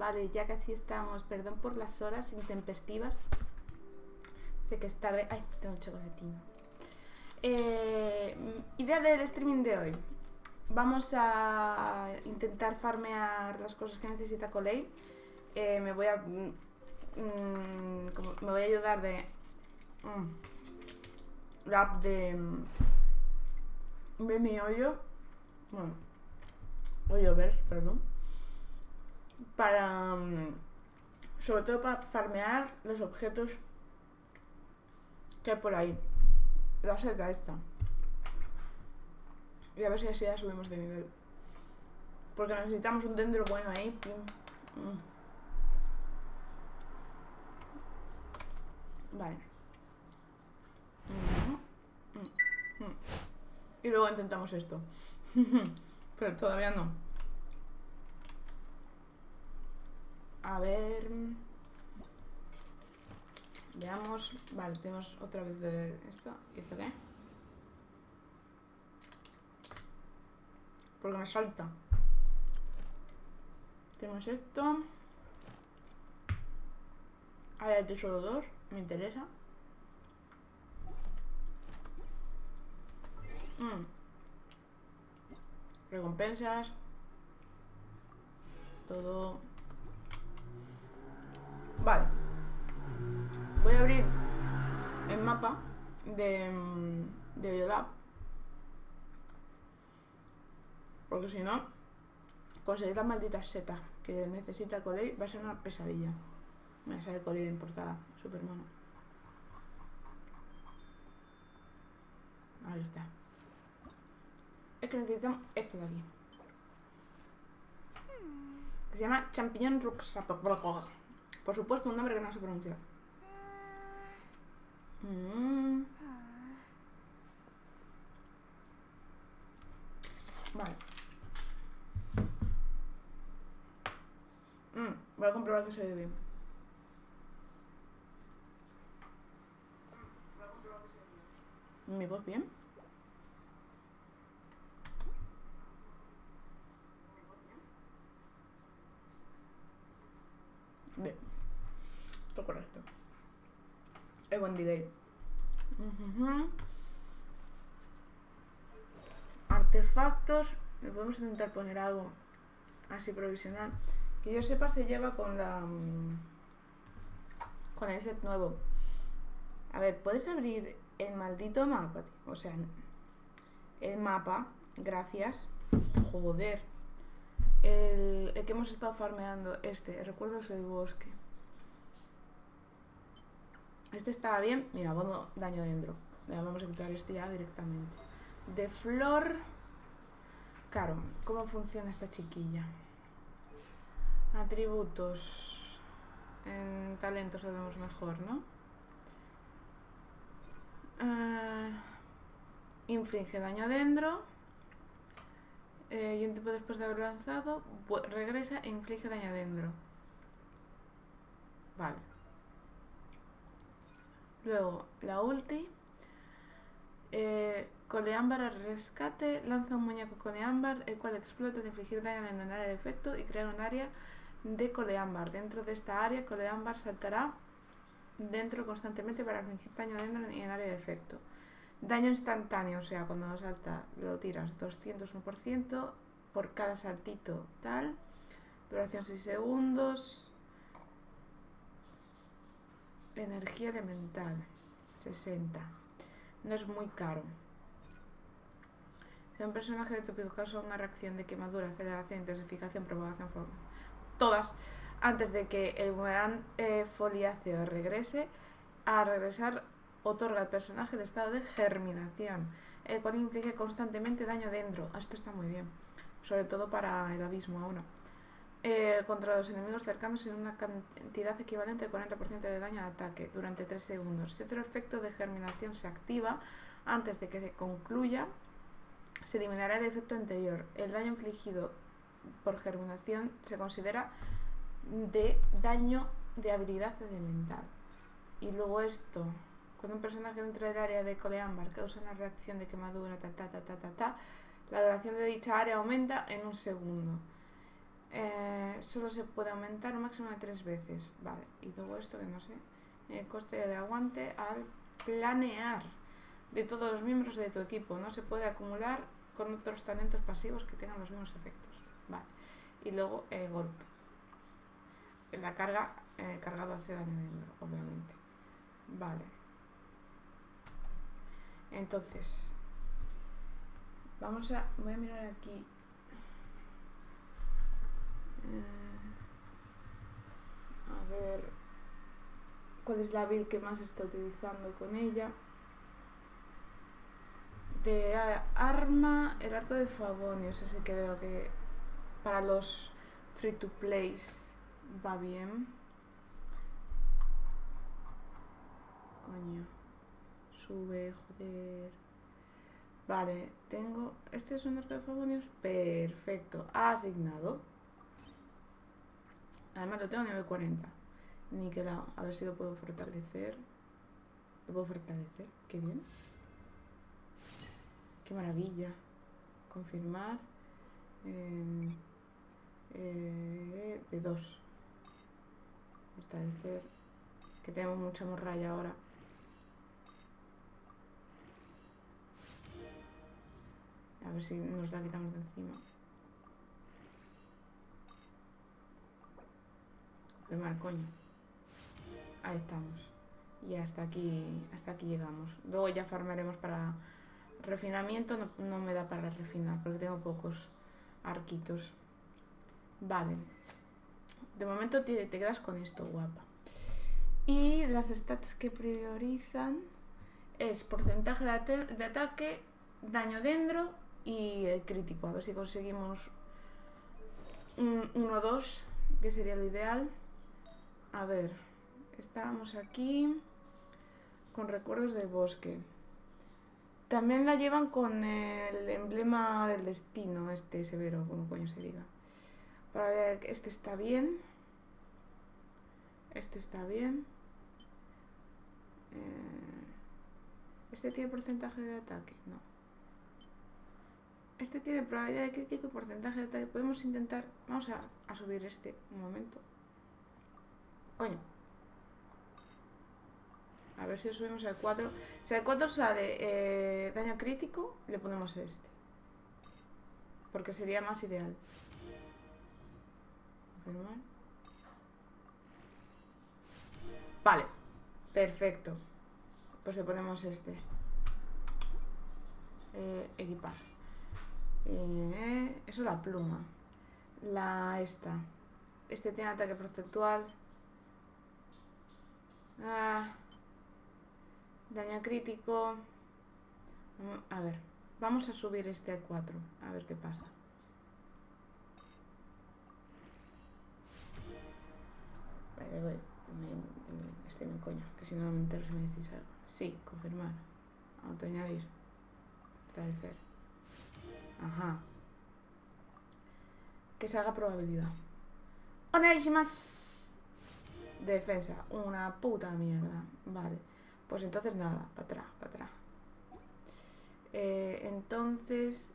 Vale, ya casi estamos. Perdón por las horas intempestivas. Sé que es tarde. Ay, tengo un chocolatín. Idea del streaming de hoy. Vamos a intentar farmear las cosas que necesita Colleil. Me voy a ayudar de la app de mi hoyo. Bueno, hoyo ver, perdón. Para sobre todo para farmear los objetos que hay por ahí. La seta esta. Y a ver si así ya subimos de nivel. Porque necesitamos un dendro bueno ahí. Vale. Y luego intentamos esto. Pero todavía no. A ver. Veamos. Vale, tenemos otra vez de esto. ¿Y esto qué? Porque me salta. Tenemos esto. Hay de solo 2. Me interesa. Recompensas. Todo. Vale. Voy a abrir el mapa de Yolab. Porque si no, conseguir las malditas setas que necesita Colleil va a ser una pesadilla. Me sale Colleil en portada, super mono. Ahí está. Es que necesitamos esto de aquí. Que se llama champiñón ruxapop. Por supuesto, un nombre que no se pronuncia. Vale. Voy a comprobar que se ve bien. ¿Mi voz bien? Bien. Todo correcto. Es buen delay. Artefactos. Le podemos intentar poner algo así provisional. Que yo sepa se lleva con la con el set nuevo. A ver, ¿puedes abrir el maldito mapa? O sea, el mapa. Gracias. Joder. El que hemos estado farmeando. Recuerdos del bosque. Este estaba bien. Mira, bueno, daño dentro. Vamos a quitar este ya directamente. De flor. Claro, ¿cómo funciona esta chiquilla? Atributos. En talentos lo vemos mejor, ¿no? Inflige daño dentro. Y un tiempo después de haber lanzado, regresa e inflige daño dentro. Vale. Luego, la ulti. Coleámbar al rescate. Lanza un muñeco coleámbar, el cual explota de infligir daño en el área de efecto y crear un área de coleámbar. Dentro de esta área, coleámbar saltará dentro constantemente para infligir daño dentro en el área de efecto. Daño instantáneo, o sea, cuando lo salta lo tiras 201% por cada saltito tal. Duración 6 segundos. Energía elemental 60. No es muy caro. Si un personaje de tópico causa una reacción de quemadura, aceleración, intensificación, propagación, todas antes de que el boomerang foliáceo regrese, a regresar otorga al personaje el estado de germinación, el cual inflige constantemente daño dentro. Esto está muy bien, sobre todo para el abismo ahora. Contra los enemigos cercanos en una cantidad equivalente al 40% de daño de ataque durante 3 segundos. Si otro efecto de germinación se activa antes de que se concluya, se eliminará el efecto anterior. El daño infligido por germinación se considera de daño de habilidad elemental. Y luego esto, cuando un personaje dentro del área de coleámbar causa una reacción de quemadura, la duración de dicha área aumenta en 1 segundo. Solo se puede aumentar un máximo de 3 veces. Vale, y luego esto que no sé. Coste de aguante al planear de todos los miembros de tu equipo. No se puede acumular con otros talentos pasivos que tengan los mismos efectos. Vale. Y luego golpe. La carga cargado hace daño dentro, obviamente. Vale. Entonces, voy a mirar aquí. A ver cuál es la build que más está utilizando con ella. De arma, el arco de Favonius, así que veo que para los free to plays va bien. Coño. Sube, joder. Vale, tengo... Este es un arco de Favonius. Perfecto. Asignado. Además lo tengo a nivel 40. Niquelado. A ver si lo puedo fortalecer. Lo puedo fortalecer. Qué bien. Qué maravilla. Confirmar. De 2. Fortalecer. Que tenemos mucha morralla ahora. A ver si nos la quitamos de encima. Confirmar, coño. Ahí estamos. Y hasta aquí llegamos. Luego ya farmaremos para refinamiento. No me da para refinar porque tengo pocos arquitos. Vale. De momento te quedas con esto, guapa. Y las stats que priorizan es porcentaje de ataque, daño dentro y el crítico. A ver si conseguimos un 1-2, que sería lo ideal. A ver, estábamos aquí con recuerdos del bosque. También la llevan con el emblema del destino, este severo, como coño se diga. Para ver que este está bien. Este está bien. ¿Este tiene porcentaje de ataque? No. Este tiene probabilidad de crítico y porcentaje de ataque. Podemos intentar... Vamos a subir este un momento. Coño. A ver si lo subimos al 4. Si al 4 sale daño crítico, le ponemos este. Porque sería más ideal. Confirmar. Vale. Perfecto. Pues le ponemos este. Equipar. Eso es la pluma. Esta. Este tiene ataque perceptual. Daño crítico. A ver. Vamos a subir este a 4. A ver qué pasa. Vale, este me coño. Que si no me entero si me decís algo. Sí, confirmar. Autoañadir. Fortalecer. Ajá. Que se haga probabilidad. Oneishimasu. Defensa. Una puta mierda. Vale. Pues entonces nada. Para atrás, para atrás. Entonces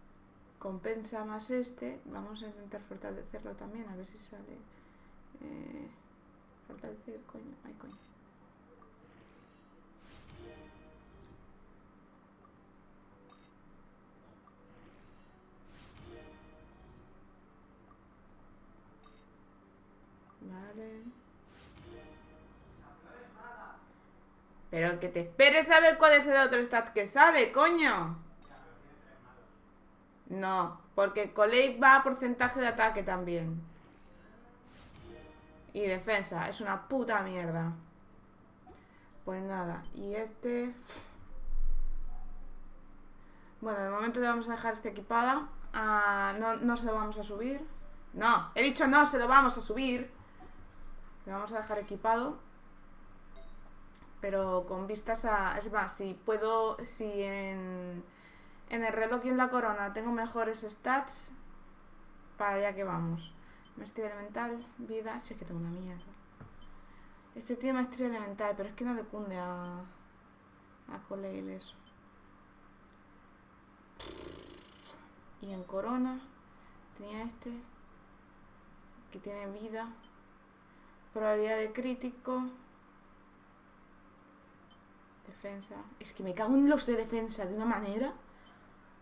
compensa más este. Vamos a intentar fortalecerlo también. A ver si sale. Fortalecer, coño. Ay, coño. Vale. Pero que te esperes a ver cuál es el otro stat que sale, coño. No, porque Colleil va a porcentaje de ataque también. Y defensa, es una puta mierda. Pues nada, y este... Bueno, de momento le vamos a dejar este equipada. No se lo vamos a subir. No, he dicho no, se lo vamos a subir. Le vamos a dejar equipado. Pero con vistas a... Es más, si puedo... Si en el reloj y en la corona tengo mejores stats, para allá que vamos. Maestría elemental, vida... Sí, es que tengo una mierda. Este tiene maestría elemental, pero es que no le cunde a Colleil eso. Y en corona tenía este... que tiene vida. Probabilidad de crítico. Defensa. Es que me cago en los de defensa de una manera.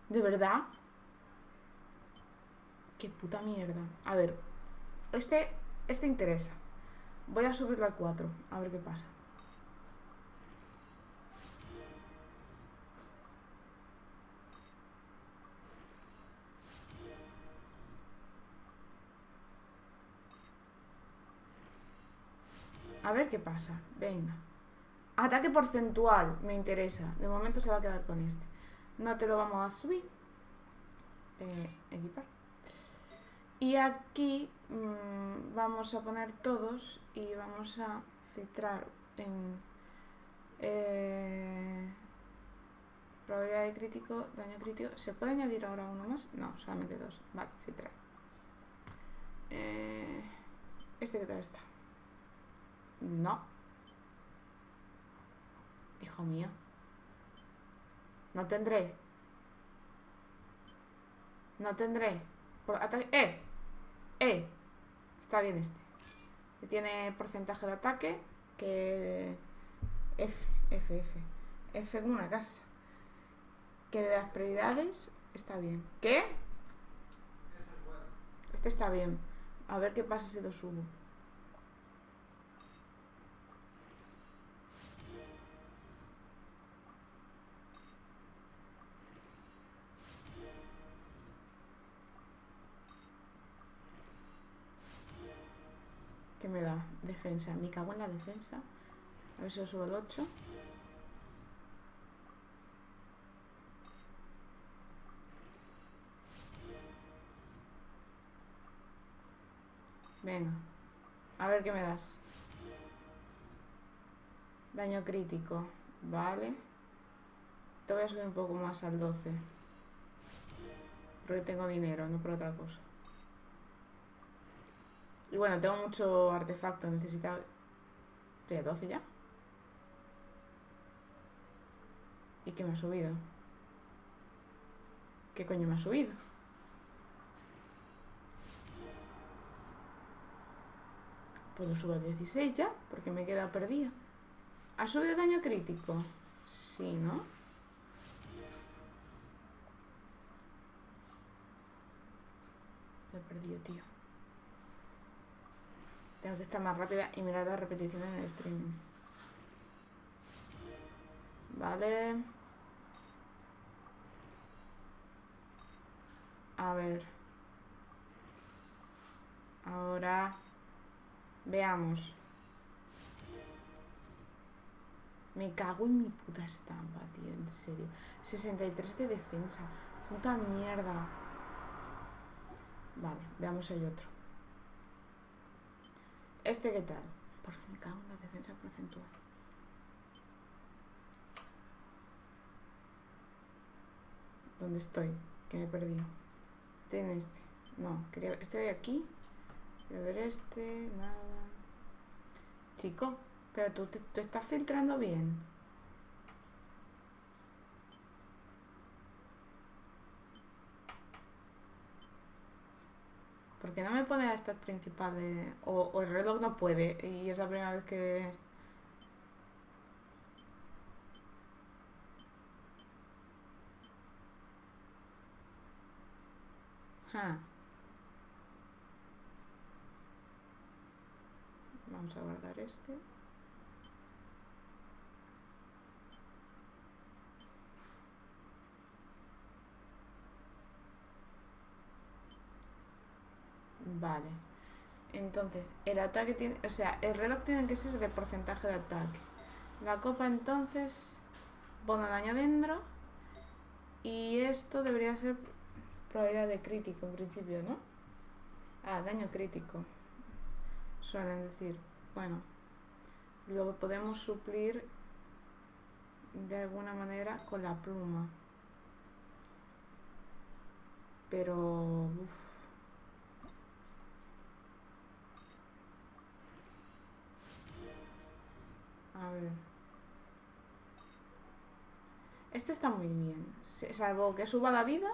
De verdad. Qué puta mierda. A ver. Este interesa. Voy a subirlo al 4. A ver qué pasa. A ver qué pasa. Venga. Ataque porcentual. Me interesa. De momento se va a quedar con este. No te lo vamos a subir. Equipar. Y aquí vamos a poner todos. Y vamos a filtrar en probabilidad de crítico, daño crítico. ¿Se puede añadir ahora uno más? No, solamente 2. Vale, filtrar. ¿Este qué tal está? No. Hijo mío. No tendré. No tendré. Por ataque. Está bien este. Que tiene porcentaje de ataque. Que. F como una casa. Que de las prioridades está bien. ¿Qué? Este está bien. A ver qué pasa si lo subo. ¿Qué me da? Defensa. Me cago en la defensa. A ver si lo subo al 8. Venga. A ver qué me das. Daño crítico. Vale. Te voy a subir un poco más al 12. Porque tengo dinero, no por otra cosa. Y bueno, tengo mucho artefacto. Necesita... Estoy a 12 ya. ¿Y qué me ha subido? ¿Qué coño me ha subido? Pues lo subo a 16 ya, porque me he quedado perdida. ¿Ha subido daño crítico? Sí, ¿no? Lo he perdido, tío. Tengo que estar más rápida y mirar las repeticiones en el streaming. Vale. A ver. Ahora. Veamos. Me cago en mi puta estampa, tío. En serio. 63 de defensa. Puta mierda. Vale, veamos si hay otro. ¿Este qué tal? Me cago en la defensa porcentual. ¿Dónde estoy? Que me he perdido. Tiene este. No, quería ver. Este de aquí. Quiero ver este. Nada. Chico, pero tú estás filtrando bien. ¿Por qué no me pone estas principales? O el reloj no puede. Y es la primera vez que... Vamos a guardar este. Vale. Entonces, el ataque tiene... O sea, el reloj tiene que ser de porcentaje de ataque. La copa, entonces... Pone daño dentro. Y esto debería ser probabilidad de crítico, en principio, ¿no? Ah, daño crítico. Suelen decir. Bueno. Lo podemos suplir de alguna manera con la pluma. Pero... Uf. A ver. Este está muy bien. Salvo que suba la vida.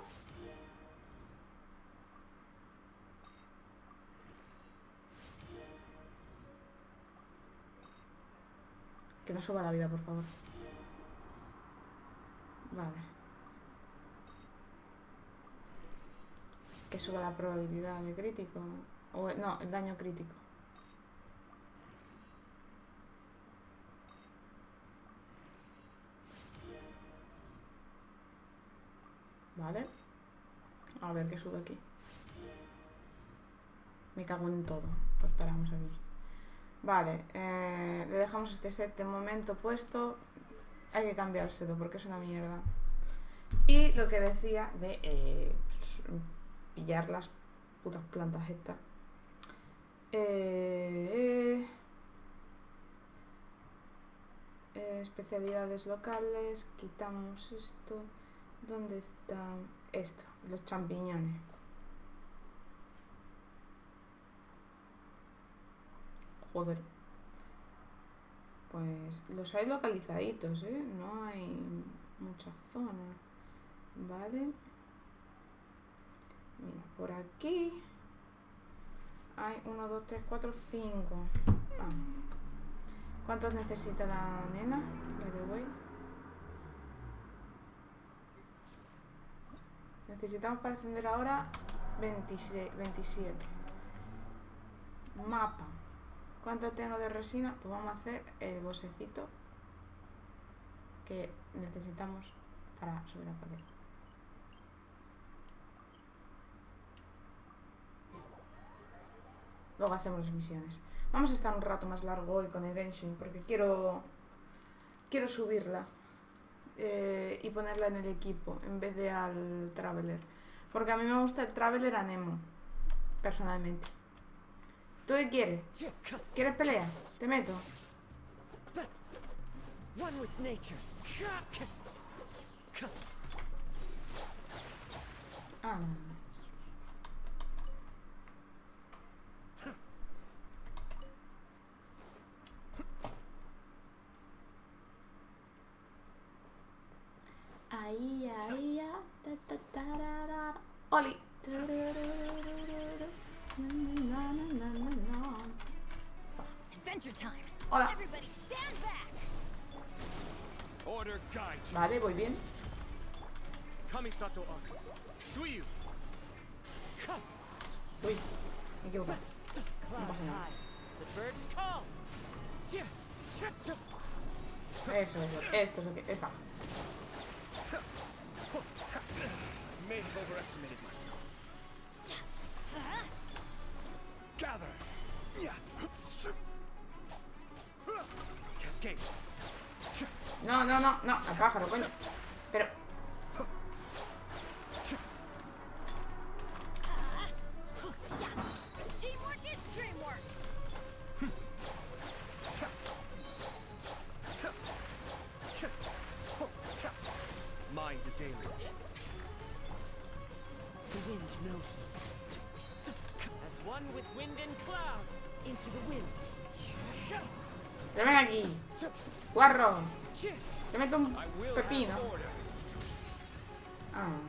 Que no suba la vida, por favor. Vale. Que suba la probabilidad de crítico. O no, el daño crítico. Vale. A ver qué sube aquí. Me cago en todo. Pues paramos aquí. Vale. Le dejamos este set de momento puesto. Hay que cambiárselo porque es una mierda. Y lo que decía de pillar las putas plantas estas. Especialidades locales. Quitamos esto. ¿Dónde están? Esto, los champiñones. Joder. Pues los hay localizaditos, ¿eh? No hay mucha zona. Vale. Mira, por aquí hay 1, 2, 3, 4, 5. ¿Cuántos necesita la nena? By the way. Necesitamos para encender ahora 27. Mapa. ¿Cuánto tengo de resina? Pues vamos a hacer el bosecito que necesitamos para subir la pared. Luego hacemos las misiones. Vamos a estar un rato más largo hoy con el Genshin porque quiero subirla. Y ponerla en el equipo en vez de al Traveler, porque a mí me gusta el Traveler a Nemo personalmente. ¿Tú qué quieres? ¿Quieres pelear? Te meto. Ah. Ahí, ta, ta, tarara. Oli. Hola. Vale, voy bien. Uy, me equivoco. No pasa nada. Eso, esto es lo que... Epa. May have overestimated myself. Gather. Cascade. No, al pájaro, coño. Pero... Mind the daily. The wind knows me. As one with wind and cloud, into the wind. Pero ven aquí. Guarro. Te meto un pepino. Ah.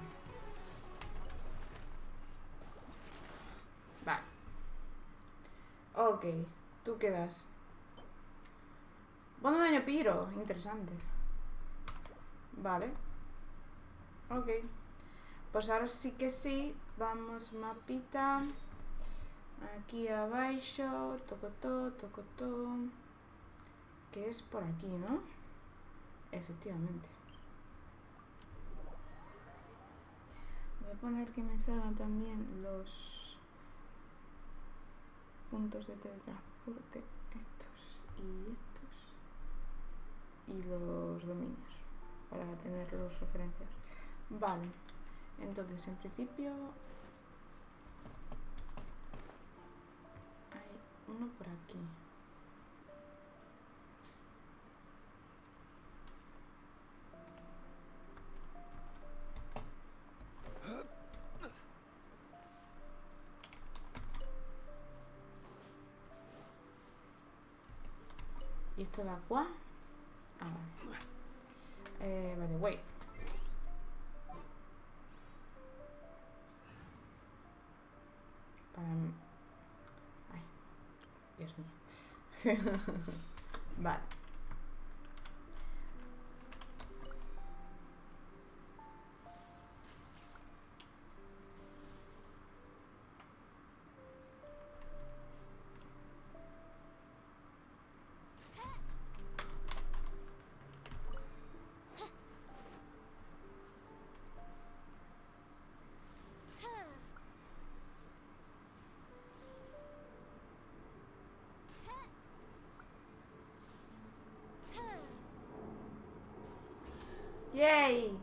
Vale. Ok. Tú quedas. Bueno, daño piro. Interesante. Vale. Ok. Pues ahora sí que sí. Vamos, mapita. Aquí abajo. Tocotó. Que es por aquí, ¿no? Efectivamente. Voy a poner que me salgan también los puntos de teletransporte. Estos. Y los dominios. Para tener los referencias. Vale. Entonces, en principio... hay uno por aquí. ¿Y esto da cuá? Ah, vale. By the way. Para... ay, Dios mío. Vale. ¡Yay!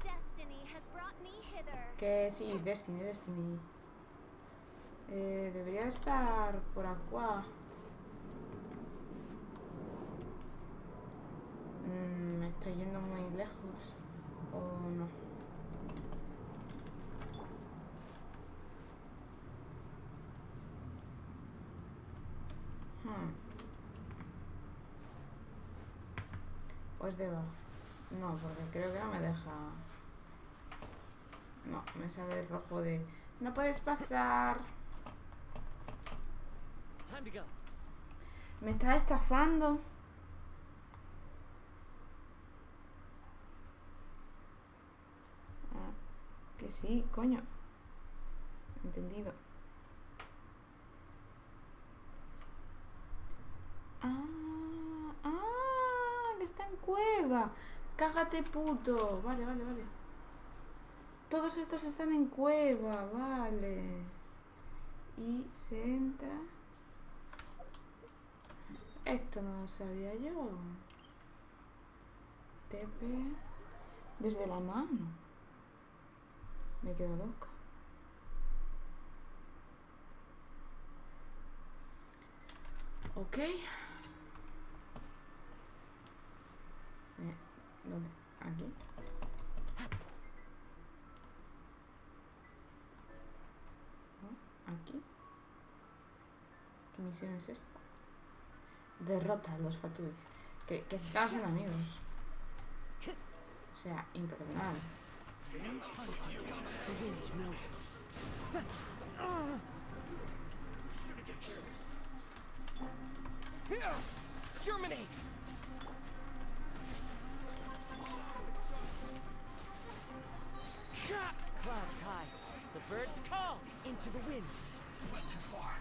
Destiny has brought me hither. Que sí, Destiny. Debería estar por acá. Me estoy yendo muy lejos. ¿O no? ¿O es debajo? No, porque creo que no me deja. No, me sale el rojo de... No puedes pasar. Time to go. Me estás estafando. Ah, que sí, coño. Entendido. Que está en cueva. Cágate, puto. Vale. Todos estos están en cueva, vale. Y se entra. Esto no lo sabía yo. TP. Desde la mano. Me quedo loca. Ok. ¿Dónde? Aquí. ¿No? Aquí. ¿Qué misión es esta? Derrota a los Fatuis. Que se estaban haciendo amigos. O sea, imperdonable. The wind knows me. Germinate! Clouds high. The birds call into the wind. Went too far.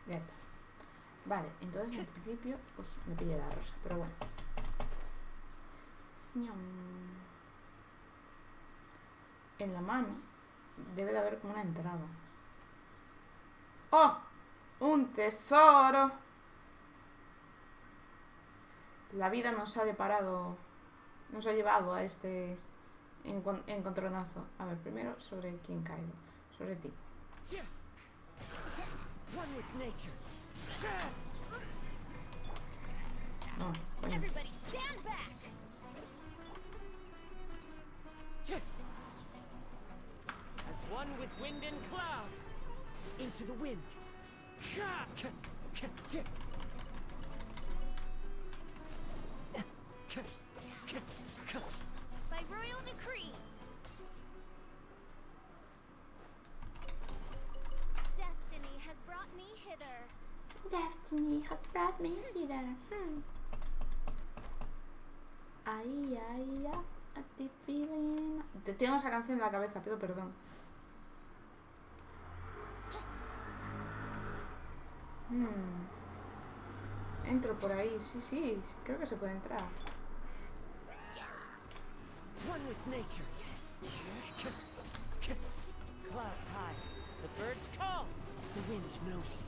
Ya está. Vale, entonces en principio... Uy, me pillé la rosa, pero bueno. En la mano debe de haber como una entrada. ¡Oh! ¡Un tesoro! La vida nos ha deparado... Nos ha llevado a este encontronazo. A ver, primero sobre quién caigo. Sobre ti. One with nature. No, coño. Everybody stand back. As one with wind and cloud. Into the wind. By royal decree. Destiny has brought me hither. Destiny has brought me hither. Ahí, a deep feeling. Te tengo esa canción en la cabeza, pido perdón. Entro por ahí, sí, creo que se puede entrar. One with nature. Clouds high. The birds call. The wind knows me.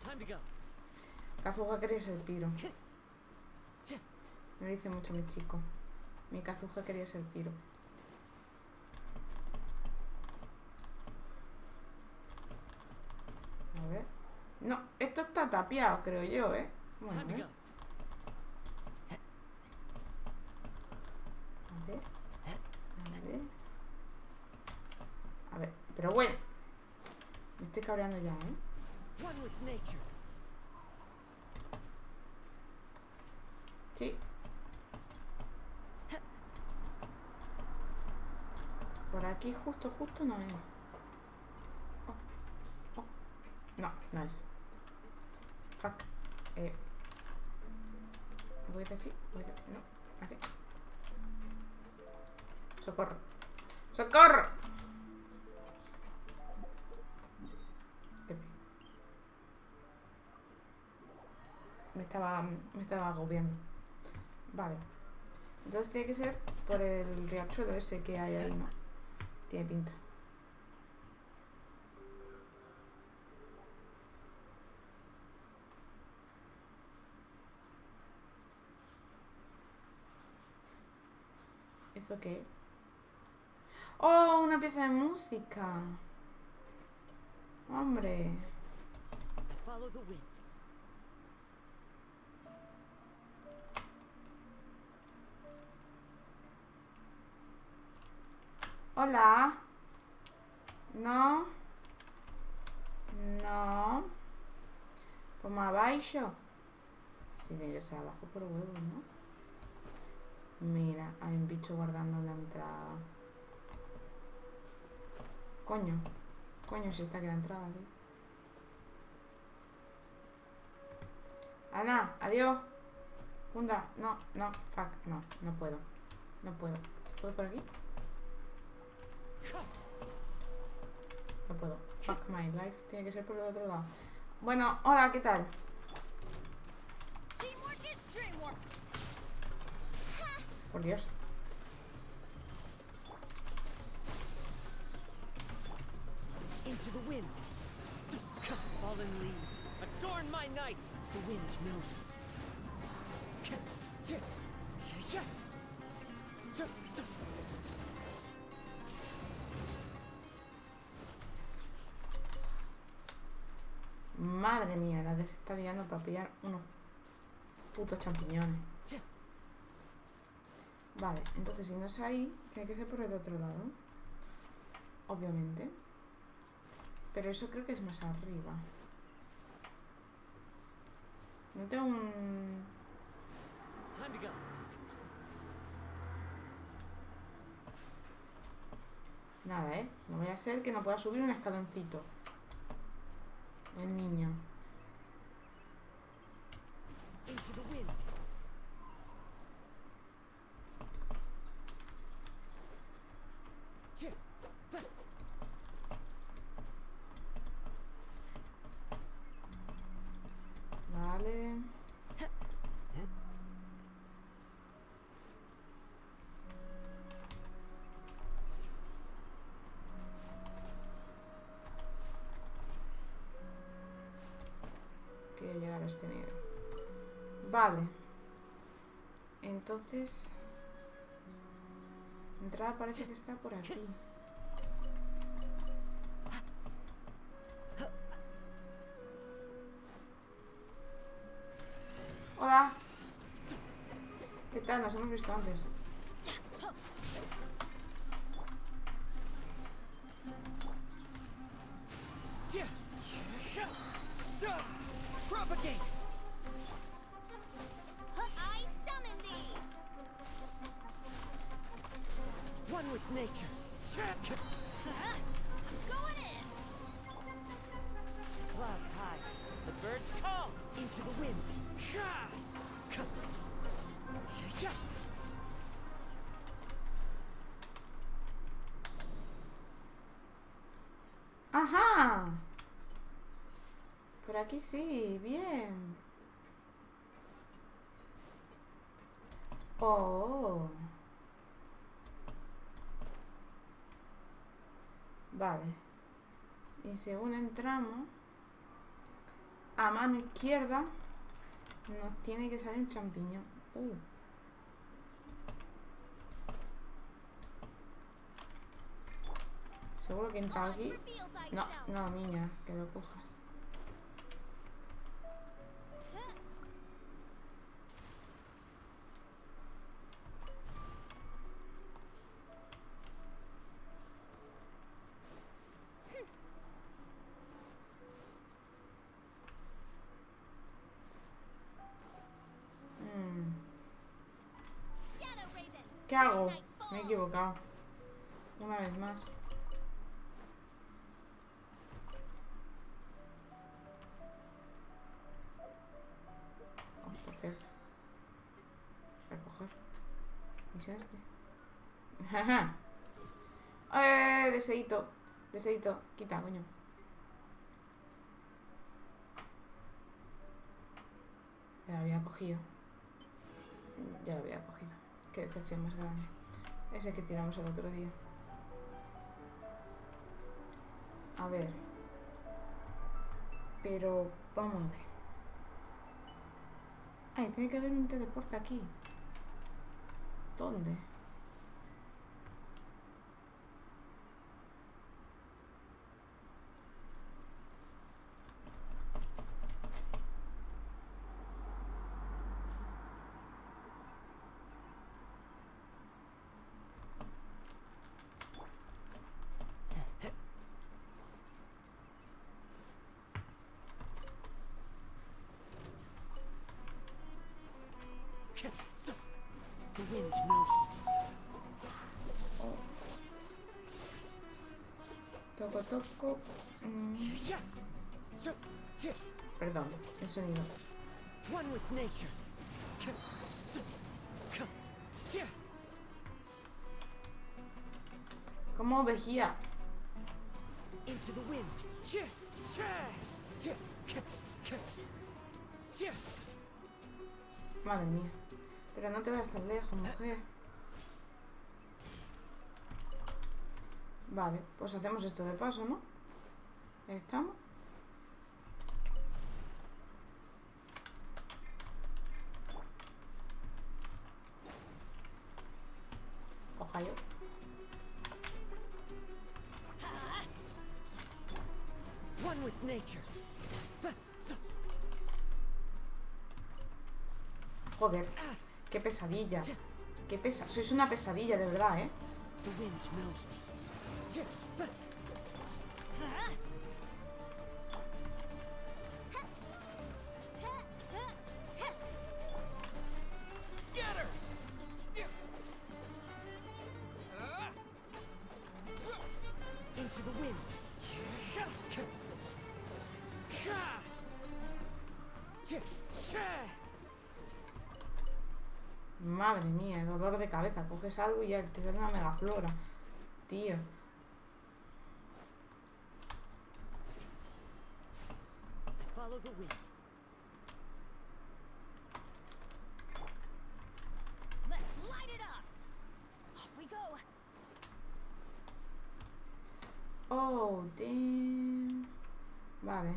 Time to go. Kazuha quería ser piro. Me lo dice mucho mi chico. Mi Kazuha quería ser piro. A ver. No, esto está tapiado, creo yo, ¿eh? Bueno, Time to go. A ver, pero bueno. Me estoy cabreando ya, ¿eh? One with nature. Sí. Por aquí justo no es. No es. Fuck. Voy a hacer así. No, así. Socorro. ¡Socorro! Me estaba agobiando. Vale. Entonces tiene que ser por el riachuelo ese que hay ahí, ¿no? Tiene pinta. ¿Eso qué? ¡Oh! Una pieza de música. Hombre. Follow the wind. Hola. No. No. Pues más abajo. Sí, tiene que ser abajo por huevo, ¿no? Mira, hay un bicho guardando la entrada. Coño. Coño, si está aquí la entrada, tío. Ana, adiós. Funda, no, no, fuck, no, no puedo. No puedo. ¿Puedo por aquí? No puedo. Fuck my life. Tiene que ser por el otro lado. Bueno, hola, ¿qué tal? Teamwork is dreamwork. Por Dios. Into the wind. Fallen leaves adorn my night. The wind knows me. Madre mía, la que se está liando para pillar unos putos champiñones. Vale, entonces si no es ahí, tiene que ser por el otro lado. Obviamente. Pero eso creo que es más arriba. No tengo un... Time to go. Nada, ¿eh? No voy a hacer que no pueda subir un escaloncito. El niño. Into the wind. Vale. Quiero llegar a este nivel. Vale. Entonces... La entrada parece que está por aquí. Hola. ¿Qué tal? Nos hemos visto antes. Propagate. I summon thee. One with nature. Going in. Clouds high. The birds call. Into the wind. ¡Ajá! Por aquí sí, bien. Oh. Vale. Y según entramos, a mano izquierda nos tiene que salir un champiñón. Seguro que entra aquí. No, no, niña, que lo cojas. ¿Qué hago? Me he equivocado. Una vez más. Oh, por cierto. Recoger. ¿Y es este? Jaja. Deseito. Deseito. Quita, coño. Ya lo había cogido. Ya lo había cogido. Qué decepción más grande. Ese que tiramos el otro día. A ver. Pero vamos a ver. Ay, tiene que haber un teleporte aquí. ¿Dónde? The wind knows me. Toco. Perdón, el sonido. One with nature. ¿Cómo vejía? Into the wind. Madre mía. Pero no te vayas tan lejos, mujer. Vale, pues hacemos esto de paso, ¿no? Ahí estamos. Ohio. One with nature. Joder, qué pesadilla. Qué pesa. Sois una pesadilla, de verdad, ¿eh? The wind knows me. Scatter. Into the wind. Madre mía, dolor de cabeza. Coges algo y ya te sale una megaflora. Tío. Follow the wind. Let's light it up. Off we go. Oh, damn. Vale.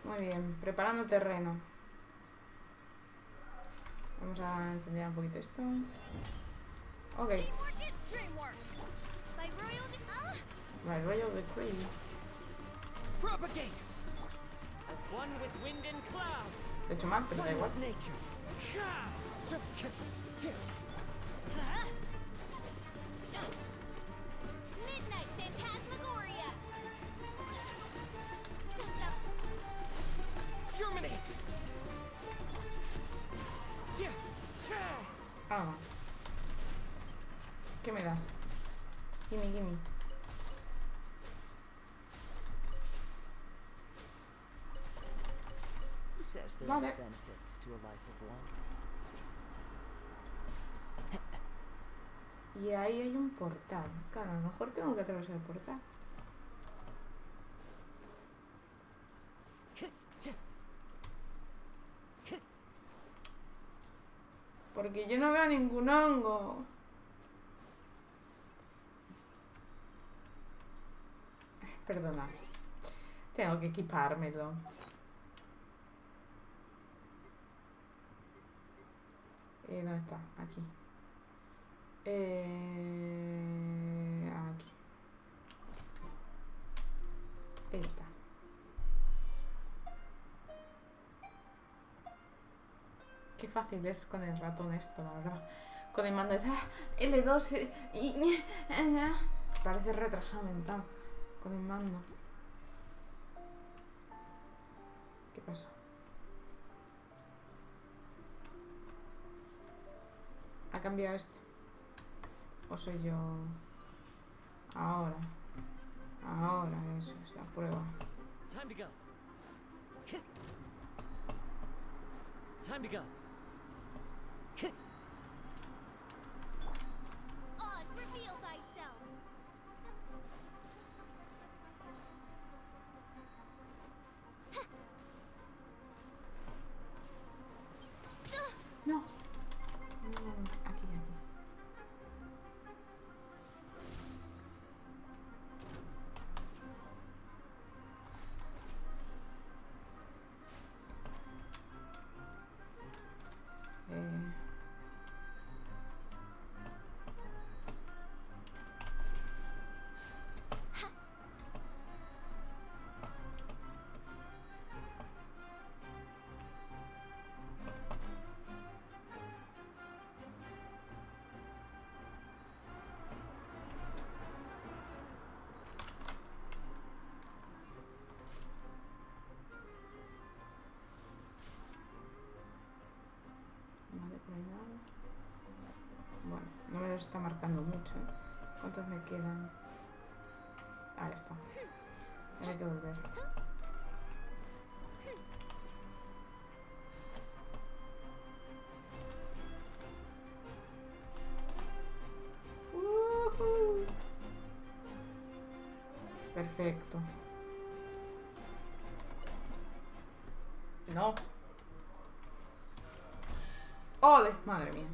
Muy bien, preparando terreno. Vamos a encender un poquito esto. Ok. Teamwork is dreamwork. By My royal decree. Propagate. As one with wind and cloud. Lo he hecho mal, pero da One igual. with nature. Midnight Phantasmagoria. Germinate. Ah. ¿Qué me das? Gimme, gimme. Who says there Vale. are benefits to a life of wandering? Y ahí hay un portal. Claro, a lo mejor tengo que atravesar el portal. Porque yo no veo ningún hongo. Perdona. Tengo que equipármelo. ¿Dónde está? Aquí. Aquí. Ahí está. Qué fácil es con el ratón esto, la verdad. Con el mando es L2 parece retrasado mental. Con el mando. ¿Qué pasó? ¿Ha cambiado esto? ¿O soy yo? Ahora. Ahora, eso es la prueba. Time to go. Time to go. Oz, reveal thyself. Vale, por ahí nada. Bueno, no me lo está marcando mucho, ¿eh? ¿Cuántos me quedan? Ahí está. Ahora hay que volver. Perfecto. No. ¡Ole! Madre mía.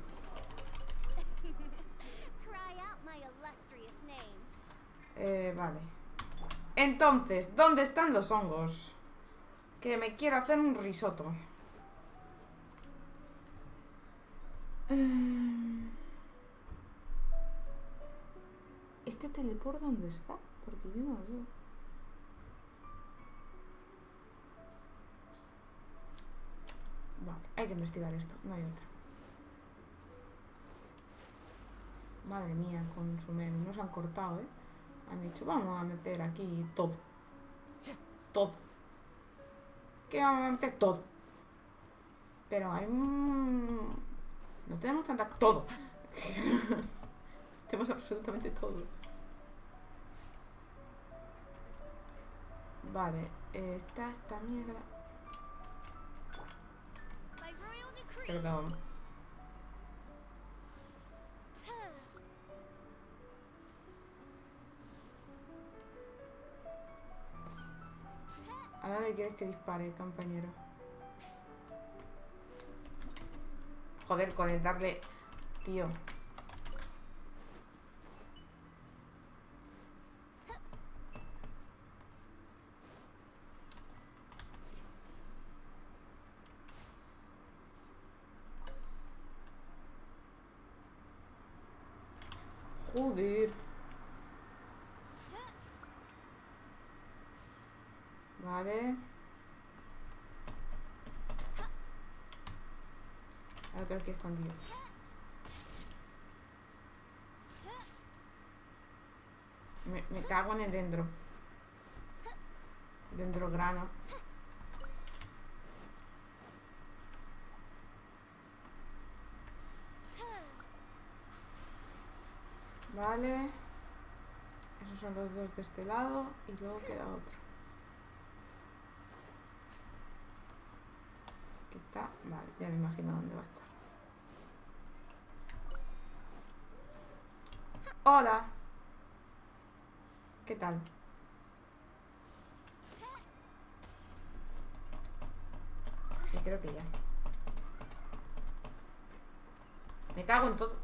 Cry out my illustrious name. Vale. Entonces, ¿dónde están los hongos? Que me quiero hacer un risotto. ¿Este teleport dónde está? Porque yo no lo veo. Vale, hay que investigar esto, no hay otra. Madre mía, con Sumeru. Nos han cortado, ¿eh? Han dicho, vamos a meter aquí todo. Todo. ¿Qué vamos a meter? Todo. Pero hay un... No tenemos tanta... Todo. Tenemos absolutamente todo. Vale, esta mierda. By royal decree. Perdón. ¿A dónde quieres que dispare, compañero? Joder, con el darle... Tío. Joder. Vale. Hay otro aquí escondido. Me cago en el dendro. Dendrograno. Vale. Esos son los dos de este lado. Y luego queda otro. Aquí está. Vale, ya me imagino dónde va a estar. Hola. ¿Qué tal? Y creo que ya. Me cago en todo.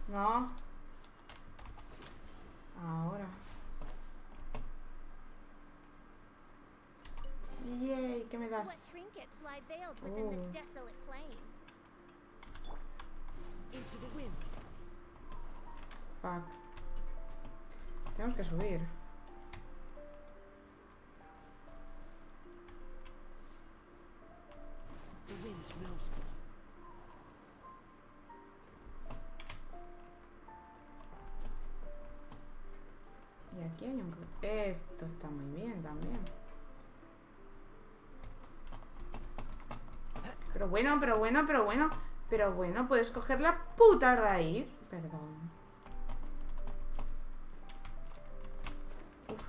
No. Ahora. Yay, ¿qué me What das? trinkets lie veiled within this Oh. desolate plain? Into the wind. Fuck. Tenemos que subir. The wind knows me. Y aquí hay un... Esto está muy bien también. Pero bueno, puedes coger la puta raíz. Perdón. Uf.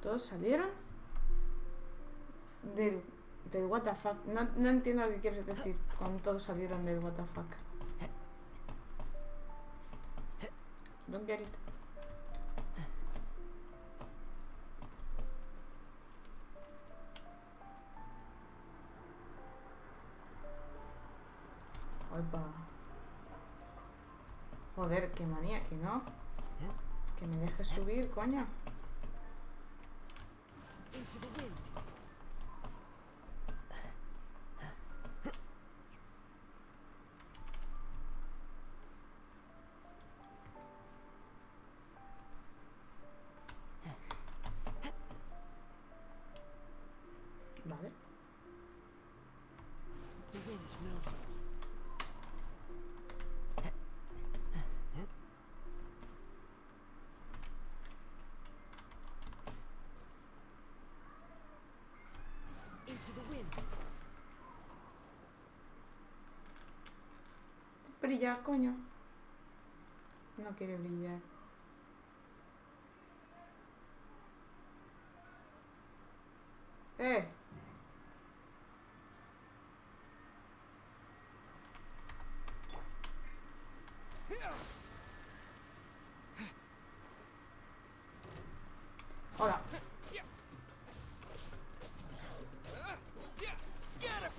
¿Todos salieron? Del what the fuck. No entiendo qué quieres decir con todos salieron del what the fuck. Don't get it. Opa. Joder, qué manía, que no. Que me dejes subir, coño. Into the wind. Vale. The wind knows me. wind. Brilla, coño. No quiere brillar. ¡Eh! Hola. Scatter!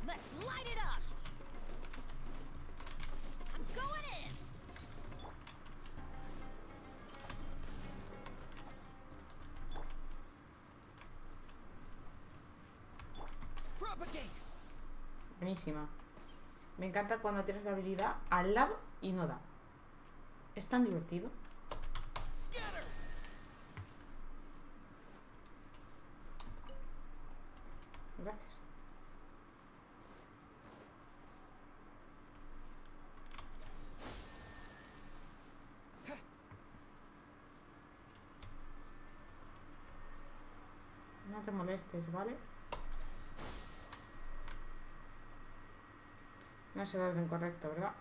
Let's light it up. I'm going in. Propagate! Buenísima. Me encanta cuando tienes la habilidad al lado y no da. Es tan divertido. Scatter! Gracias. No te molestes, ¿vale? No es el orden correcto, ¿verdad?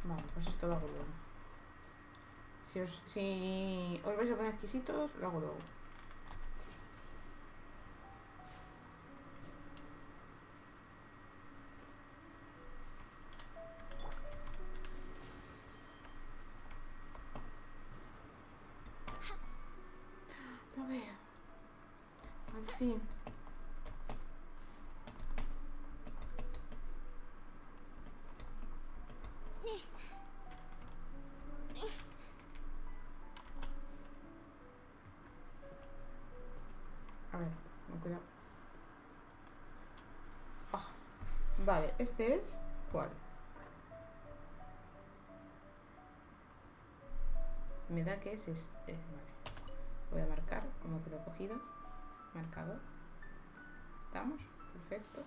Vale, pues esto lo hago luego. Si os vais a poner exquisitos, lo hago luego. Lo veo. Al fin. A ver, con cuidado. Ah, vale, este es... ¿Cuál? Me da que es este. Vale. Voy a marcar como que lo he cogido. Marcado. Estamos. Perfecto.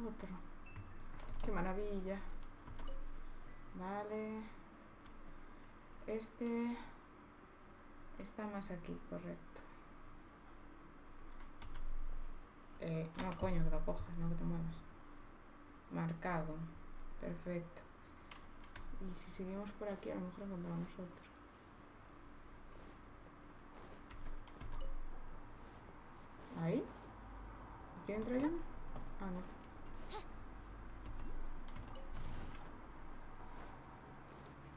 Otro. Qué maravilla. Vale. Este está más aquí, correcto. No, coño, que lo cojas, no que te muevas. Marcado. Perfecto. Y si seguimos por aquí, a lo mejor encontramos otro. ¿Ahí? ¿Aquí dentro hay uno? Ah, no.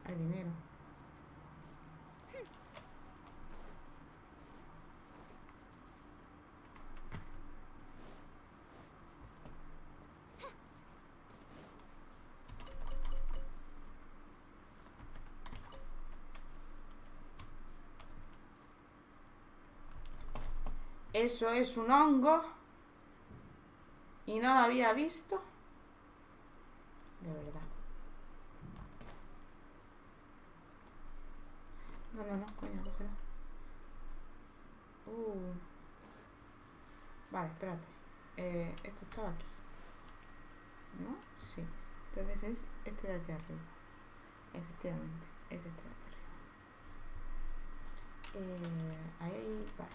Hay dinero. Eso es un hongo. Y no lo había visto. De verdad. No, coño, cógelo. Vale, espérate. Esto estaba aquí. ¿No? Sí. Entonces es este de aquí arriba. Efectivamente, es este de aquí arriba. Ahí, vale.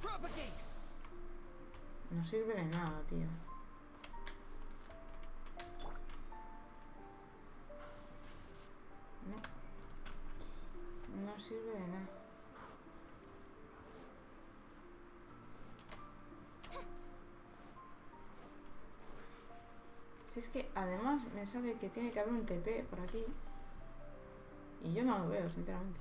Propagate! No sirve de nada, tío. No sirve de nada. Si es que además me sale que tiene que haber un TP por aquí. Y yo no lo veo, sinceramente.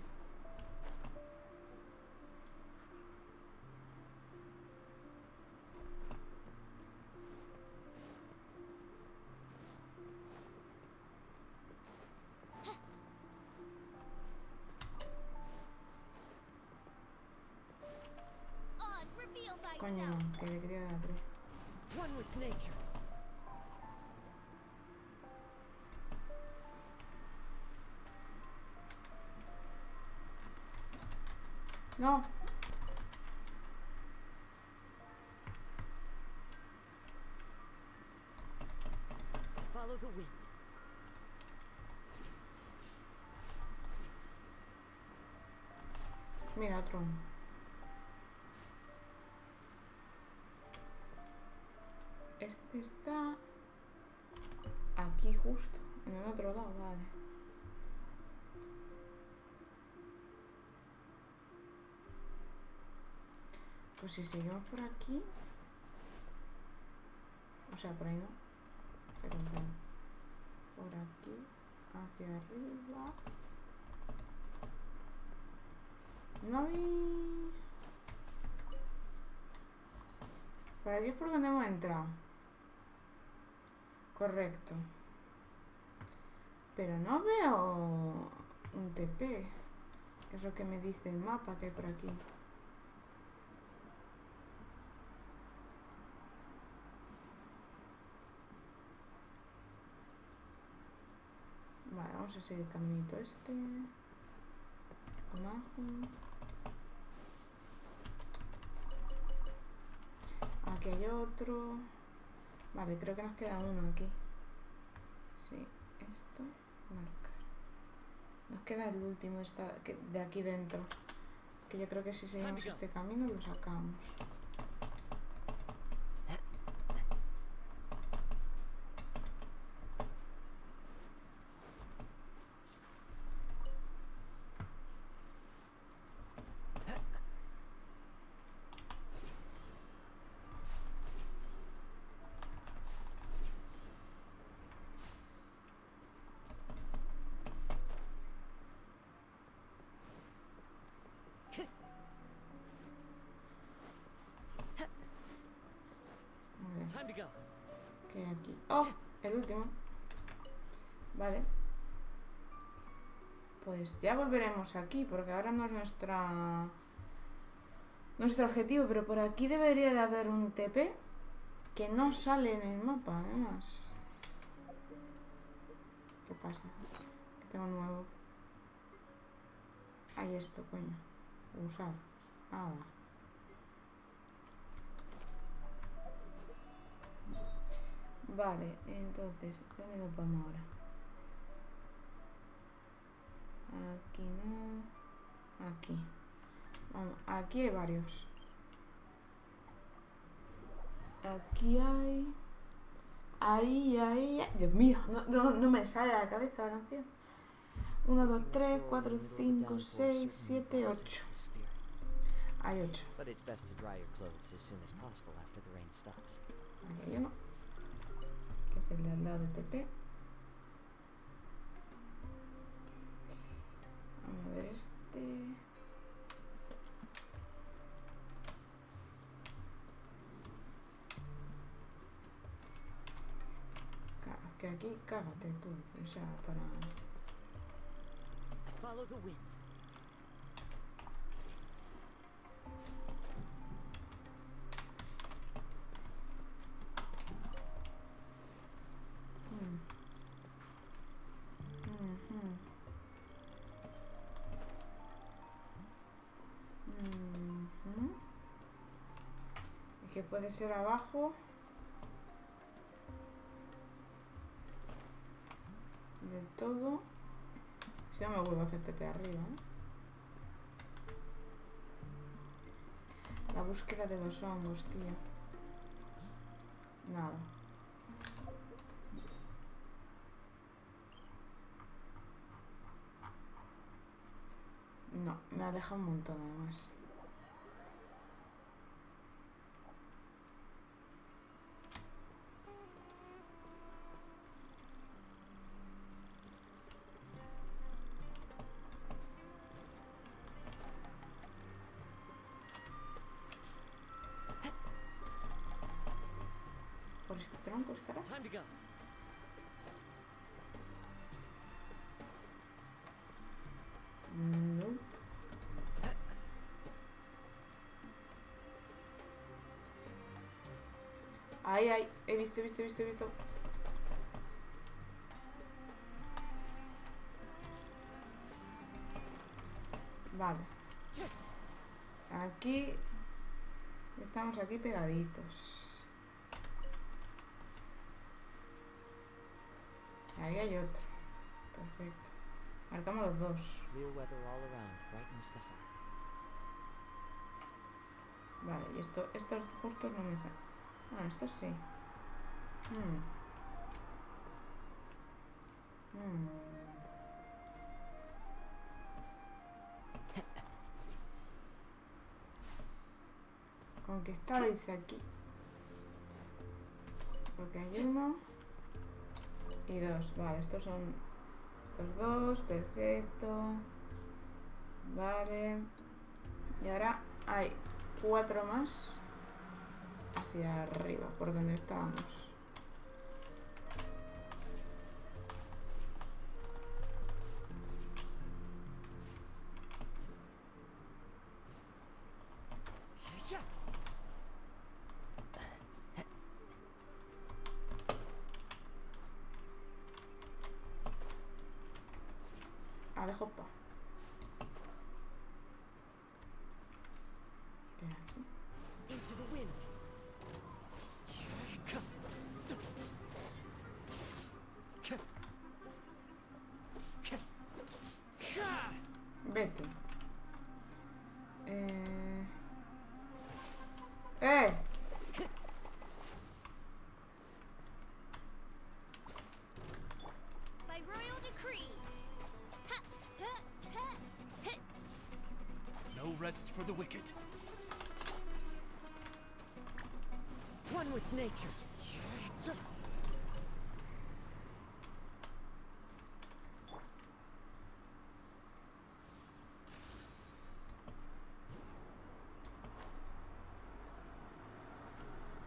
Coño, que le quería dar 3. One with nature. No. Follow the wind. Mira, otro. Este está aquí justo, en el otro lado, vale. Pues si seguimos por aquí, o sea, por ahí no, pero por aquí, hacia arriba. No vi. Por aquí es por donde hemos entrado. Correcto. Pero no veo un TP, que es lo que me dice el mapa que hay por aquí. Vale, vamos a seguir el caminito este. Abajo. Aquí hay otro. Vale, creo que nos queda uno aquí. Sí, esto. Marcar. Nos queda el último de aquí dentro. Que yo creo que si seguimos este camino lo sacamos. Time to go. Que aquí. ¡Oh! El último. Vale. Pues ya volveremos aquí, porque ahora no es nuestro objetivo, pero por aquí debería de haber un TP que no sale en el mapa, además. ¿Qué pasa? Que tengo nuevo. Hay esto, coño. Usar. Nada. Vale, entonces, ¿dónde lo ponemos ahora? Aquí no. Aquí. Vamos, aquí hay varios. Aquí hay. Ahí. Dios mío, no me sale a la cabeza la canción. 1, 2, 3, 4, 5, 6, 7, 8. Hay 8. But it's best to dry your clothes as soon as possible after the rain stops. Aquí hay uno. Que es el de al lado de TP. Vamos a ver este. Claro, que aquí cágate tú. O sea, para... Follow the wind. Que puede ser abajo de todo. Si no me vuelvo a hacer TP arriba, ¿eh? La búsqueda de los hongos, tío. Nada. No, me aleja un montón además. ¿Por este tronco estará? Time to go. Nope. Ahí, he visto. Vale. Aquí. Estamos aquí pegaditos. Ahí hay otro. Perfecto. Marcamos los dos. Clear weather all around brightens the heart. Vale, y estos justos no me salen. Ah, estos sí. Con que estabais aquí. Porque hay uno y dos. Vale, estos son estos dos. Perfecto. Vale. Y ahora hay 4 más hacia arriba, por donde estábamos. Alejopa. ¿Qué hay aquí? Into the wind. Vete. By royal decree. Ha, ta, ha, hit. No rest for the wicked. One with nature.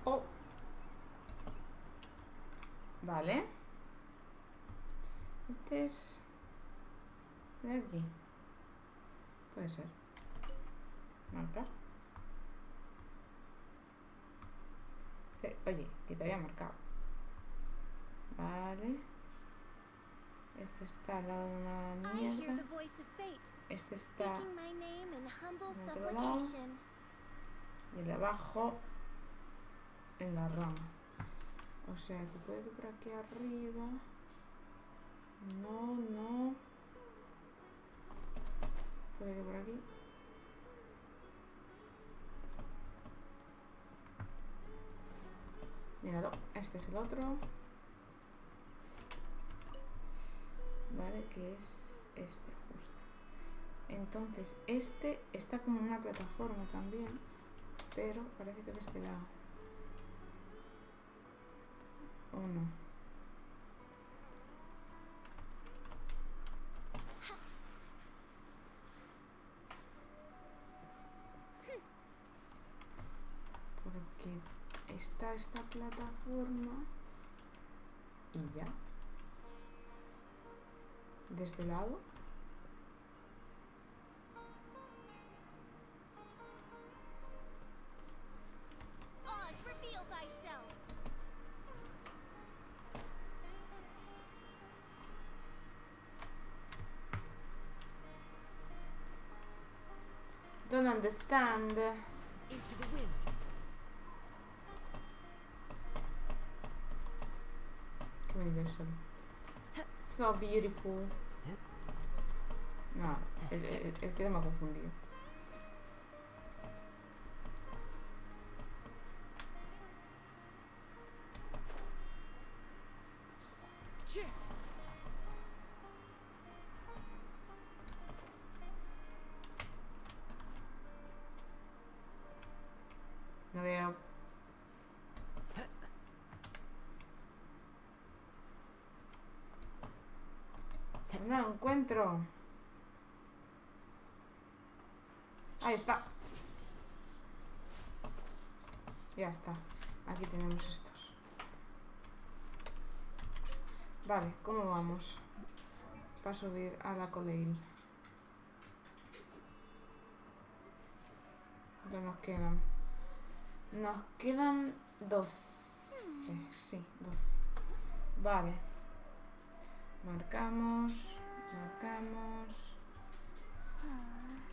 Oh. Vale. Este es de aquí. Puede ser. Marcar. Oye, que te había marcado. Vale. Este está al lado de una I hear mierda. the voice of fate, Este está speaking my name in humble en otro lado. supplication. Y el de abajo en la rama. O sea que puede que por aquí arriba. No. Puede que por aquí. Míralo, este es el otro. Vale, que es este justo. Entonces, este está como en una plataforma también, pero parece que de este lado. ¿O no? Porque está esta plataforma y ya. De este lado. Oz, reveal thyself. Don't understand. Into the wind. Qué bonito el sol. So beautiful. No, el que me ha confundido. No veo. No encuentro. Ahí está. Ya está. Aquí tenemos estos. Vale, ¿cómo vamos? Para subir a la Colleil. ¿Cuántos nos quedan? Nos quedan 2. Sí, 12. Vale. Marcamos.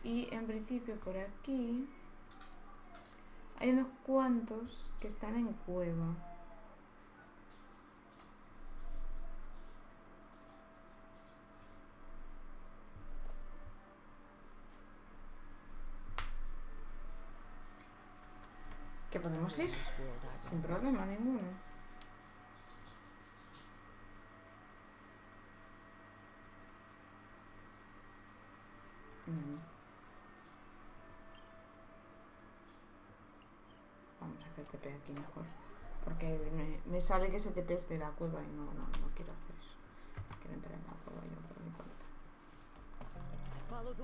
Y en principio por aquí hay unos cuantos que están en cueva. Que podemos ir sin problema ninguno. Vamos a hacer TP aquí mejor. Porque me sale que ese TP es de la cueva y no quiero hacer eso. Quiero entrar en la cueva yo por mi cuenta.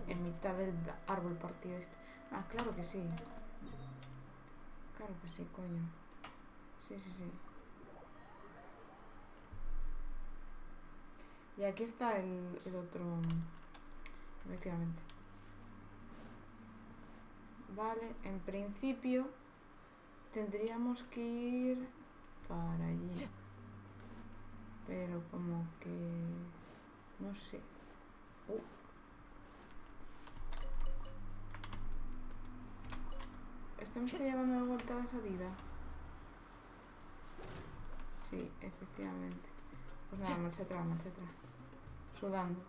En mitad del árbol partido este. Ah, claro que sí. Claro que sí, coño. Sí. Y aquí está el otro. Efectivamente. Vale, en principio tendríamos que ir para allí. Pero como que... no sé. ¿Esto me está llevando de vuelta a la salida? Sí, efectivamente. Pues nada, marcha atrás. Sudando.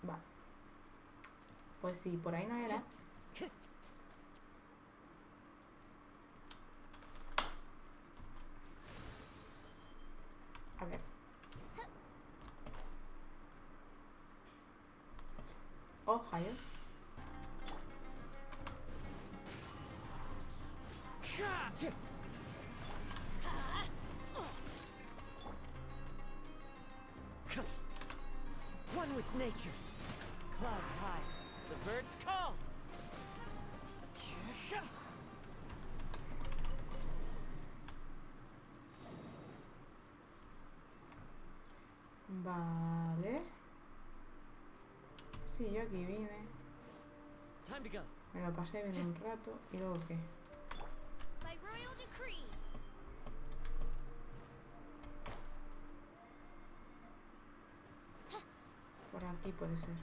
Vale. Pues sí, por ahí no era. A ver. Ohio. One with nature. Clouds high. The birds call. Vale. Sí, yo aquí vine. Time to go. Me lo pasé bien un rato. ¿Y luego qué? By royal decree. Por aquí puede ser.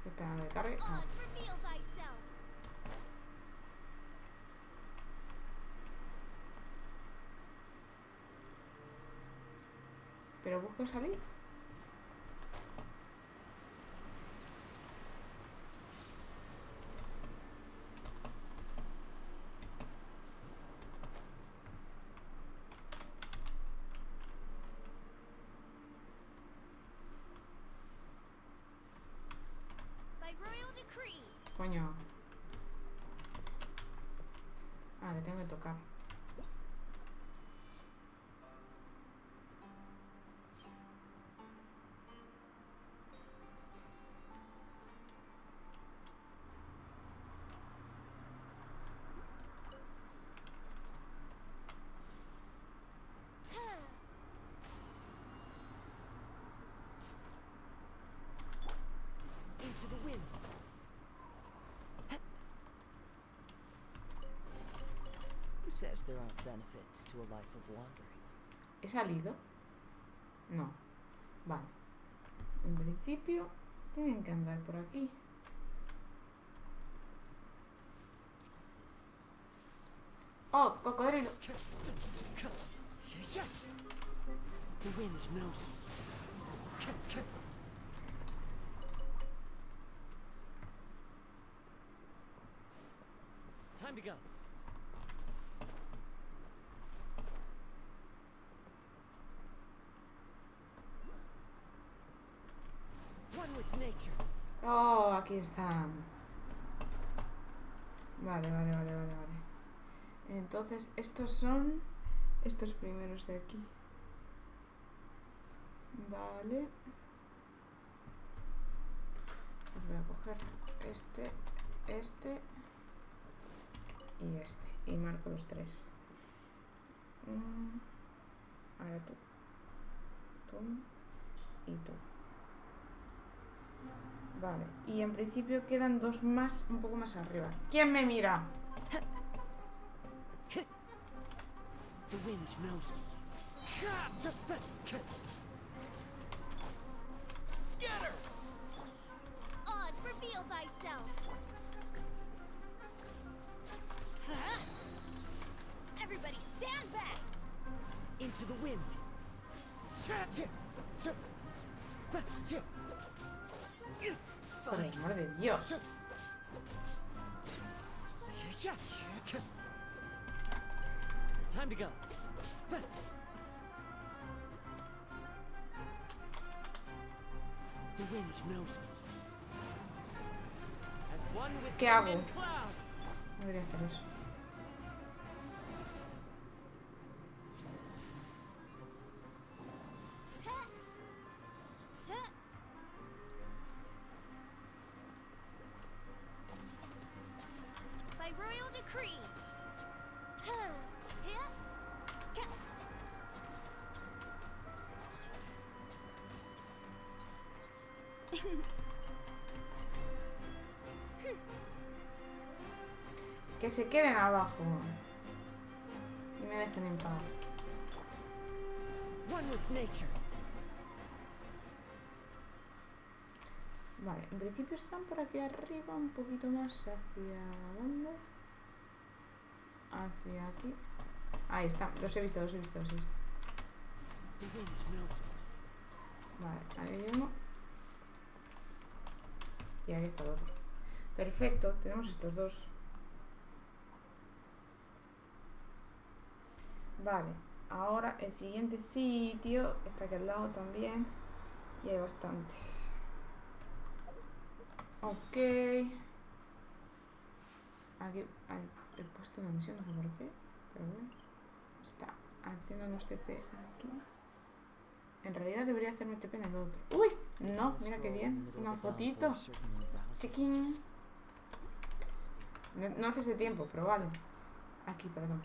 Esperando que cargue. Ah. Oz, reveal thyself. Pero busco salir. By royal decree. Coño. Ah, le tengo que tocar. Into the wind. Who says there aren't benefits to a life of wandering? ¿He salido? No. Vale. En principio tienen que andar por aquí. ¡Oh, cocodrilo! The wind knows it. Time to go. One with nature. ¡Oh, aquí están! Vale. Entonces, estos son estos primeros de aquí. Vale. Pues voy a coger este y este. Y marco los 3. Ahora tú y tú. Vale, y en principio quedan 2 más un poco más arriba. ¿Quién me mira? The wind knows me. Scatter! Oz, reveal thyself. Huh? Everybody stand back. Into the wind. It's Por el fine. amor de Dios. Time to go. The wind knows me. As one with ¿Qué wind hago? and cloud. No debería hacer eso. Huh? Tuh. By royal decree. Huh. Huh? Ka- Que se queden abajo. Y me dejen en paz. One with nature. Vale, en principio están por aquí arriba, un poquito más hacia... ¿dónde? Hacia aquí. Ahí están, los he visto. The wind knows me. Vale, ahí hay uno. Y ahí está el otro. Perfecto, tenemos estos 2. Vale, ahora el siguiente sitio está aquí al lado también. Y hay bastantes. Ok. Aquí he puesto una misión, no sé por qué. Pero bueno. Está haciéndonos TP aquí. En realidad debería hacerme TP en el otro. ¡Uy! No, mira qué bien. Una fotito. Chiquín. No hace ese tiempo, pero vale. Aquí, perdón.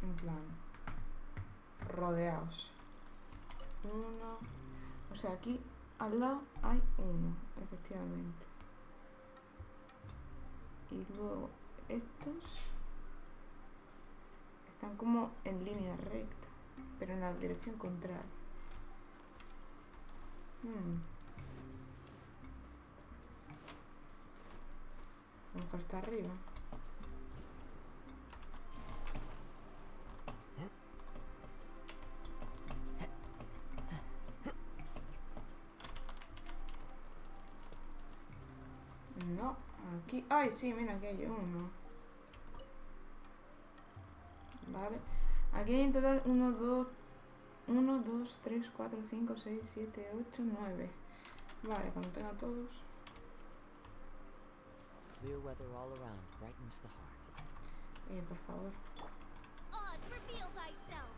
En plan, rodeados. 1. O sea, aquí al lado hay 1, efectivamente. Y luego estos están como en línea recta, pero en la dirección contraria. A lo mejor está arriba. No, aquí... ¡Ay, sí! Mira, aquí hay uno. Vale. Aquí hay en total 1, 2, 3, 4, 5, 6, 7, 8, 9. Vale, cuando tenga todos... Clear weather all around brightens the heart. por favor. Oz, reveal thyself.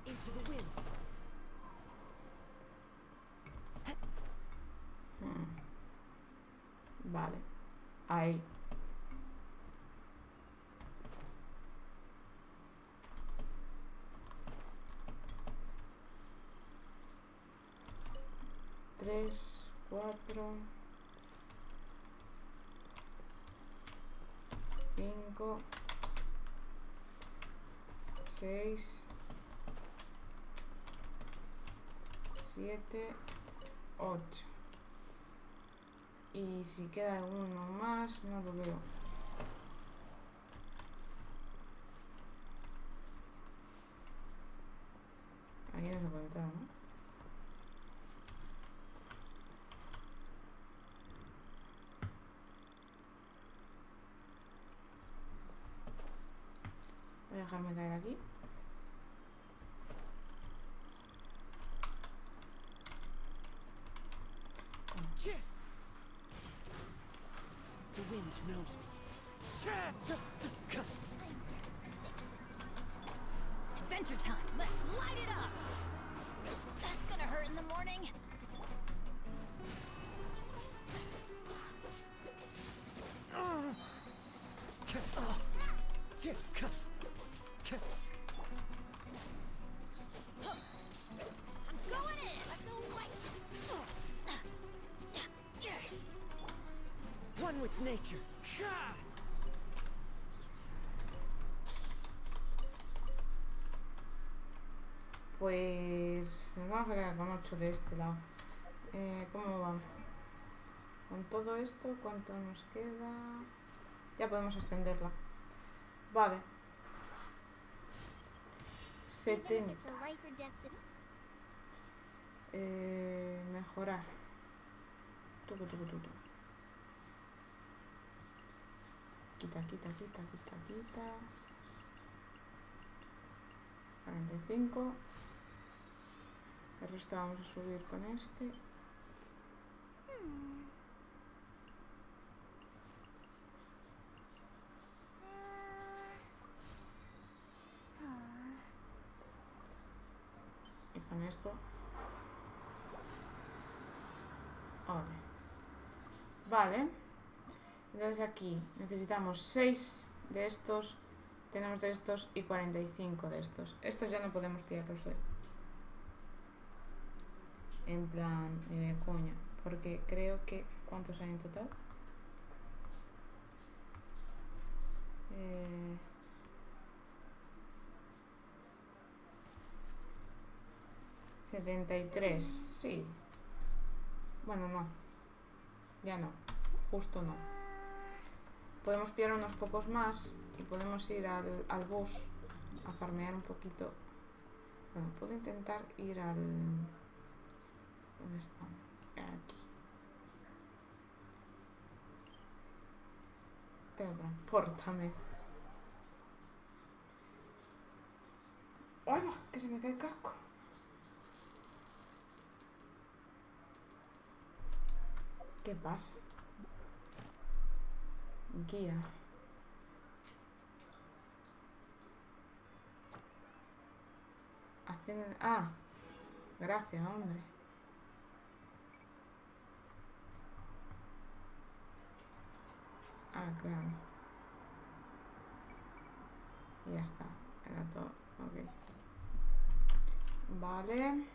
Into the wind. Vale. Ahí. Tres, 4, 5, 6, 7, 8. Y si queda uno más, no lo veo. Aquí no se puede entrar, ¿no? Voy a dejarme caer aquí. The wind knows me. Adventure time. Let's light it up. That's gonna hurt in the morning. I'm going in. I don't like it. One with nature. Pues nos vamos a quedar con 8 de este lado. ¿Cómo va? Con todo esto, ¿cuánto nos queda? Ya podemos extenderla. Vale. 70. Mejorar. Tucu. Quita. 45. El resto vamos a subir con este. Y con esto. Vale. Entonces aquí necesitamos 6 de estos. Tenemos de estos y 45 de estos. Estos ya no podemos pillarlos hoy. En plan, coña. Porque creo que... ¿Cuántos hay en total? 73. Sí. Bueno, no. Ya no. Justo no. Podemos pillar unos pocos más. Y podemos ir al bus a farmear un poquito. Bueno, puedo intentar ir al... ¿Dónde está? Aquí. Teletranspórtame. ¡Ay, va! Que se me cae el casco. ¿Qué pasa? Guía. Ah, gracias, hombre. Ah, claro. Y ya está. Era todo. Ok. Vale.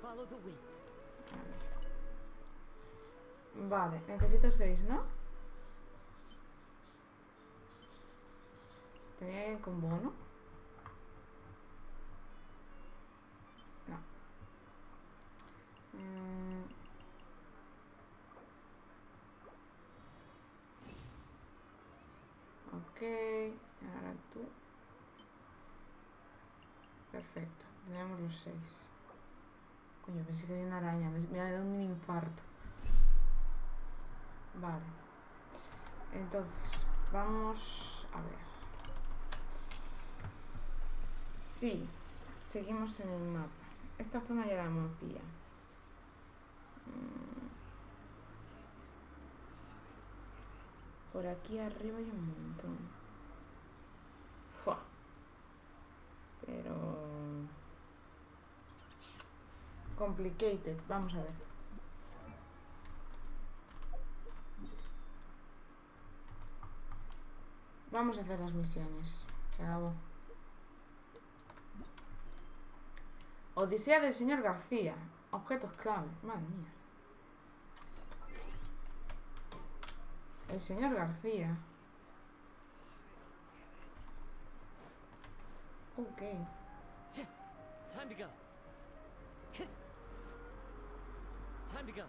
Follow the wind. Vale, necesito 6, ¿no? ¿Tenía alguien con bono? No. Ok, ahora tú. Perfecto, tenemos los 6. Coño, pensé que había una araña, me ha dado un mini infarto. Vale. Entonces, vamos a ver. Sí, seguimos en el mapa. Esta zona ya la hemos pillado. Por aquí arriba hay un montón. ¡Fua! Pero... complicated, vamos a ver. Vamos a hacer las misiones. Se acabó. Odisea del señor García. Objetos clave. Madre mía. El señor García. Ok. Time to go. Time to go.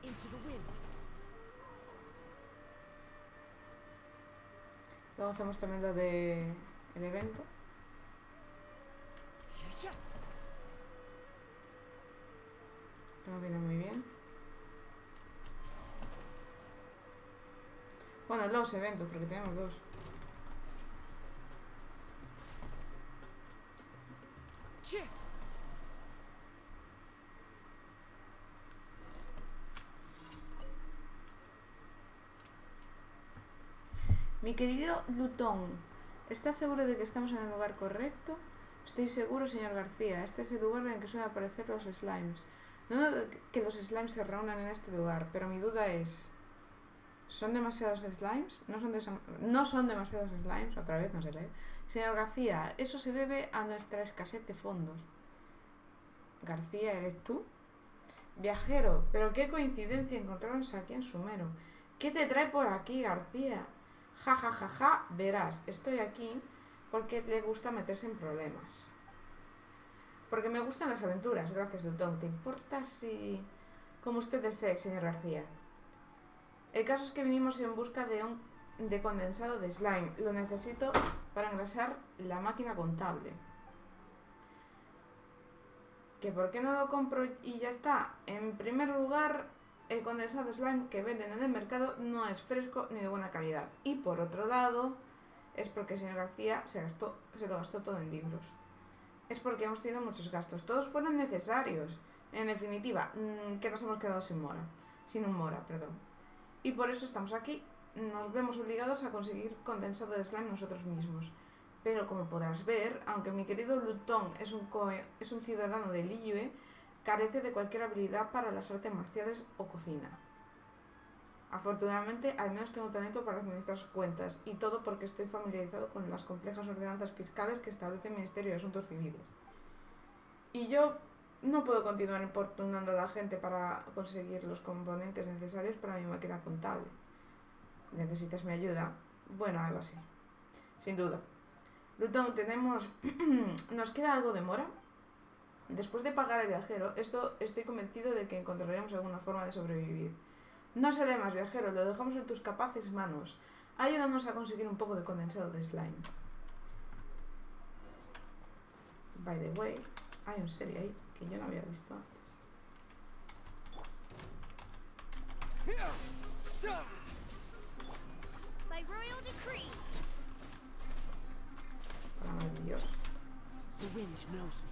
Into the wind. Luego hacemos también lo de el evento. No viene muy bien. Bueno, los eventos, porque tenemos dos. Mi querido Lutón, ¿estás seguro de que estamos en el lugar correcto? Estoy seguro, señor García. Este es el lugar en el que suelen aparecer los slimes. No dudo que los slimes se reúnan en este lugar, pero mi duda es... ¿Son demasiados slimes? ¿No son demasiados slimes? Otra vez, no sé leer. Señor García, eso se debe a nuestra escasez de fondos. García, ¿eres tú? Viajero, pero qué coincidencia encontrarnos aquí en Sumeru. ¿Qué te trae por aquí, García? Ja, ja, ja, ja, verás, estoy aquí porque le gusta meterse en problemas. Porque me gustan las aventuras, gracias, Lutón. ¿Te importa si...? Como usted desee, señor García. El caso es que vinimos en busca de condensado de slime. Lo necesito para engrasar la máquina contable. ¿Que por qué no lo compro y ya está? En primer lugar, el condensado slime que venden en el mercado no es fresco ni de buena calidad. Y por otro lado, es porque el señor García se lo gastó todo en libros. Es porque hemos tenido muchos gastos. Todos fueron necesarios. En definitiva, que nos hemos quedado sin un mora. Y por eso estamos aquí. Nos vemos obligados a conseguir condensado de slime nosotros mismos. Pero como podrás ver, aunque mi querido Lutón es un ciudadano de Liyue, carece de cualquier habilidad para las artes marciales o cocina. Afortunadamente, al menos tengo talento para administrar cuentas, y todo porque estoy familiarizado con las complejas ordenanzas fiscales que establece el Ministerio de Asuntos Civiles. Y yo no puedo continuar importunando a la gente para conseguir los componentes necesarios para mi máquina contable. ¿Necesitas mi ayuda? Bueno, algo así. Sin duda. Lutón, ¿nos queda algo de mora? Después de pagar al viajero, estoy convencido de que encontraremos alguna forma de sobrevivir. No seré más, viajero, lo dejamos en tus capaces manos. Ayúdanos a conseguir un poco de condensado de slime. By the way, hay un serie ahí que yo no había visto antes. By royal decree. Por amor de Dios. The wind knows me.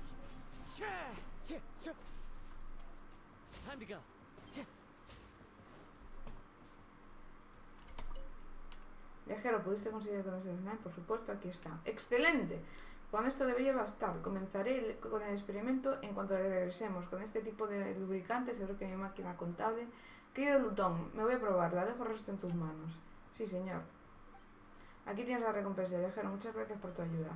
Time to go. Viajero, ¿pudiste conseguir el condensado de slime? Por supuesto, aquí está. ¡Excelente! Con esto debería bastar. Comenzaré con el experimento en cuanto regresemos. Con este tipo de lubricante seguro que mi máquina contable... Querido Lutón, me voy a probarla. Dejo el resto en tus manos. Sí, señor. Aquí tienes la recompensa, viajero. Muchas gracias por tu ayuda.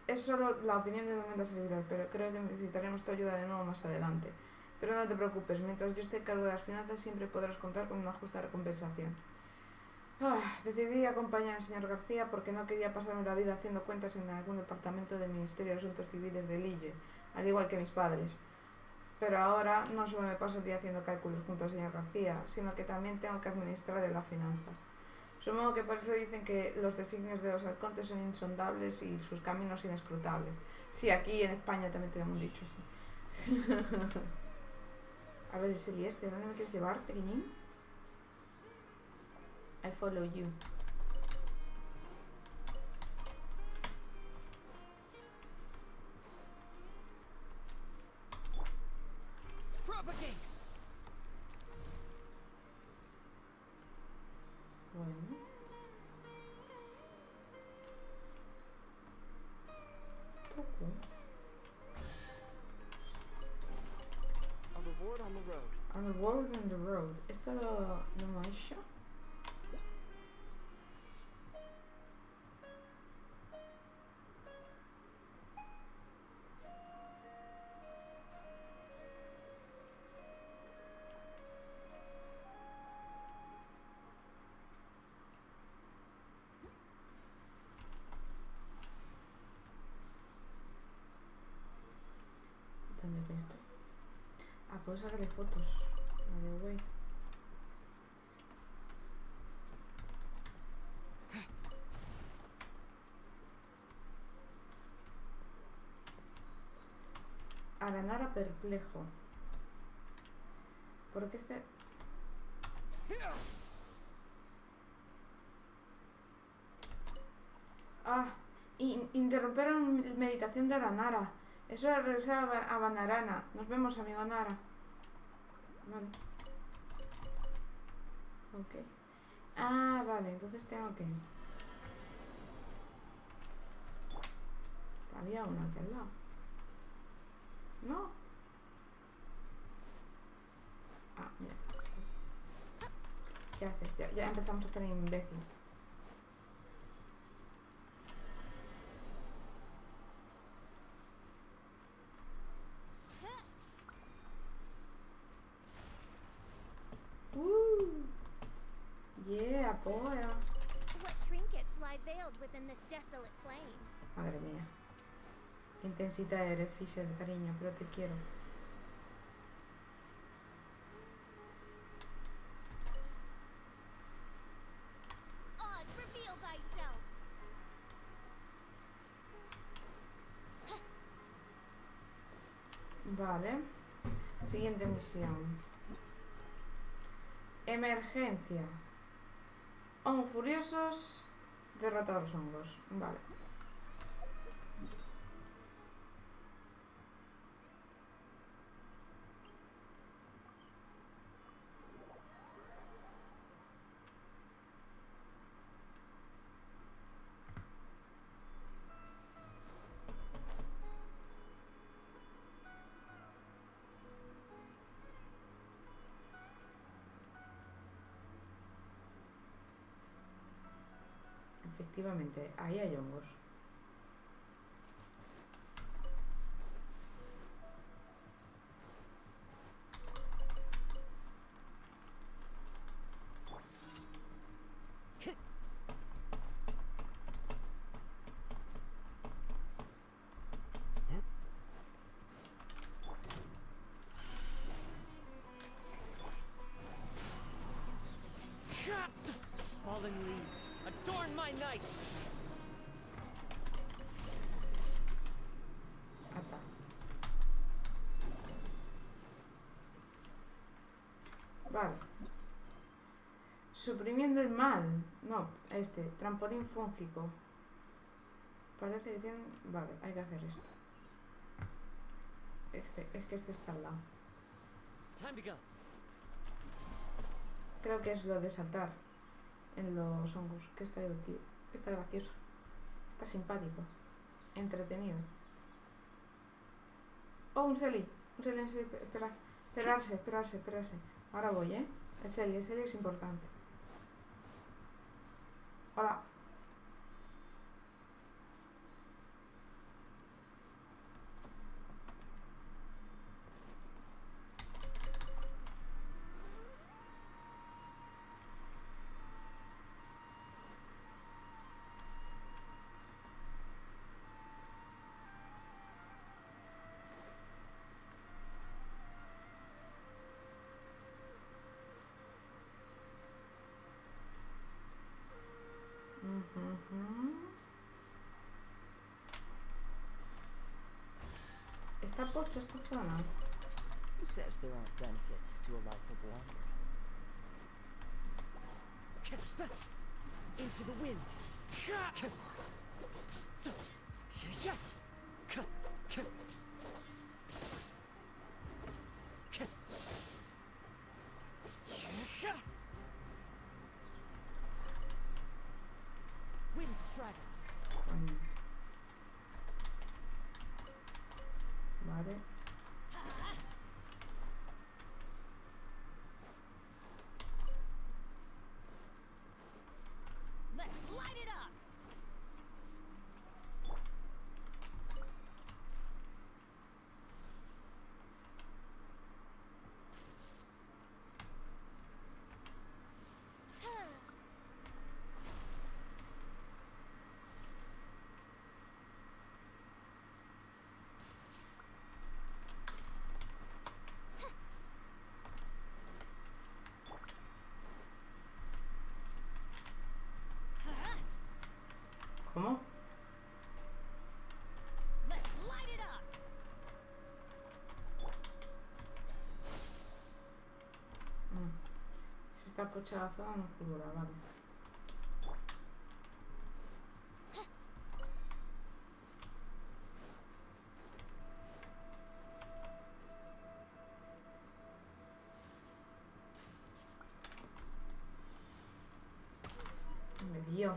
Es solo la opinión de un humilde servidor, pero creo que necesitaremos tu ayuda de nuevo más adelante. Pero no te preocupes, mientras yo esté a cargo de las finanzas siempre podrás contar con una justa recompensación. Decidí acompañar al señor García porque no quería pasarme la vida haciendo cuentas en algún departamento del Ministerio de Asuntos Civiles de Lille, al igual que mis padres. Pero ahora no solo me paso el día haciendo cálculos junto al señor García, sino que también tengo que administrar las finanzas. Supongo que por eso dicen que los designios de los arcontes son insondables y sus caminos inescrutables. Sí, aquí en España también tenemos un dicho así. A ver, ese este, ¿dónde me quieres llevar, pequeñín? I follow you. Propagate. Bueno. Toco. A reward on the road. A reward on the road. ¿Esto lo hemos hecho? importante que esto. Ah, puedo sacarle fotos. Vale, güey. Aranara perplejo. ¿Por qué este...? Ah, interrumpieron meditación de Aranara. Eso es regresar a Banarana. Nos vemos, amigo Anara. Vale. Ok. Ah, vale, entonces tengo que... Había uno aquí al lado. ¿No? Ah, mira. ¿Qué haces? Ya empezamos a tener imbécil. Yeah, boy. What trinkets lie veiled within this desolate plain? Madre mía. Qué intensita eres, Fisher, cariño, pero te quiero. Oz, reveal thyself. Vale. Siguiente misión. Emergencia. Hongos furiosos. Derrotar a los hongos. Vale. Efectivamente, ahí hay hongos. Fallen leaves, adorn my night. Ata. Vale. Suprimiendo el mal. No, trampolín fúngico. Parece que tienen... Vale, hay que hacer esto. Es que este está al lado. Time to go. Creo que es lo de saltar en los hongos, que está divertido, está gracioso, está simpático, entretenido. Oh, un Selly, esperarse. Ahora voy, el Selly es importante. Hola. Está pocha esta zona. Who says there aren't benefits to a life of wandering? Into the wind. Wind strider. Vale. Let's light it up. Esta pochada zona no figura, vale. Me dio.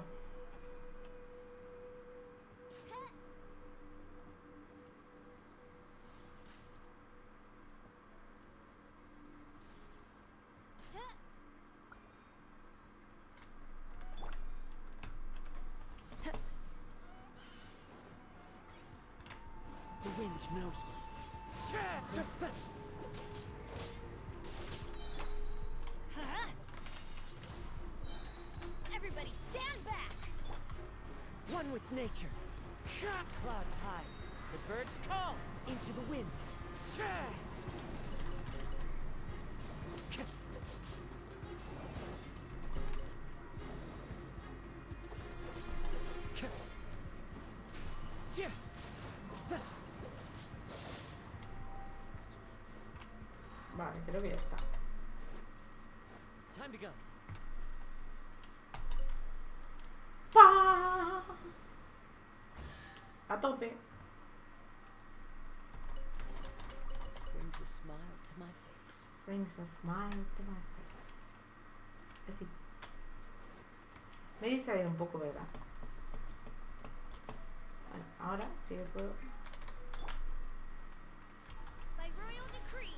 The wind knows me. Everybody stand back! One with nature. Clouds hide. The birds call into the wind. Vale, creo que ya está. Time to go. ¡Pah! A tope. Brings a smile to my face. Brings a smile to my face. Así. Me he distraído un poco, ¿verdad? Bueno, ahora sí que puedo. By royal decree,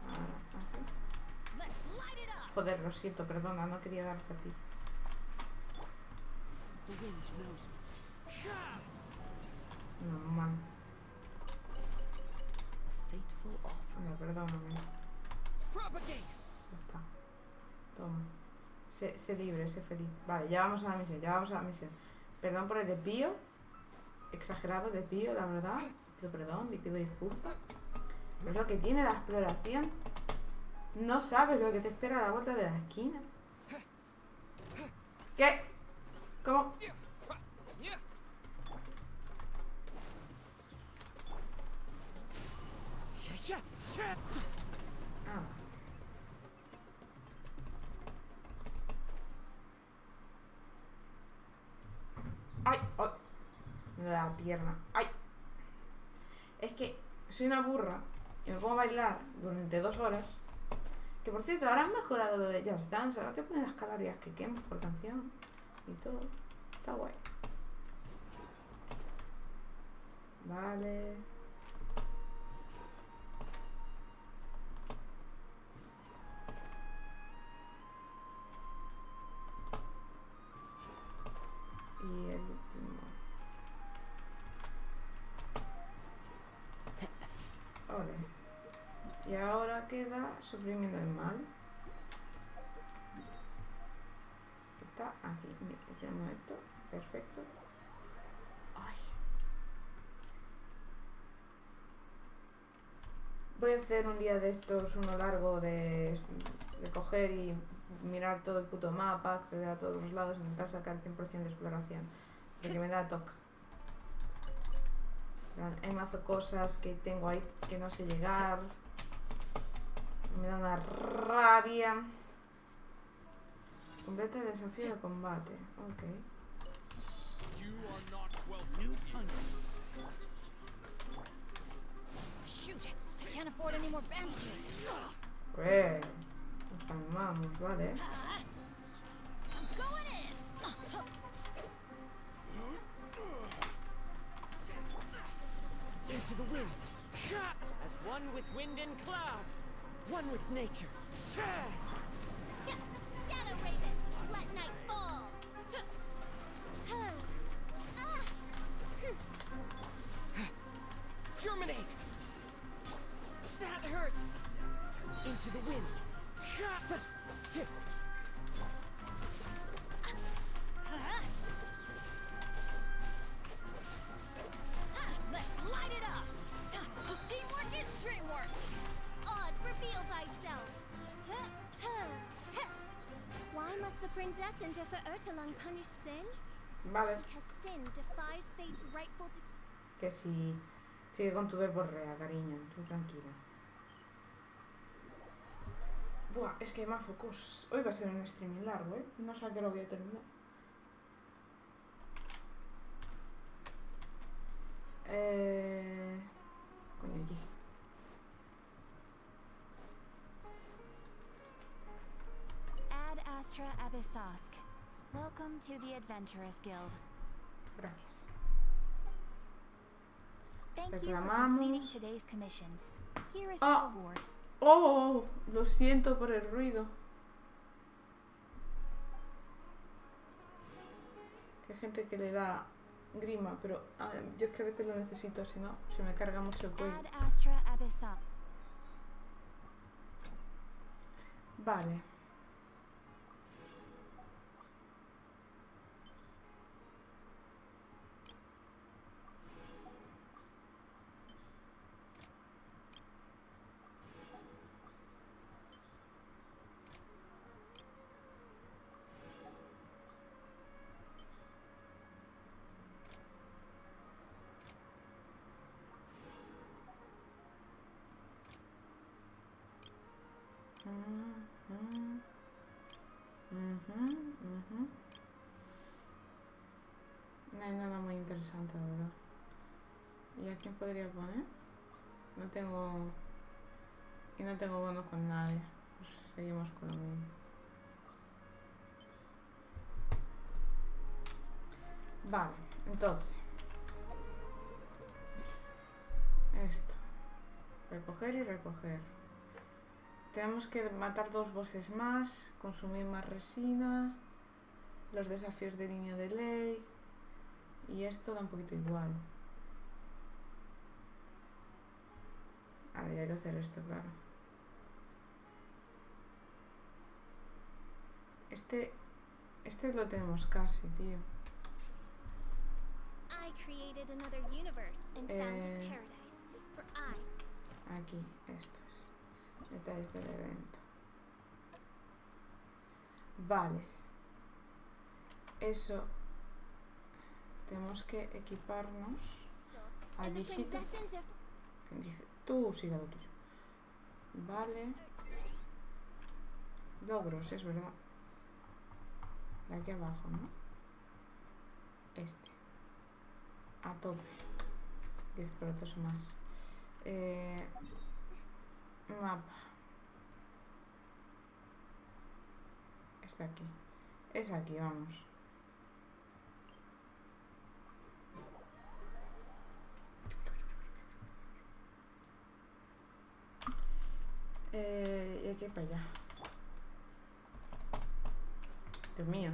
Ahora, así. let's light it up! Joder, lo siento, perdona, no quería darte a ti. The wind knows me. Normal. A fateful offering. No, perdóname. Propagate. Ya está. Toma. Sé libre, sé feliz. Vale, ya vamos a la misión, ya vamos a la misión. Perdón por el desvío. Exagerado desvío, la verdad. Pido perdón, pido disculpas. Pero es lo que tiene la exploración. No sabes lo que te espera a la vuelta de la esquina. ¿Qué? ¿Cómo? Ah. ¡Ay! ¡Ay! Me da la pierna. ¡Ay! Es que soy una burra y me pongo a bailar durante 2 horas. Que por cierto, ahora han mejorado lo de Just Dance. Ahora te ponen las calorías que quemas por canción y todo. Está guay. Vale. Y el último. Ole. Y ahora queda suprimiendo el mal. Que está aquí. Mira, tenemos esto. Perfecto. Ay. Voy a hacer un día de estos, uno largo de coger y mirar todo el puto mapa, acceder a todos los lados, intentar sacar el 100% de exploración. De que me da toque. Hay mazo cosas que tengo ahí que no sé llegar. Me da una rabia. Completa el desafío de combate. Ok. Shoot! I can't afford any more bandages. Pues nos calmamos, ¿vale? I'm going in! Into the wind. As one with wind and cloud. One with nature. Shadow Raven, let night fall! Germinate. That hurts. Into the wind. Tip. Let's light it up! Teamwork is dreamwork! Oz, reveal thyself! Why must the princess endeavor to punish sin? Vale. Because sin defies fate's rightful Que si sigue con tu verborrea, cariño, tú tranquila. Buah, es que mazo cosas. Hoy va a ser un streaming largo, ¿eh? No sé a qué lo voy a terminar. Coño, aquí. Ad Astra Abyssosk. Welcome to the Adventurers Guild. Gracias. Thank you for Reclamamos. completing today's commissions. Here is Ah. your reward. Oh, lo siento por el ruido. Hay gente que le da grima, pero yo es que a veces lo necesito, si no, se me carga mucho el cuello. Ad Astra Abyssosk. Vale. No hay nada muy interesante ahora. ¿Y a quién podría poner? No tengo... Y no tengo bono con nadie. Pues seguimos con lo mismo. Vale, entonces. Esto. Recoger y recoger. Tenemos que matar 2 bosses más, consumir más resina, los desafíos de niño de ley, y esto da un poquito igual. A ver, hay que hacer esto, claro. Este lo tenemos casi, tío. I created another universe and founded paradise. For I. Aquí, esto es. Detalles del evento. Vale. Eso. Tenemos que equiparnos. And the Allí princess and dije, tú sigue lo tuyo. Vale. Logros, es verdad. De aquí abajo, ¿no? Este. A tope. 10 productos más. Mapa. Está aquí. Es aquí, vamos. Y aquí para allá. Dios mío.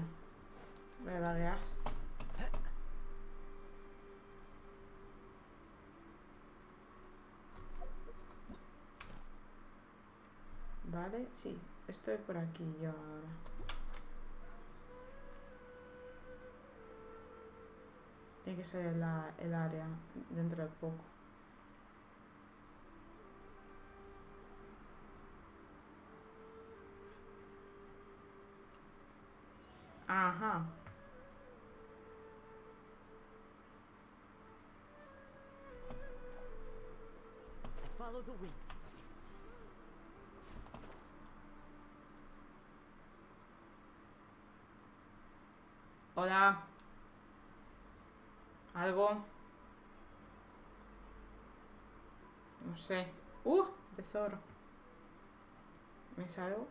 Voy a darle gas. Vale, sí. Estoy por aquí yo ahora. Tiene que ser el área dentro de poco. Ajá. I follow the wind. Hola. ¿Algo? No sé. Tesoro. ¿Me salgo?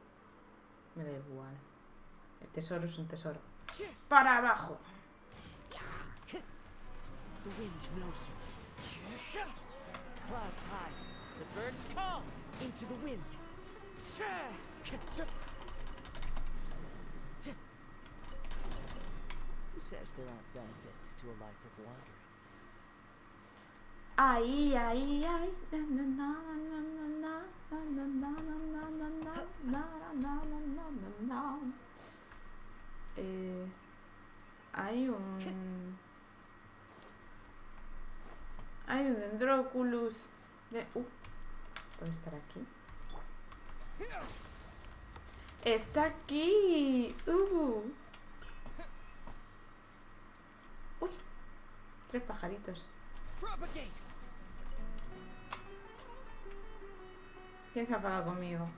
Me da igual. El tesoro es un tesoro. ¡Para abajo! The wind knows me. Clouds high. The birds call into the wind. Who says there aren't benefits to a life of wandering? Ahí, ahí, ahí. Na, na, na, na, na, na, na, na, na, na, na, na, na, na, na. Hay un Dendroculus de... puede estar aquí. ¡Está aquí! Uy, 3 pajaritos. ¿Quién se ha enfadado conmigo?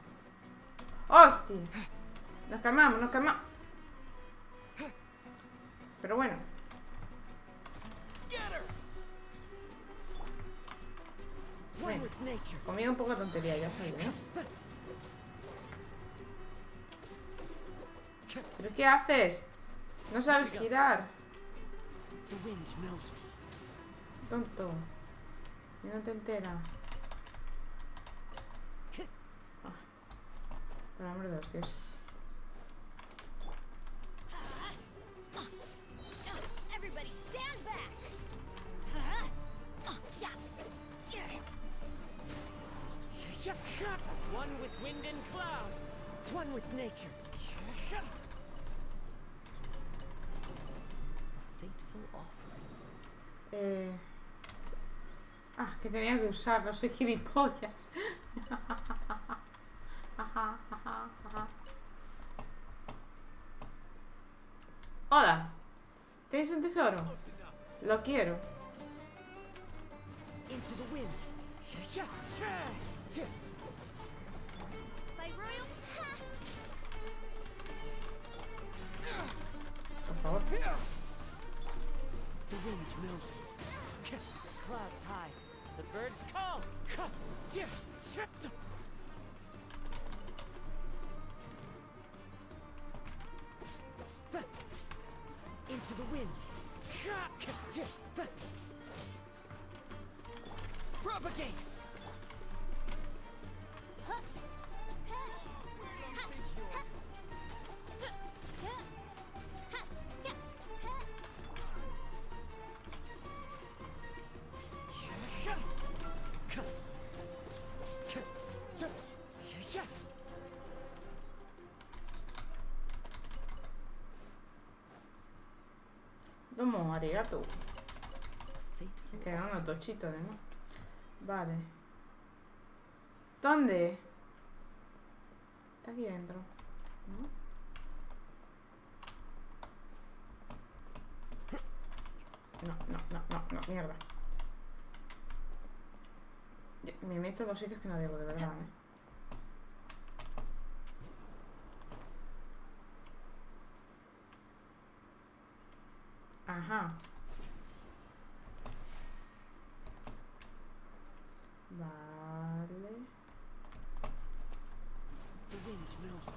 ¡Hostia! Nos calmamos, nos calmamos. Pero bueno. Bueno, conmigo un poco de tontería, ya sabéis, ¿no? ¿Pero qué haces? No sabes girar. Tonto. Y no te entera. Por el amor de los dioses. Everybody stand back. As one with wind and cloud, one with nature. A fateful offering. Ah, que tenía que usarlo, soy gilipollas. Hola. ¿Tenéis un tesoro? Lo quiero. Into the wind. By royal. Por favor. The wind knows me. Clouds high. The birds call. Into the wind. Propagate. Domo, arigato. Que era un tochito además. Vale. ¿Dónde? Está aquí dentro. ¿No? No, mierda. Me meto en los sitios que no debo, de verdad, Ajá. Vale. The wind knows me.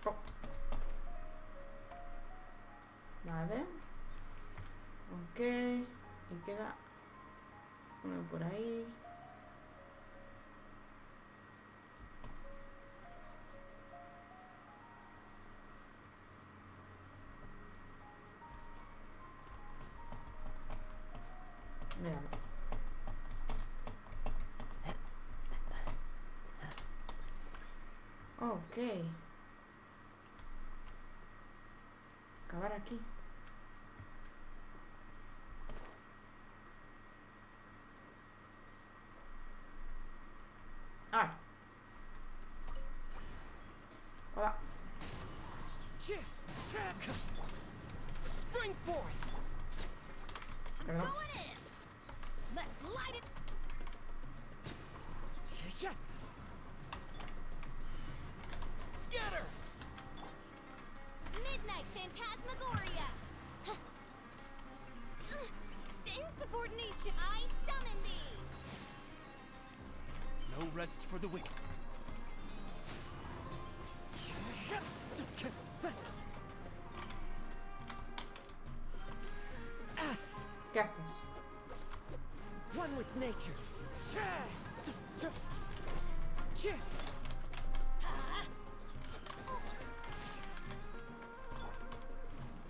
Oh. Vale. Ok. Y queda uno por ahí. Míralo. Ok. Acabar aquí. Ah. Hola. Spring forth. Perdón. Going in. Let's light it. Scatter. Midnight Phantasmagoria. Insubordination. I summon thee. No rest for the wicked. ¿Qué haces? One with nature.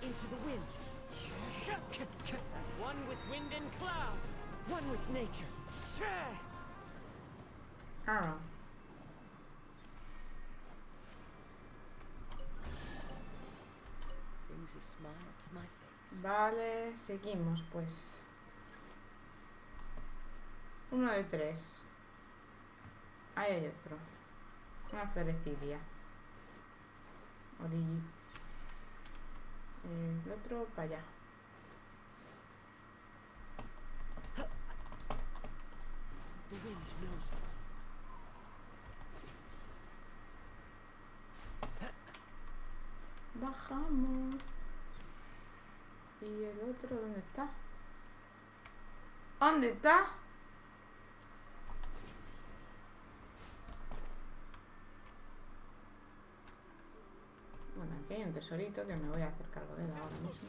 Into the wind. As one with wind and cloud, one with nature. Ah. The brings a smile to my face. Vale, seguimos pues. 1 de 3. Ahí hay otro. Una florecilla. Origi. El otro para allá. The wind knows me. Bajamos. ¿Y el otro dónde está? ¿Dónde está? Bueno, aquí hay un tesorito que me voy a hacer cargo de él ahora mismo.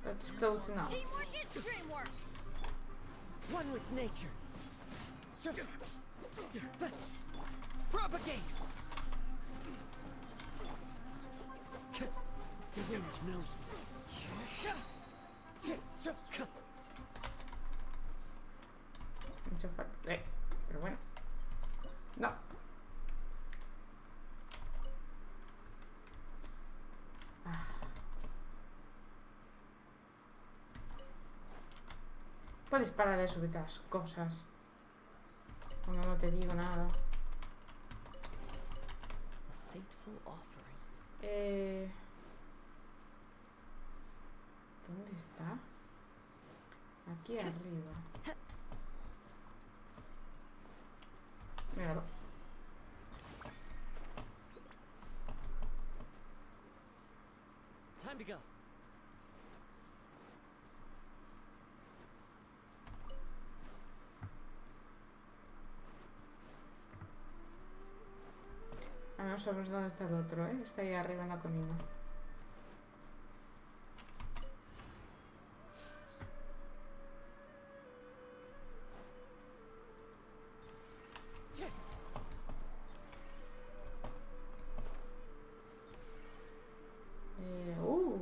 That's close enough. Teamwork is dreamwork. One with nature. Propagate. The wind knows me. Mucho falta. Pero bueno. No. Ah. Puedes parar de subir las cosas cuando no te digo nada. A fateful offering. ¿Dónde está? Aquí arriba. Míralo. Time to go. No sabemos dónde está el otro, ¿eh? Está ahí arriba en la colina. Uh.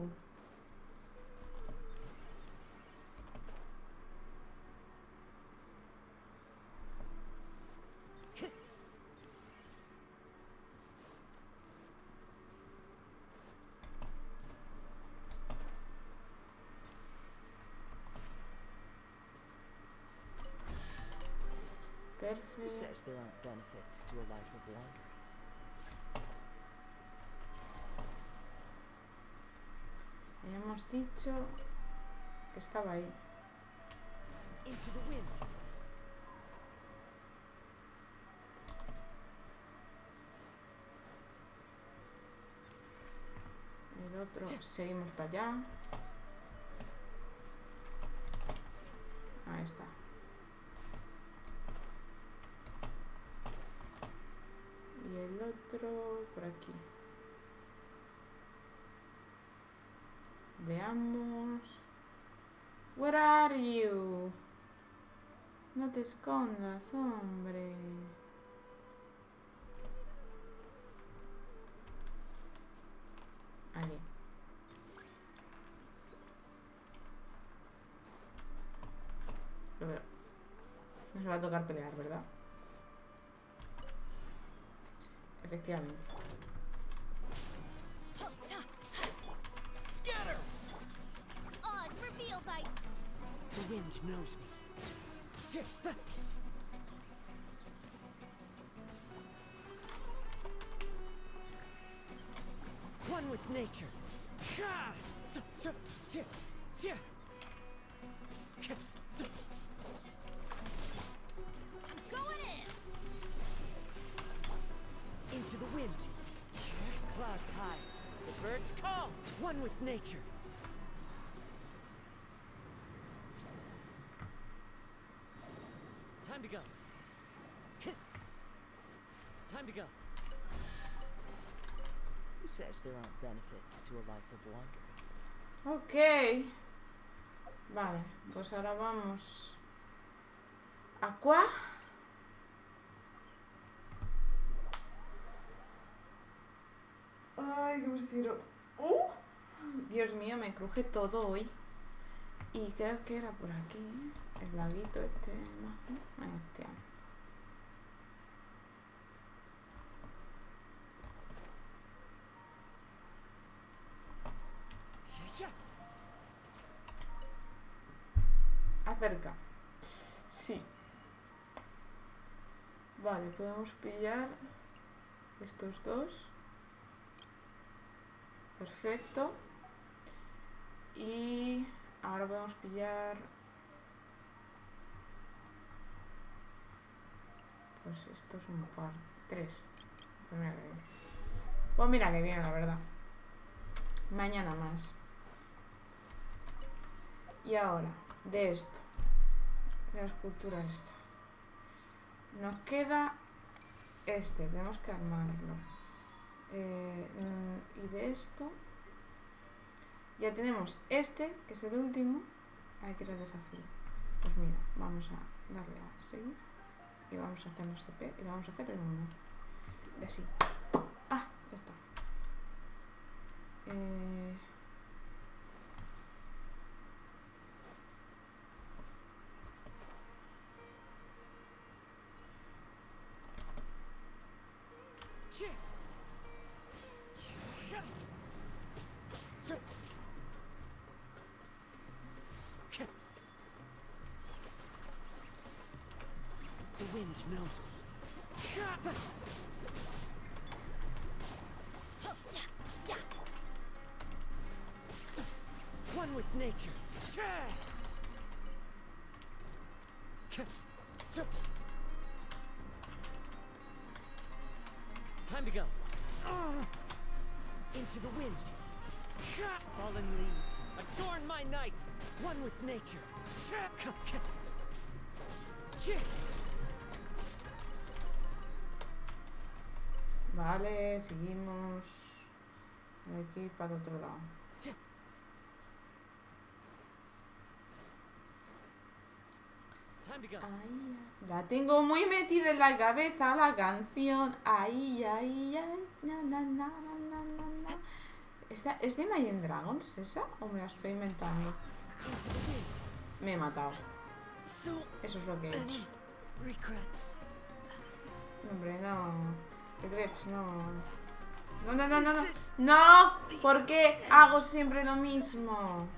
Who Perfecto. says there aren't benefits to a life of wandering? Habíamos dicho que estaba ahí. Into the wind. El otro, seguimos para allá. Ahí está. Y el otro por aquí. Veamos. Where are you? No te escondas, hombre. Aquí. Lo veo. Nos va a tocar pelear, ¿verdad? Efectivamente. Scatter! Odds revealed by The wind knows me. One with nature. going in. Into the wind. Clouds high. The birds call. One with nature. Time to go. Time to go. Who says there aren't benefits to a life of wandering? Ok. Vale, pues ahora vamos. ¿Aqua? Ay, que me estiro. Dios mío, me cruje todo hoy. Y creo que era por aquí, ¿eh? El laguito este majo. Este. cerca. Sí. Vale, podemos pillar estos dos. Perfecto. Y ahora podemos pillar... Pues estos un par. 3. Pues mira que bien. Pues mira que bien, la verdad. Mañana más. Y ahora, de esto. De la escultura esta. Nos queda este. Tenemos que armarlo. Y de esto... Ya tenemos este, que es el último. Hay que ir al desafío. Pues mira, vamos a darle a seguir. Y vamos a hacer nuestro P. Y lo vamos a hacer de uno. De así. Ah, ya está. The wind knows me. One with nature. Time to go. Into the wind. Fallen leaves adorn my nights. One with nature. Vale, seguimos. Aquí para el otro lado. Ay, la tengo muy metida en la cabeza la canción. Ay, ay, ay. Na, na, na, na, na, na. ¿Esta es de Imagine Dragons esa? ¿O me la estoy inventando? Me he matado. Eso es lo que he hecho. Hombre, no. Regrets, no. No, no, no, no, no. ¡No! ¿Por qué hago siempre lo mismo?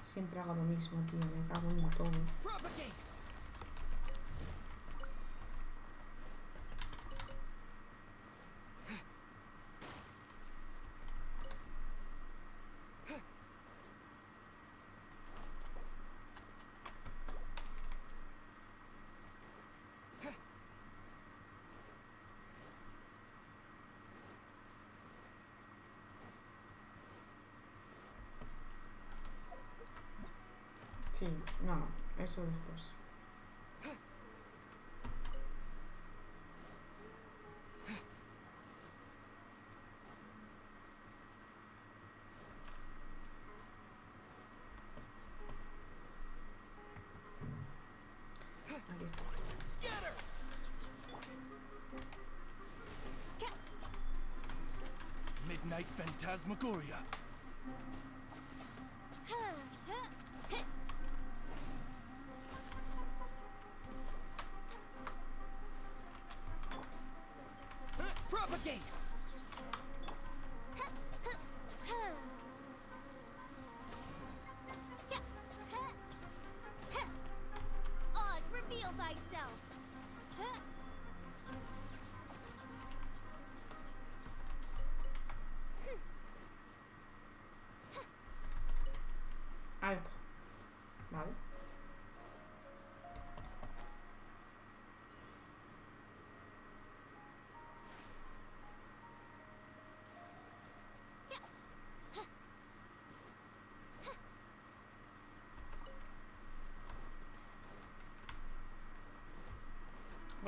Siempre hago lo mismo, tío. Me cago en todo. Sí, no, eso después. Aquí está. Midnight Phantasmagoria. Propagate! Oz, reveal thyself. Ahí está. Vale.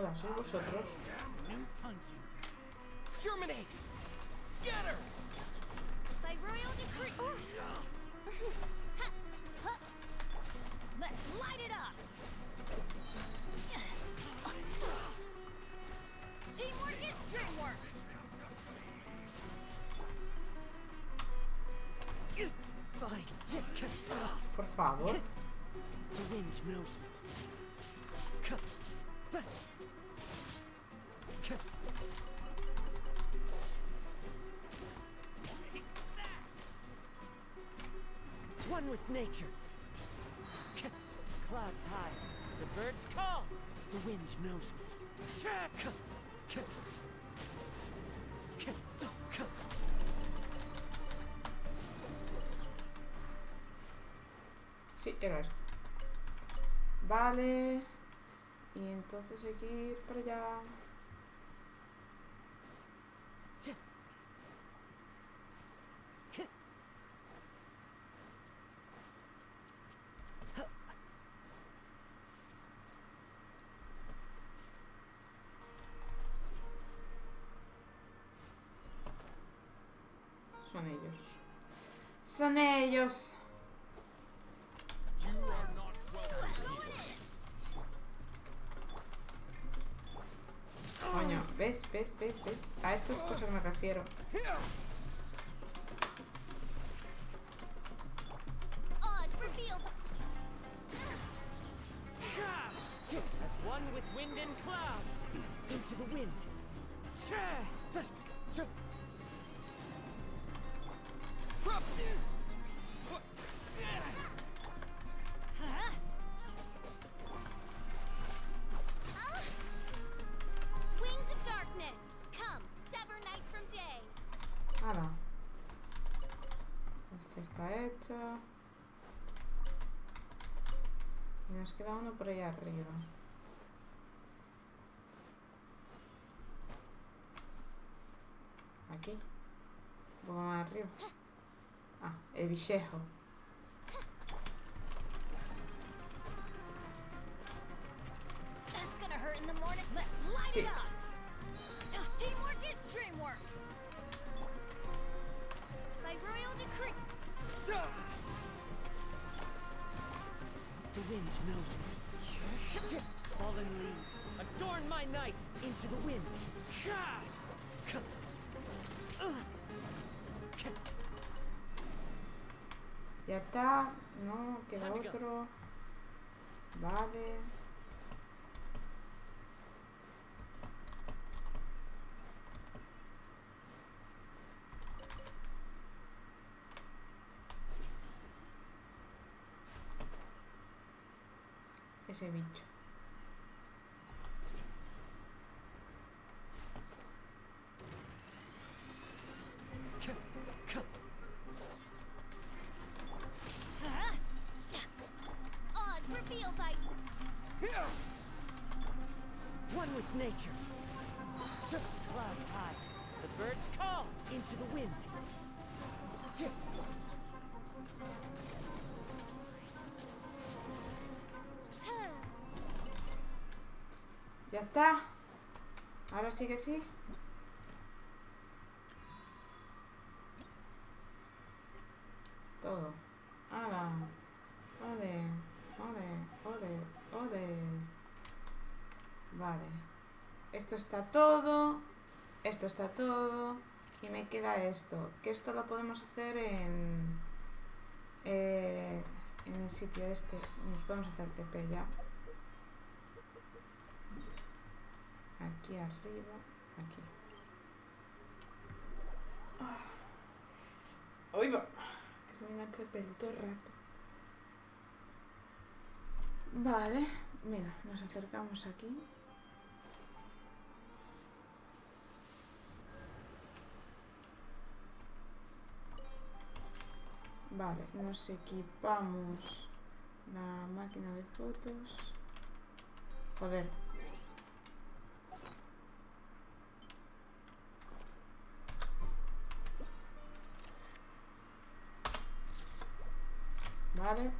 Hola, ¿sois vosotros? Germinate! Scatter! By royal decree. Let's light it up. Teamwork is dreamwork. It's fine. Por favor. The wind knows me. One with nature. Clouds high. The birds call. The wind knows me. Sí, era esto. Vale. Y entonces hay que ir para allá. Son ellos. Son ellos. You are not welcome here. Coño, ¿ves? A estas cosas me refiero. Odds revealed. As one with wind and cloud. Into the wind. Huh? Wings of darkness. Come, sever night from day. Hala. Este está hecho. Y nos queda uno por ahí arriba. Aquí. Un poco más arriba. Ah, el viejo. That's gonna hurt in the morning. Let's light Sí. it up. Teamwork is dreamwork. By royal decree. The wind knows me. Fallen leaves adorn my nights. Into the wind. Ya está. No, queda otro. Vale. Ese bicho. Huh? Odds revealed by One with nature. Clouds high. The birds call. Into the wind. Ya está. Ahora sí que sí. Todo. ¡Hala! ¡Ole! Vale. Esto está todo. Esto está todo. Y me queda esto. Que esto lo podemos hacer en el sitio este. Nos podemos hacer TP ya. Aquí arriba. Aquí. ¡Oiga! Que se me engancha el pelo todo el rato. Vale. Mira, nos acercamos aquí. Vale, nos equipamos la máquina de fotos. Joder. Vale.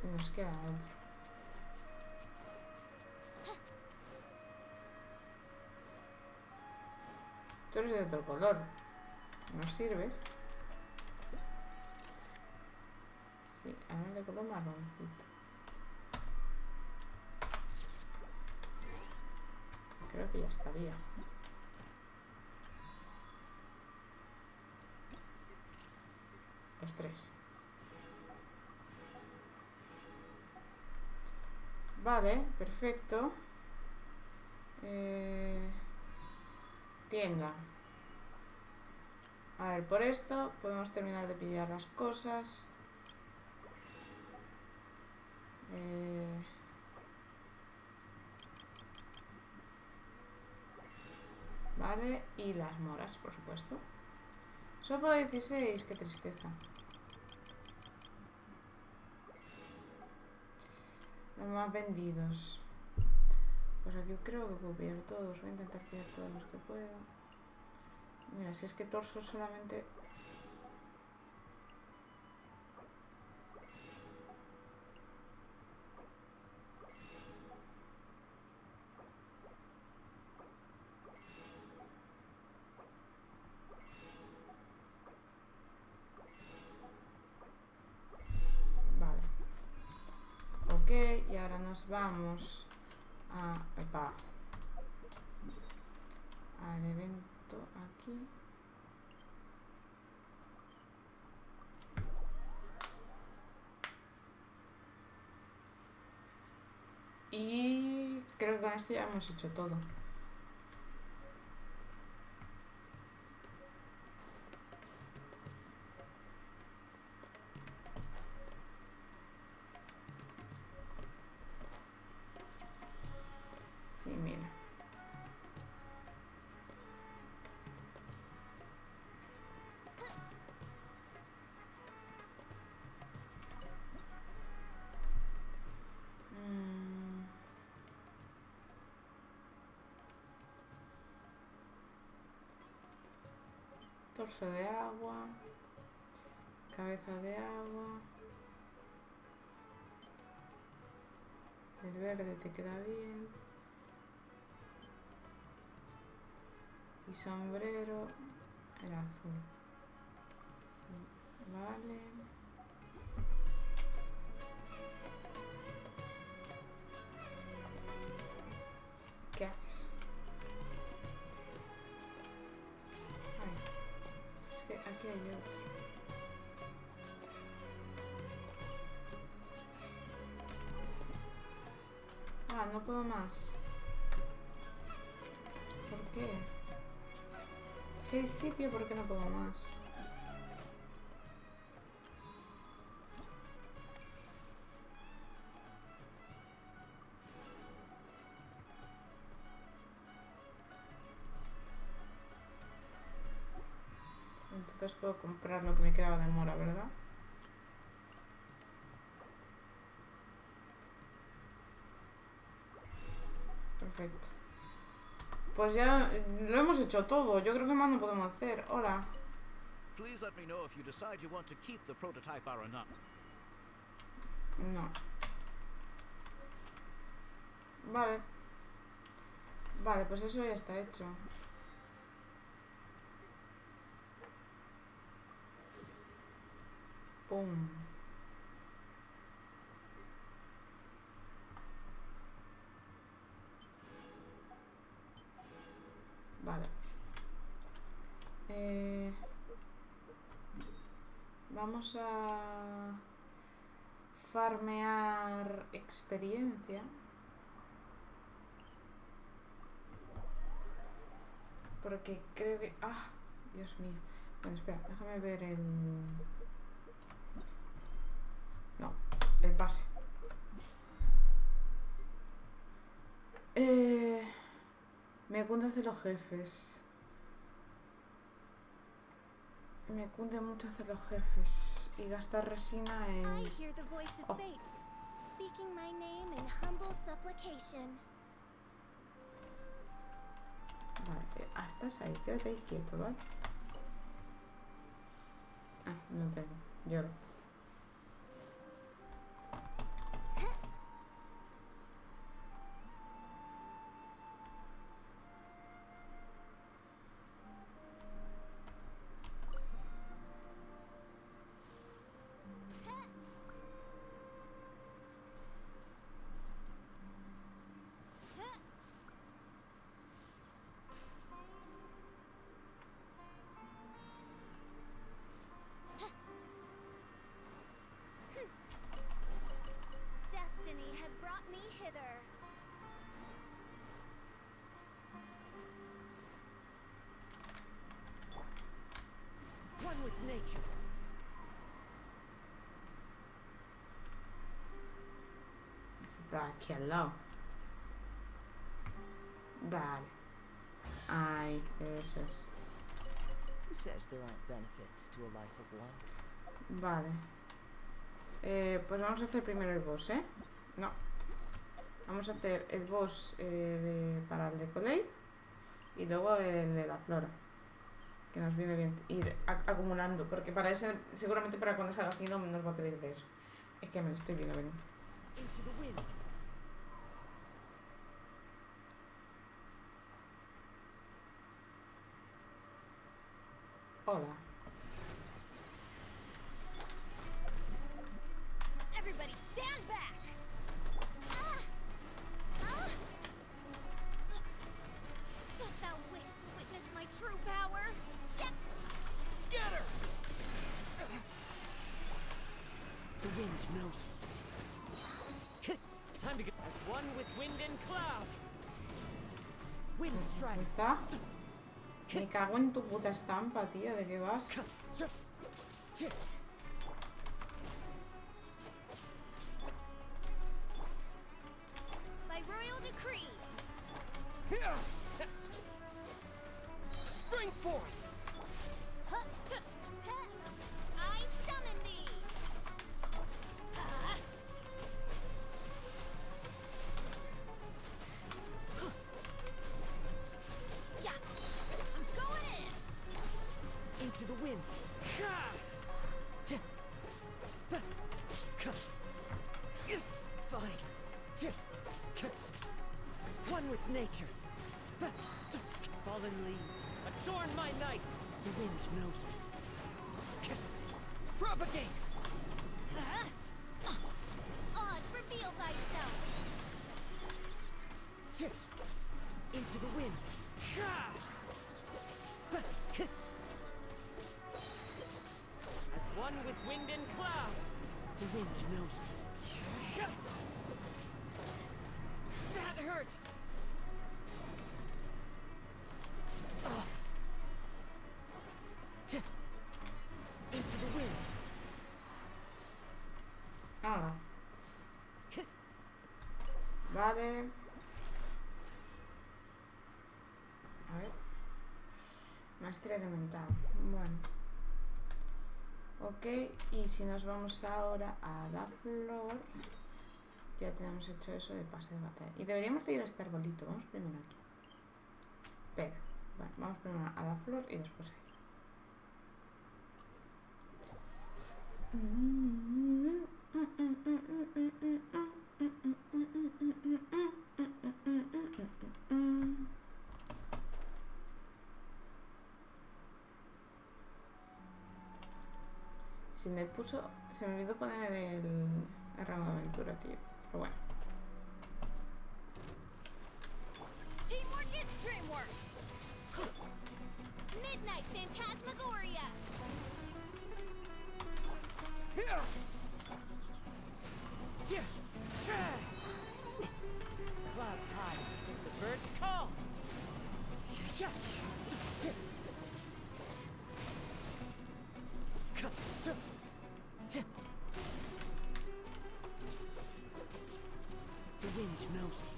Y nos queda otro. Tú eres de otro color. ¿Nos sirves? Sí, además de color marroncito. Creo que ya estaría. Los tres. Vale, perfecto. Tienda. A ver, por esto podemos terminar de pillar las cosas. Vale, y las moras, por supuesto. Solo por 16, qué tristeza. Los más vendidos. Pues aquí creo que puedo pillar todos. Voy a intentar pillar todos los que pueda. Mira, si es que torso solamente... Vale. Ok, y ahora nos vamos a... Epa. Al evento aquí. Y creo que con esto ya hemos hecho todo. Sí, mira. Torso de agua, cabeza de agua, el verde te queda bien, y sombrero, el azul. Vale. ¿Qué haces? Ay, es que aquí hay otro. Ah, no puedo más. ¿Por qué? Si hay sitio, ¿por qué no puedo más? Entonces puedo comprar lo que me quedaba de mora, ¿verdad? Perfecto. Pues ya lo hemos hecho todo. Yo creo que más no podemos hacer. Hola. Please let me know if you decide you want to keep the prototype or not. No. Vale. Vale, pues eso ya está hecho. Pum. Vale. Vamos a farmear experiencia. Porque creo que... ¡Ah! Dios mío. Bueno, espera, déjame ver el... No, el pase. Me cunde hacer los jefes. Me cunde mucho hacer los jefes. Y gastar resina en... I hear the voice of fate, speaking my name in humble supplication. Vale, estás ahí, quédate ahí quieto, ¿vale? Ah, no tengo, lloro. nature. Está aquí al lado. Dale. Ay, eso es. Who says there aren't benefits to a life of one? Vale. Pues vamos a hacer primero el boss, ¿eh? No. Vamos a hacer el boss para el de Colleil y luego el de la flora. Que nos viene bien ir acumulando, porque para ese, seguramente para cuando salga así no nos va a pedir de eso. Es que me lo estoy viendo venir. Into the wind. Hola. Everybody stand back! Dost thou wish to witness my true power? Scatter! The wind knows me. Time to get as one with wind and cloud. Wind strike. ¿Está? Me cago en tu puta estampa, tío. ¿De qué vas? By royal decree, Spring forth! I summon thee! Yeah, I'm going in! Into the wind. It's fine. One with nature. Fallen leaves adorn my night. The wind knows me. Propagate. Oz, reveal thyself! Into the wind. As one with wind and cloud. The wind knows me. That hurts. Into the wind. Ah. Vale. A ver. Maestría de mental. Bueno. Ok, y si nos vamos ahora a la flor, ya tenemos hecho eso de pase de batalla. Y deberíamos de ir a este arbolito. Vamos primero aquí. Pero, bueno, vamos primero a la flor y después ahí. Se me olvidó poner el rango de aventura, tío. Pero bueno. Teamwork is dreamwork! Midnight Phantasmagoria! Clouds high, the birds call. The wind knows me.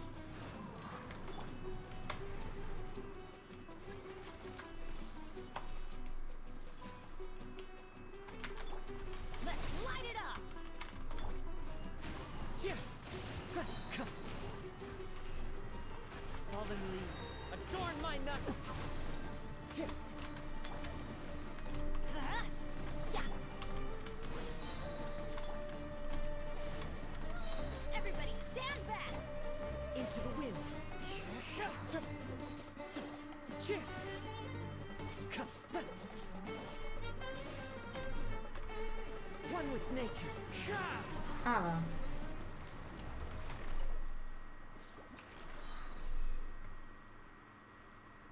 Let's light it up! Fallen leaves adorn my nuts. Yeah. Everybody stand back! Into the wind. One with nature. Ah.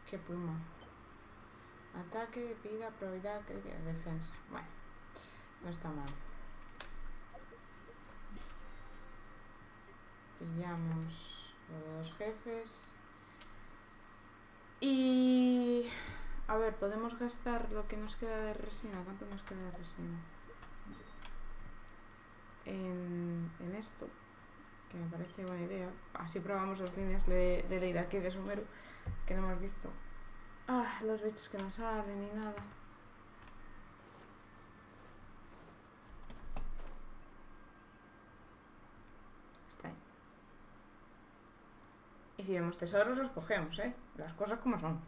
Qué pluma. Ataque, vida, probabilidad, crítica, defensa. Bueno, no está mal. Pillamos los dos jefes. Y A ver, podemos gastar lo que nos queda de resina. ¿Cuánto nos queda de resina? En esto, que me parece buena idea. Así probamos las líneas de ley de aquí de Sumeru, que no hemos visto. Ah, los bichos que no salen ni nada. Está ahí. Y si vemos tesoros los cogemos, ¿eh? Las cosas como son.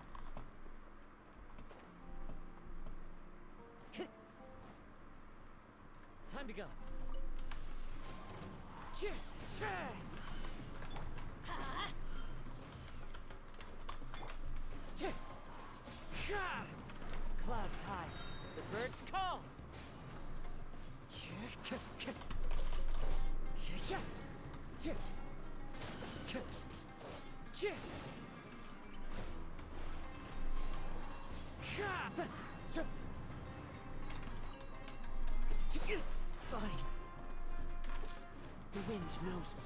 Time to go. Clouds high. The birds call. It's fine. The wind knows me.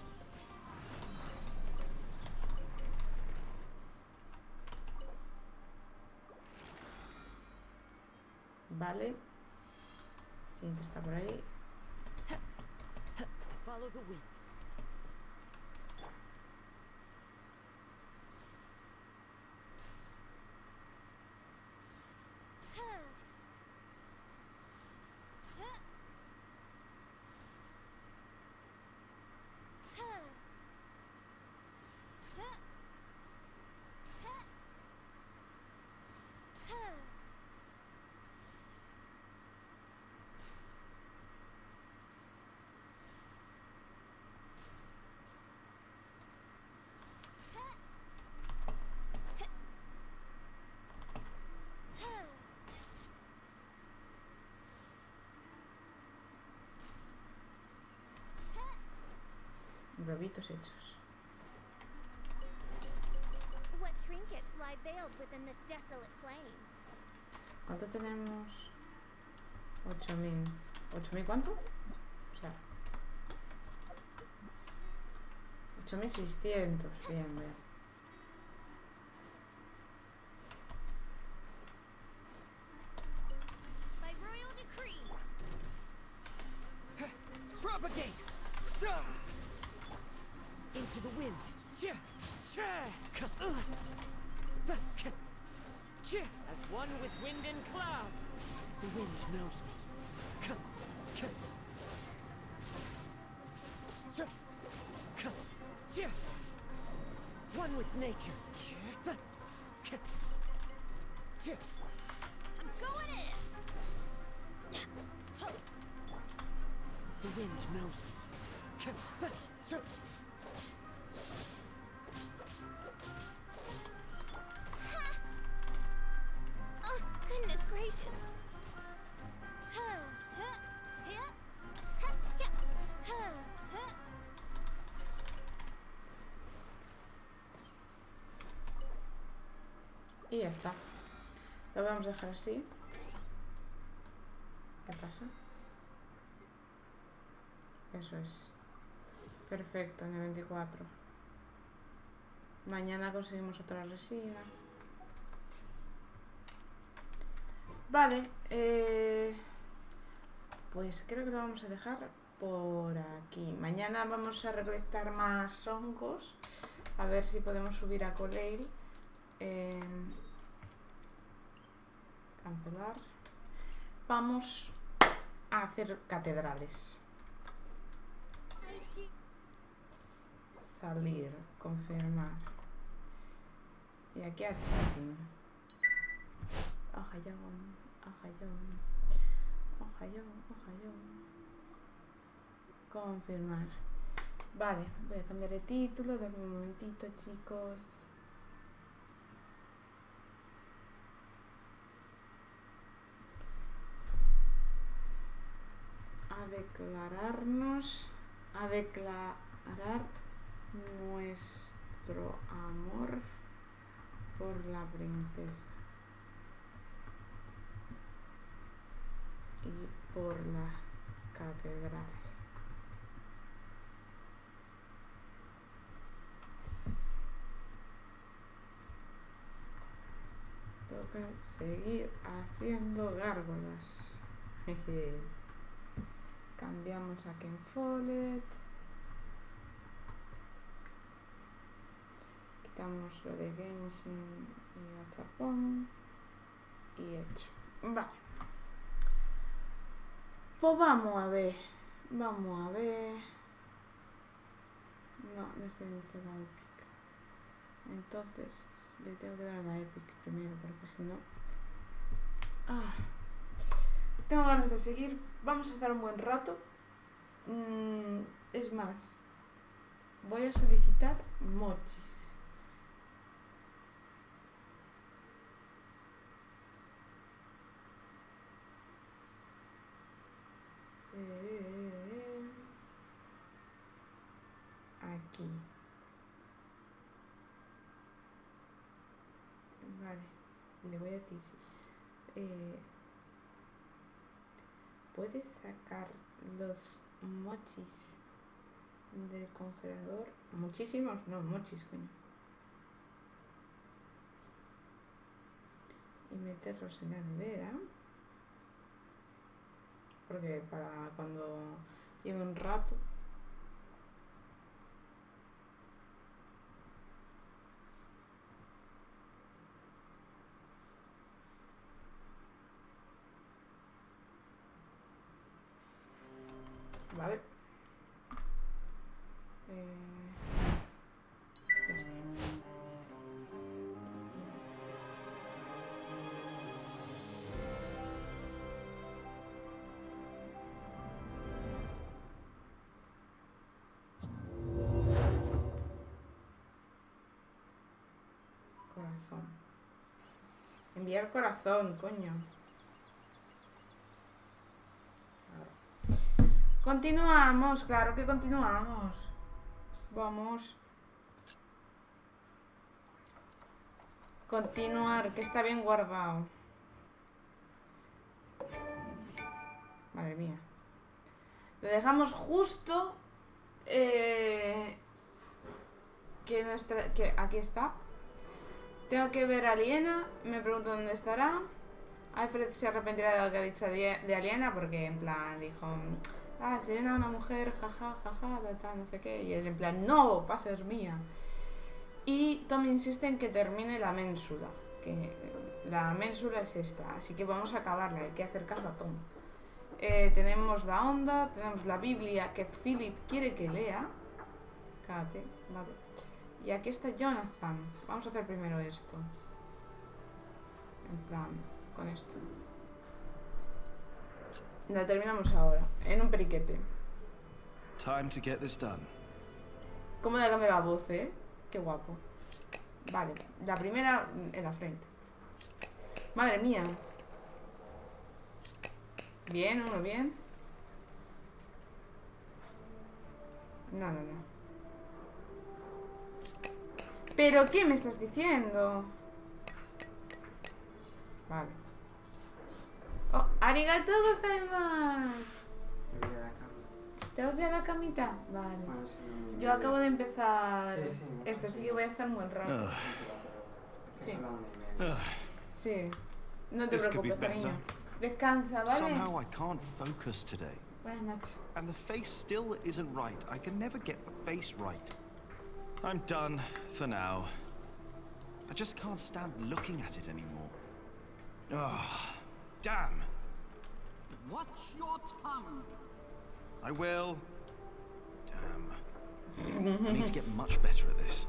Vale. Siguiente está por ahí. Follow the wind. Globitos hechos. What trinkets lie veiled within this desolate plain? ¿Cuánto tenemos? 8.000. ¿8.000 cuánto? O sea, 8.600. Bien, bien. By royal decree. Propagate! Into the wind. As one with wind and cloud. The wind knows me. One with nature. I'm going in. The wind knows me. Oh, goodness gracious. Y ya está. Lo vamos a dejar así. ¿Qué pasa? Eso es. Perfecto, en el 24. Mañana conseguimos otra resina. Vale. Pues creo que lo vamos a dejar por aquí. Mañana vamos a recolectar más hongos. A ver si podemos subir a Colleil. Cancelar. Vamos a hacer catedrales. Salir, confirmar. Y aquí a chatting. Ojayón, ojayón, ojayón, ojayón. Confirmar. Vale, voy a cambiar el título. Dame un momentito, chicos. A declararnos, a declarar nuestro amor por la princesa y por las catedrales. Tengo que que seguir haciendo gárgolas. Jeje. Cambiamos aquí en Follet. Quitamos lo de Genshin y Japón. Y hecho. Vale. Pues vamos a ver. Vamos a ver. No estoy iniciando la Epic. Entonces le tengo que dar a la Epic primero porque si no... Tengo ganas de seguir. Vamos a estar un buen rato. Es más, voy a solicitar mochis. Aquí. Vale, le voy a decir ¿puedes sacar los mochis del congelador? Muchísimos, no, mochis, coño. Y meterlos en la nevera. Porque para cuando lleve un rato. Vale. Ya está. Corazón. Enviar corazón, coño. Continuamos, claro que continuamos. Vamos. Continuar, que está bien guardado. Madre mía. Lo dejamos justo. Que aquí está. Tengo que ver a Aliena. Me pregunto dónde estará. Alfred se arrepentirá de lo que ha dicho de Aliena. Porque en plan dijo... Serena una mujer, jaja, no sé qué. Y él en plan, no, va a ser mía. Y Tom insiste en que termine la ménsula. Que la ménsula es esta. Así que vamos a acabarla, hay que hacer caso a Tom. Tenemos la onda, tenemos la Biblia que Philip quiere que lea. Cállate, vale. Y aquí está Jonathan. Vamos a hacer primero esto. En plan, con esto. La terminamos ahora, en un periquete. Time to get this done. ¿Cómo le cambia la voz, eh? Qué guapo. Vale, la primera en la frente. Madre mía. Bien, uno bien. No. ¿Pero qué me estás diciendo? Vale. Oh, arigato gozaimasu. ¿Te vas a ir a la camita? Vale. Bueno, sí, Yo acabo de empezar Sí, esto, así que voy a estar un buen rato. Sí. Sí. No te This could be preocupes, better. cariño. Descansa, ¿vale? Somehow I can't focus today. Buenas noches. And the face still isn't right. I can never get the face right. I'm done for now. I just can't stand looking at it anymore. Ah, damn. Watch your tongue. I will. Damn. I need to get much better at this.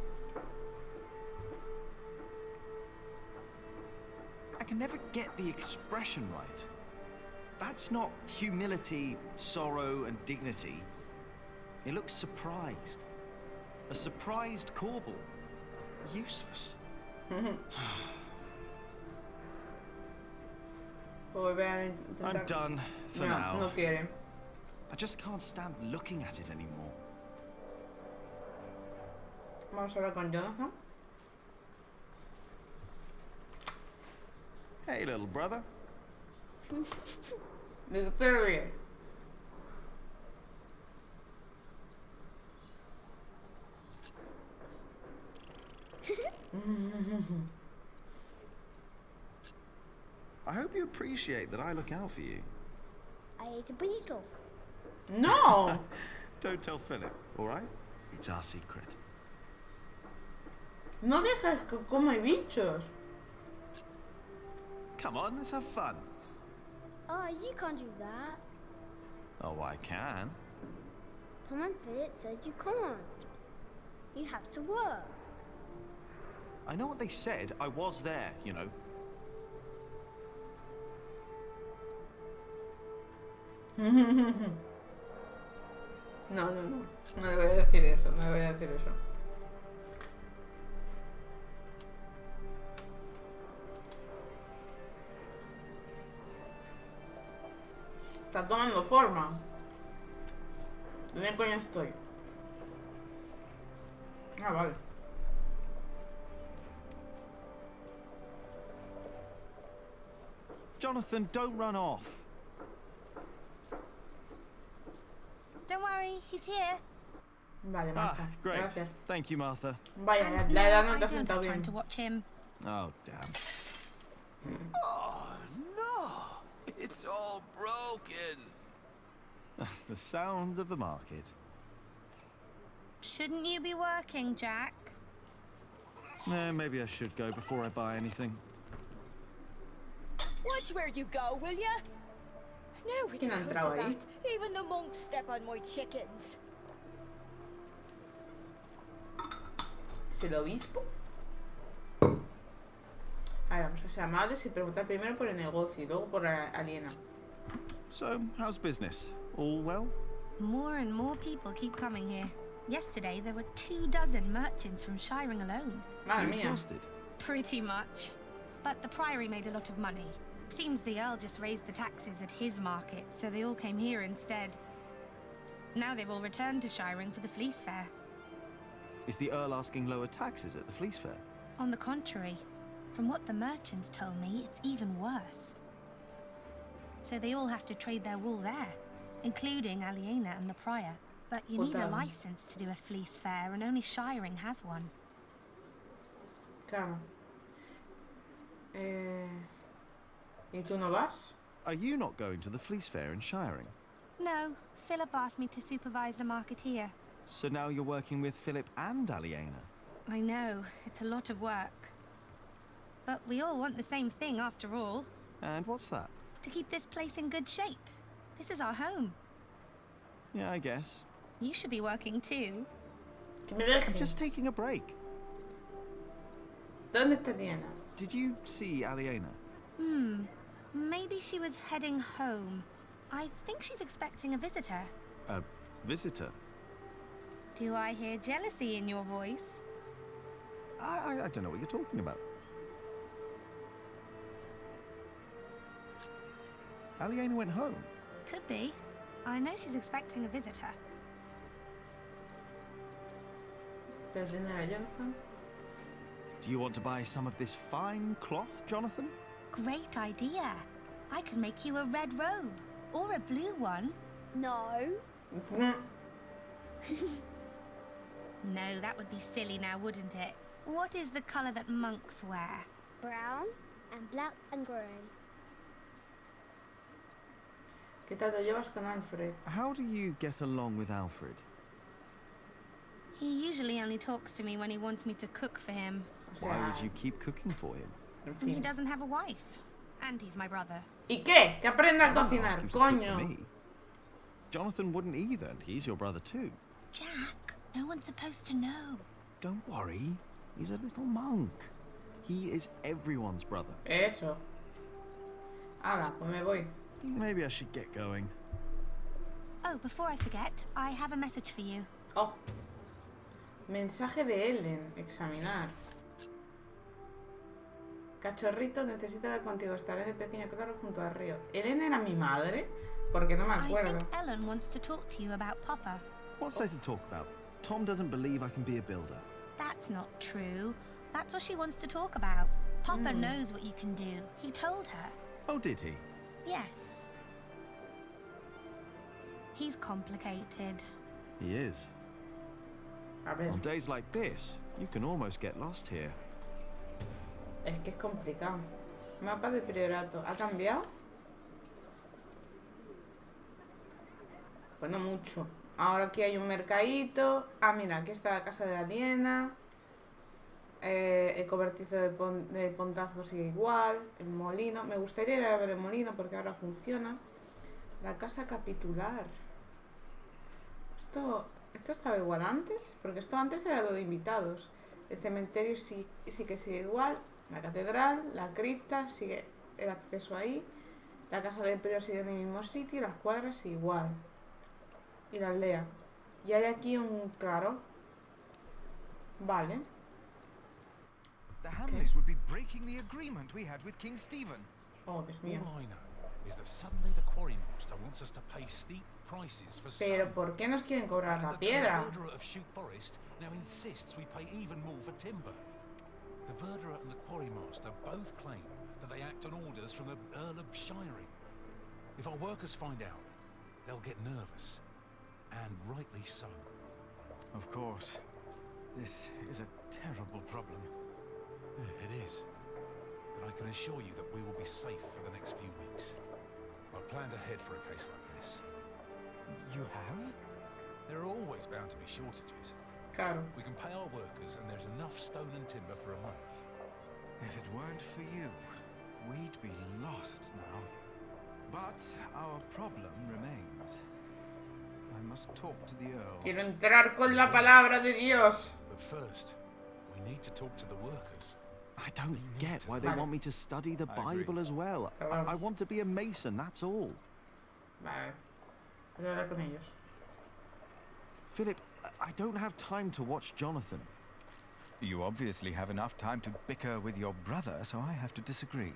I can never get the expression right. That's not humility, sorrow, and dignity. It looks surprised. A surprised Corbel. Useless. I'm done for now. No quiere. I just can't stand looking at it anymore. Vamos a hablar con Jonathan. Hey, little brother. Espero. I hope you appreciate that I look out for you. I ate a beetle. ¡No! Don't tell Philip, all right? It's our secret. No dejas que coma bichos. Come on, let's have fun. Oh, you can't do that. Oh, I can. Tom and Philip said you can't. You have to work. I know what they said. I was there, you know. No, no, no. No le voy a decir eso, no le voy a decir eso. Está tomando forma. ¿Dónde coño estoy? Ah, vale. Jonathan, don't run off. Don't worry, he's here. Vale, Marta. Great. Gracias. Thank you, Martha. Vaya, And la edad no, no te I ha don't sentado have time bien. to watch him. Oh, damn. Oh no! It's all broken. The sounds of the market. Shouldn't you be working, Jack? Maybe I should go before I buy anything. Watch where you go, will ya? No, it's ¿Quién ha good entrado to ahí? that. Even the monks step on my chickens. ¿Es el obispo? A ver, vamos a ser amables y preguntar primero por el negocio y luego por Aliena. So, how's business? All well? More and more people keep coming here. Yesterday, there were 24 merchants from Shiring alone. Madre You mía. exhausted? Pretty much. But the Priory made a lot of money. Seems the Earl just raised the taxes at his market, so they all came here instead. Now they've all returned to Shiring for the Fleece Fair. Is the Earl asking lower taxes at the Fleece Fair? On the contrary, from what the merchants told me, it's even worse. So they all have to trade their wool there, including Aliena and the Prior. But you need a Puta. license to do a Fleece Fair, and only Shiring has one. Claro. ¿Y tú no vas? Are you not going to the Fleece Fair in Shiring? No, Philip asked me to supervise the market here. So now you're working with Philip and Aliena? I know, it's a lot of work. But we all want the same thing after all. And what's that? To keep this place in good shape. This is our home. Yeah, I guess. You should be working too. Que me dejes. I'm just taking a break. ¿Dónde está Aliena? Did you see Aliena? Maybe she was heading home. I think she's expecting a visitor. A visitor? Do I hear jealousy in your voice? I don't know what you're talking about. Aliena went home. Could be. I know she's expecting a visitor. ¿Te atienden a Jonathan? Do you want to buy some of this fine cloth, Jonathan? Great idea. I could make you a red robe. Or a blue one. No. No, that would be silly now, wouldn't it? What is the colour that monks wear? Brown and black and grey. ¿Qué tal te llevas con Alfred? How do you get along with Alfred? He usually only talks to me when he wants me to cook for him. O sea, Why would you keep cooking for him? en He fin. doesn't have a wife. And he's my brother. ¿Y qué? Que aprenda a I wouldn't cocinar, ask you to cook coño. for me. Jonathan wouldn't either, and he's your brother too. Jack, no one's supposed to know. Don't worry, he's a little monk. He is everyone's brother. Eso. Hala, pues me voy. Maybe I should get going. Oh, before I forget, I have a message for you. Oh. Mensaje de Ellen. Examinar. Cachorrito, necesito hablar contigo. Estaré de pequeño claro junto al río. ¿Ellen era mi madre? Porque no me I acuerdo. think Ellen wants to talk to you about Papa. What's there to talk about? Tom doesn't believe I can be a builder. That's not true. That's what she wants to talk about. Papa knows what you can do. He told her. Oh, did he? Yes. He's complicated. He is. A ver, On days like this, you can almost get lost here. es que es complicado. Mapa de priorato. ¿Ha cambiado? Pues no mucho. Ahora aquí hay un mercadito. Ah, mira, aquí está la casa de Aliena. El cobertizo del pontazo sigue igual. El molino. Me gustaría ir a ver el molino porque ahora funciona. La casa capitular. Esto estaba igual antes. Porque esto antes era lo de invitados. El cementerio sí que sigue igual. La catedral, la cripta, sigue el acceso ahí. La casa del prior sigue en el mismo sitio. Las cuadras igual. Y la aldea. Y hay aquí un claro. Vale. The Hamleys would be breaking the agreement we had with King Stephen. Oh, Dios mío. All I know is that suddenly the quarry master wants us to pay steep prices for stone. Pero ¿por qué nos quieren cobrar And la the piedra? Verderer of Shoot Forest now insists we pay even more for timber. The Verderer and the quarry master both claim that they act on orders from the Earl of Shiring. If our workers find out, they'll get nervous. And rightly so. Of course. This is a terrible problem. It is. But I can assure you that we will be safe for the next few weeks. I've planned ahead for a case like this. You have? There are always bound to be shortages. Claro. We can pay our workers and there's enough stone and timber for a month. If it weren't for you, we'd be lost now. But our problem remains. I must talk to the Earl. Quiero entrar con la palabra de Dios. But first, we need to talk to the workers. I don't get why they want me to study the Bible as well. I want to be a mason, that's all. Vale. Voy a hablar con ellos. Philip, I don't have time to watch Jonathan. You obviously have enough time to bicker with your brother, so I have to disagree.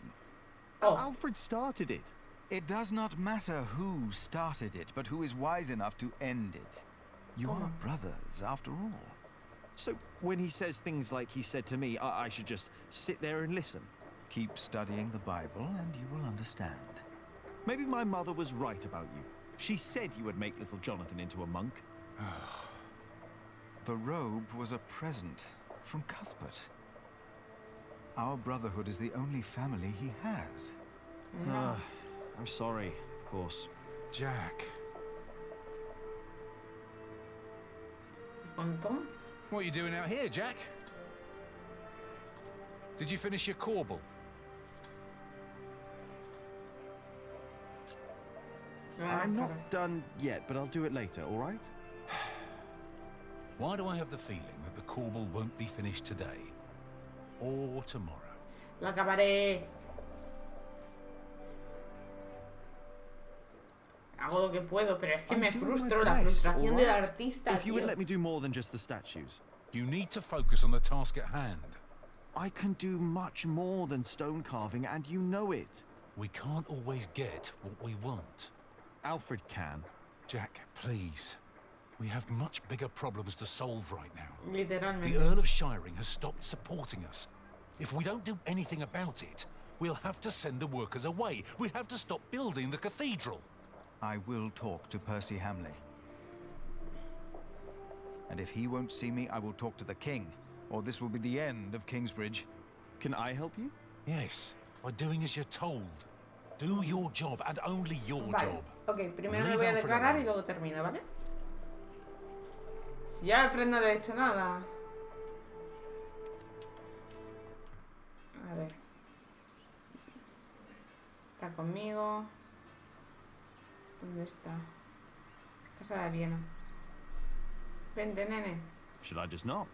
Oh. Alfred started it. It does not matter who started it, but who is wise enough to end it. You are brothers, after all. So when he says things like he said to me, I should just sit there and listen. Keep studying the Bible and you will understand. Maybe my mother was right about you. She said you would make little Jonathan into a monk. The robe was a present from Cuthbert. Our brotherhood is the only family he has. I'm sorry, of course. Jack. ¿Cuánto? What are you doing out here, Jack? Did you finish your corbel? I'm not done yet, but I'll do it later, all right? Why do I have the feeling that the corbel won't be finished today? Or tomorrow? Lo acabaré. Hago lo que puedo, pero es que me frustro. La frustración del artista, If you would tío. let me do more than just the statues. You need to focus on the task at hand. I can do much more than stone carving, and you know it. We can't always get what we want. Alfred can. Jack, please. We have much bigger problems to solve right now. Literalmente. The Earl of Shiring has stopped supporting us. If we don't do anything about it, we'll have to send the workers away. We'll have to stop building the cathedral. I will talk to Percy Hamley. And if he won't see me, I will talk to the king, or this will be the end of Kingsbridge. Can I help you? Yes, by doing as you're told. Do your job, and only your job. Ok, primero me Leave voy a Alfred declarar y alone. luego termino, ¿vale? Si ya Alfred no le ha hecho nada. A ver. Está conmigo. ¿Dónde está? Casa de Aliena. Vente, nene. Should I just knock?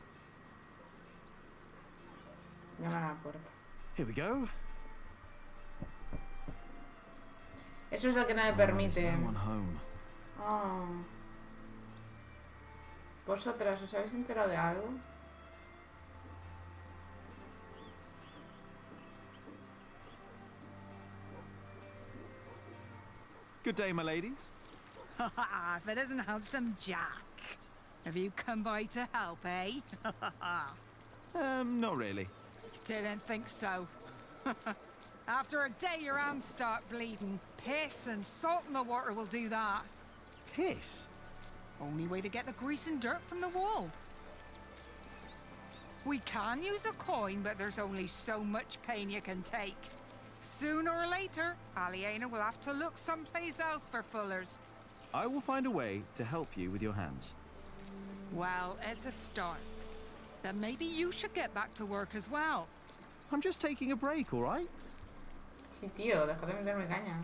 Llama a la puerta. Here we go. Eso es lo que no me permite. No one home. Oh. ¿Vosotras os habéis enterado de algo? Good day, my ladies. If it isn't handsome Jack. Have you come by to help, eh? Not really. Didn't think so. After a day your hands start bleeding. Piss and salt in the water will do that. Piss? Only way to get the grease and dirt from the wall. We can use a coin, but there's only so much pain you can take. Sooner or later, Aliena will have to look someplace else for fullers. I will find a way to help you with your hands. Well, it's a start. Then maybe you should get back to work as well. I'm just taking a break, all right? Sí, tío, deja de meterme caña.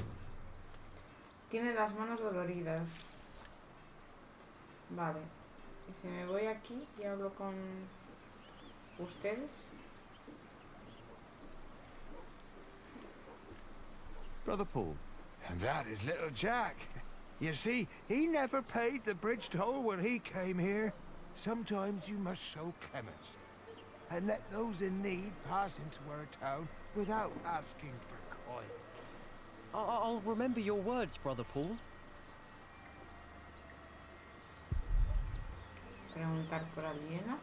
Tiene las manos doloridas. Vale. Y si me voy aquí y hablo con ustedes. Brother Paul. And that is little Jack. You see, he never paid the bridge toll when he came here. Sometimes you must show clemency and let those in need pass into our town without asking for coin. I'll remember your words, Brother Paul. Preguntar por Aliena.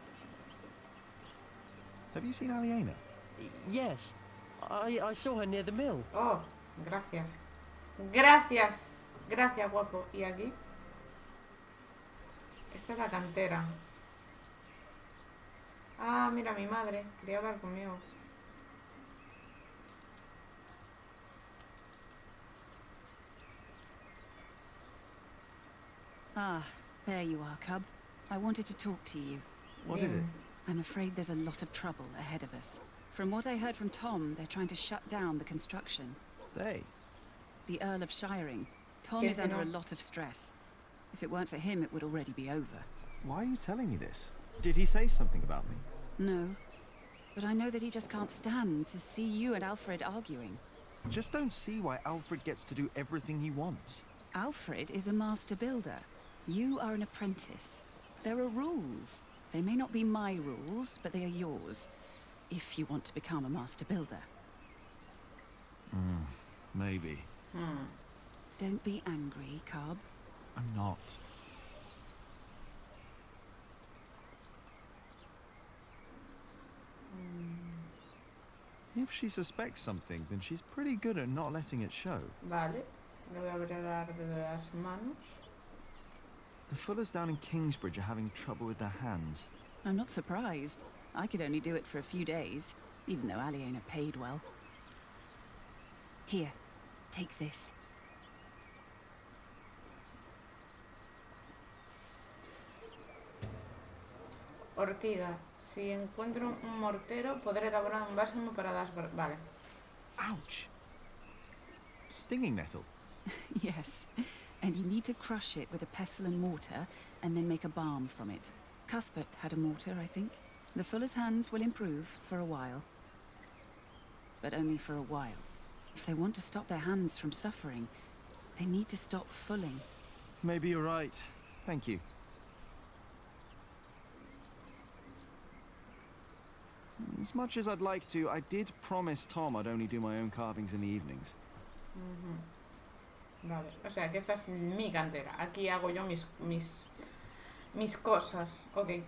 Have you seen Aliena? Yes, I saw her near the mill. Oh, gracias. Gracias. Gracias, guapo. ¿Y aquí? Esta es la cantera. Ah, mira, mi madre. Quería hablar conmigo. Ah, there you are, Cub. I wanted to talk to you. What is it? I'm afraid there's a lot of trouble ahead of us. From what I heard from Tom, they're trying to shut down the construction. They? The Earl of Shiring. Tom is under a lot of stress. If it weren't for him, it would already be over. Why are you telling me this? Did he say something about me? No. But I know that he just can't stand to see you and Alfred arguing. Just don't see why Alfred gets to do everything he wants. Alfred is a master builder. You are an apprentice. There are rules. They may not be my rules, but they are yours. If you want to become a master builder. Maybe. Don't be angry, Cub. I'm not. If she suspects something, then she's pretty good at not letting it show. Vale. Le voy a bregar de las manos. The Fullers down in Kingsbridge are having trouble with their hands. I'm not surprised. I could only do it for a few days, even though Aliena paid well. Here, take this. Ortiga. Si encuentro un mortero, podré elaborar un bálsamo para las... Vale. Ouch! Stinging nettle. Yes, and you need to crush it with a pestle and mortar, and then make a balm from it. Cuthbert had a mortar, I think. The fuller's hands will improve for a while. But only for a while. If they want to stop their hands from suffering, they need to stop fulling. Maybe you're right. Thank you. As much as I'd like to, I did promise Tom I'd only do my own carvings in the evenings. Vale, o sea que esta es mi cantera. Aquí hago yo mis cosas. Ok.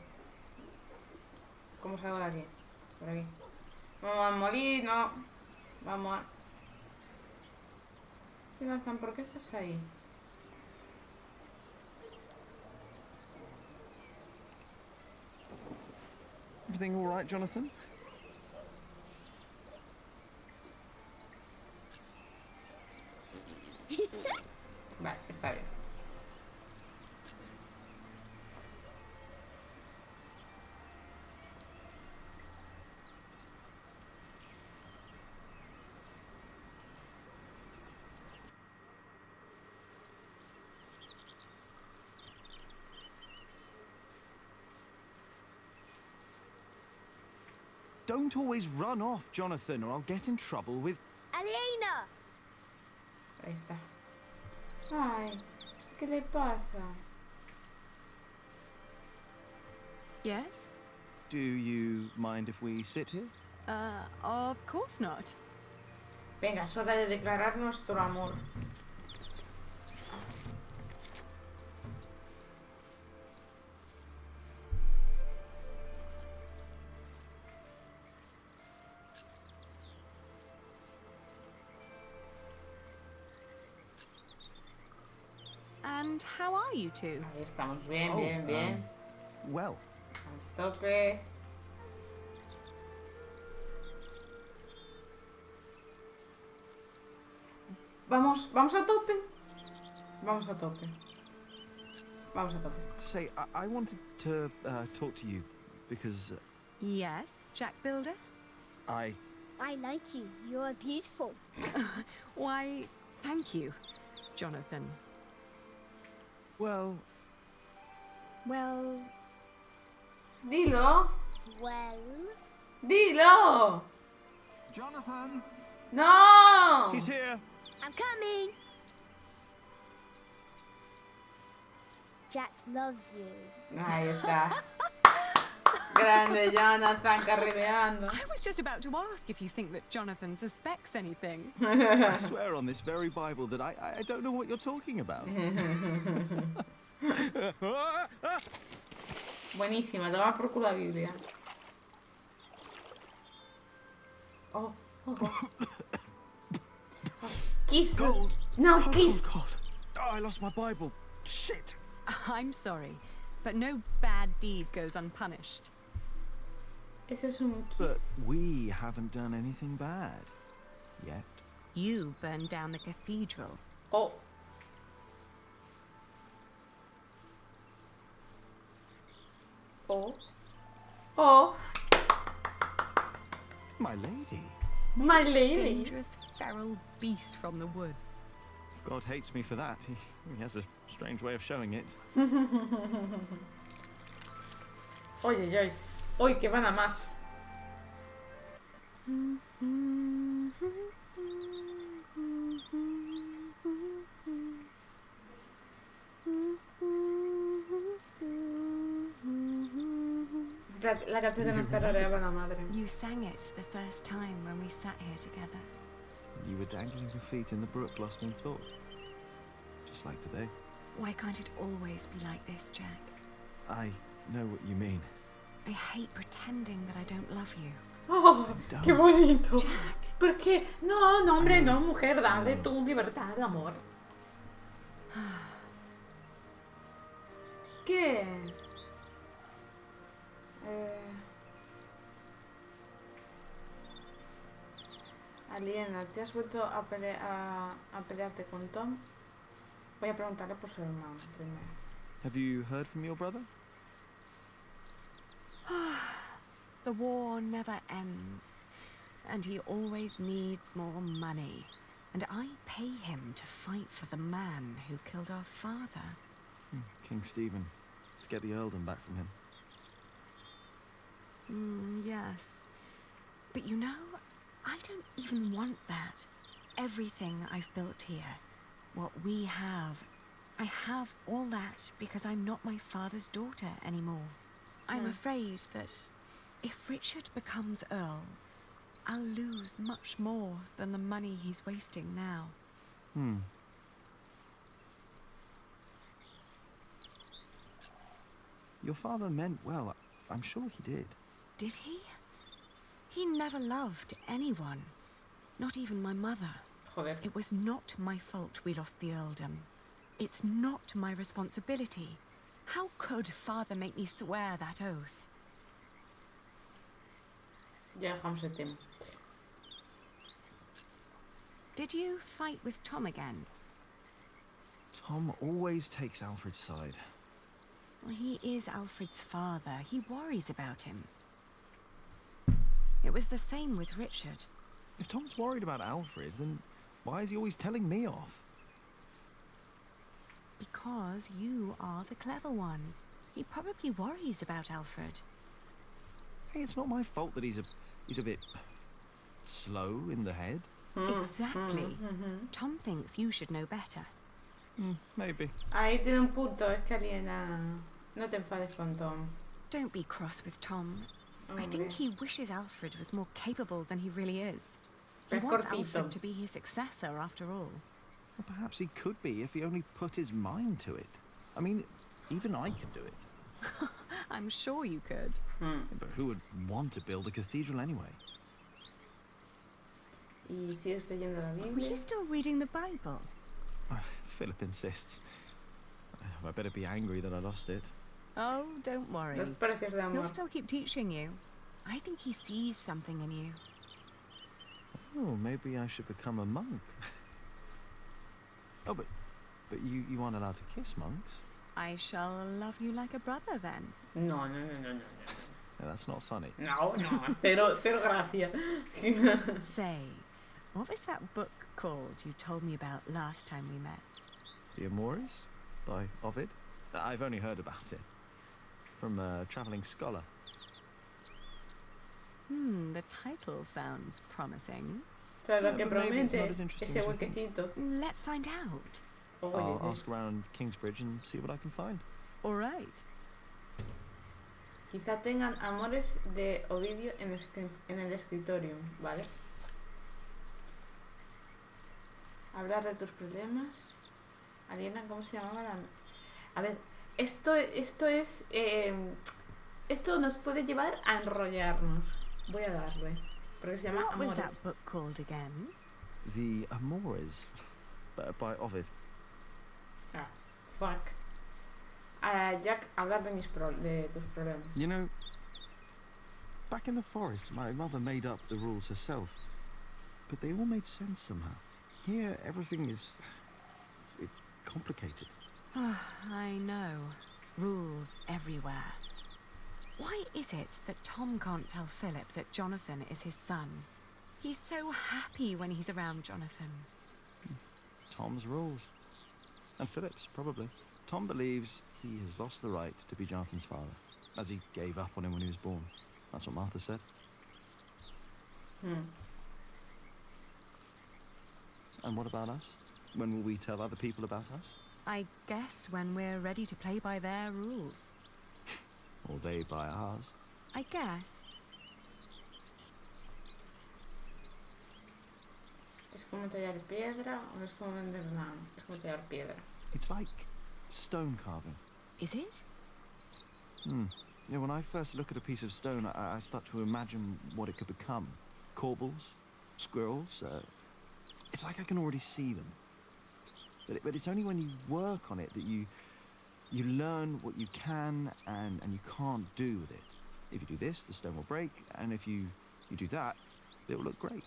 ¿Cómo salgo de aquí? Por aquí. Vamos al molino. Vamos a... Jonathan, ¿por qué estás ahí? Everything all right, Jonathan? Vale, está bien. Don't always run off, Jonathan, or I'll get in trouble with... Aliena! Ahí está. Ay, ¿qué le pasa? Yes? Do you mind if we sit here? Of course not. Venga, es hora de declarar nuestro amor. And how are you two? Ahí estamos, bien, bien, bien. Well, Al tope. Vamos a tope. Vamos a tope. Vamos a tope. Say, I wanted to talk to you because Yes, Jack Builder? I like you. You're beautiful. Why, thank you, Jonathan. well, Dilo. Well, Dilo. Jonathan! No. he's here. I'm coming. Jack loves you. Ahí está. Grande Jonathan, carrileando. I was just about to ask if you think that Jonathan suspects anything. I swear on this very Bible that I don't know what you're talking about. Buenísima, toma por culo la Biblia. Oh. Kiss. Gold. No, Cold, kiss. cold, cold. Oh, I lost my Bible. Shit. I'm sorry, but no bad deed goes unpunished. Ese es un But kiss. we haven't done anything bad yet. You burned down the cathedral. Oh. Oh. Oh. My lady. My lady. Dangerous feral beast from the woods. If God hates me for that, he has a strange way of showing it. Oye. Uy, que van a más. La canción que nos tarareaba la madre. You sang it the first time when we sat here together. You were dangling your feet in the brook, lost in thought. Just like today. Why can't it always be like this, Jack? I know what you mean. I hate pretending that I don't love you. Oh, Don't. qué bonito. Jack. ¿Por qué? No, hombre, no, mujer, dale tu libertad, amor. ¿Qué? Aliena, ¿te has vuelto a pelearte con Tom? Voy a preguntarle por su hermano primero. Have you heard from your brother? The war never ends, and he always needs more money. And I pay him to fight for the man who killed our father. King Stephen. To get the earldom back from him. Yes. But you know, I don't even want that. Everything I've built here, what we have, I have all that because I'm not my father's daughter anymore. I'm afraid that if Richard becomes Earl, I'll lose much more than the money he's wasting now. Your father meant well. I'm sure he did. Did he? He never loved anyone. Not even my mother. Joder. It was not my fault we lost the earldom. It's not my responsibility. How could father make me swear that oath? Ya dejamos el tema. Did you fight with Tom again? Tom always takes Alfred's side. Well, he is Alfred's father. He worries about him. It was the same with Richard. If Tom's worried about Alfred, then why is he always telling me off? Because you are the clever one. He probably worries about Alfred. Hey, it's not my fault that he's a bit slow in the head. Exactly. Tom thinks you should know better. Maybe. Ahí tiene un punto, es que Aliena... No te enfades con Tom. Don't be cross with Tom. I Hombre. think he wishes Alfred was more capable than he really is. He Pero wants cortito. Alfred to be his successor, after all. Well, perhaps he could be if he only put his mind to it. I mean, even I could do it. I'm sure you could. But who would want to build a cathedral anyway? Y sigues leyendo la Were Biblia. you still reading the Bible? Philip insists. I better be angry that I lost it. Oh, don't worry. Los precios de He'll amor. still keep teaching you. I think he sees something in you. Oh, maybe I should become a monk. Oh, but you aren't allowed to kiss monks. I shall love you like a brother then. No. Yeah, that's not funny. No, cero gracia. Say, what was that book called you told me about last time we met? The Amores by Ovid. I've only heard about it from a travelling scholar. The title sounds promising. ¿Sabes lo que but maybe it's promete? not as interesting Ese as we think. huequecito. Let's find out. I'll ask around Kingsbridge and see what I can find. All right. Quizá tengan amores de Ovidio en el escritorio, ¿vale? Hablar de tus problemas. Aliena, ¿cómo se llamaba la...? A ver, esto nos puede llevar a enrollarnos. Voy a darle. Porque se llama What was Amores. that book called again? The Amores by Ovid. Ah, fuck. Jack, hablar de tus problemas. You know, back in the forest, my mother made up the rules herself. But they all made sense somehow. Here, everything is... It's complicated. I know. Rules everywhere. Why is it that Tom can't tell Philip that Jonathan is his son? He's so happy when he's around Jonathan. Tom's rules. And Philip's, probably. Tom believes he has lost the right to be Jonathan's father, as he gave up on him when he was born. That's what Martha said. And what about us? When will we tell other people about us? I guess when we're ready to play by their rules. Or they by ours? I guess. ¿Es como tallar piedra o es como vender lana? Es como tallar piedra. It's like stone carving. Is it? Yeah, when I first look at a piece of stone, I start to imagine what it could become. Corbels, squirrels. It's like I can already see them. But it's only when you work on it that you learn what you can and you can't do with it. If you do this, the stone will break, and if you do that, it will look great.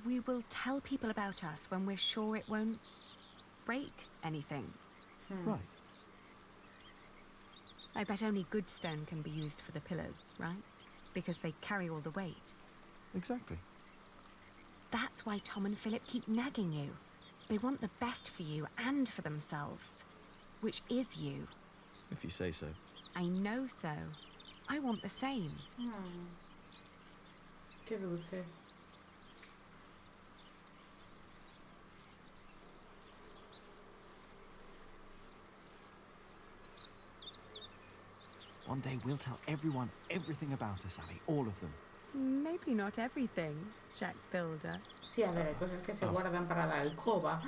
We will tell people about us when we're sure it won't break anything. Right. I bet only good stone can be used for the pillars, right? Because they carry all the weight. Exactly. That's why Tom and Philip keep nagging you. They want the best for you and for themselves. Which is you. If you say so. I know so. I want the same. Qué dulces. One day we'll tell everyone everything about us, Ali. All of them. Maybe not everything, Jack Builder. Sí, a ver, hay cosas que se guardan para la alcoba.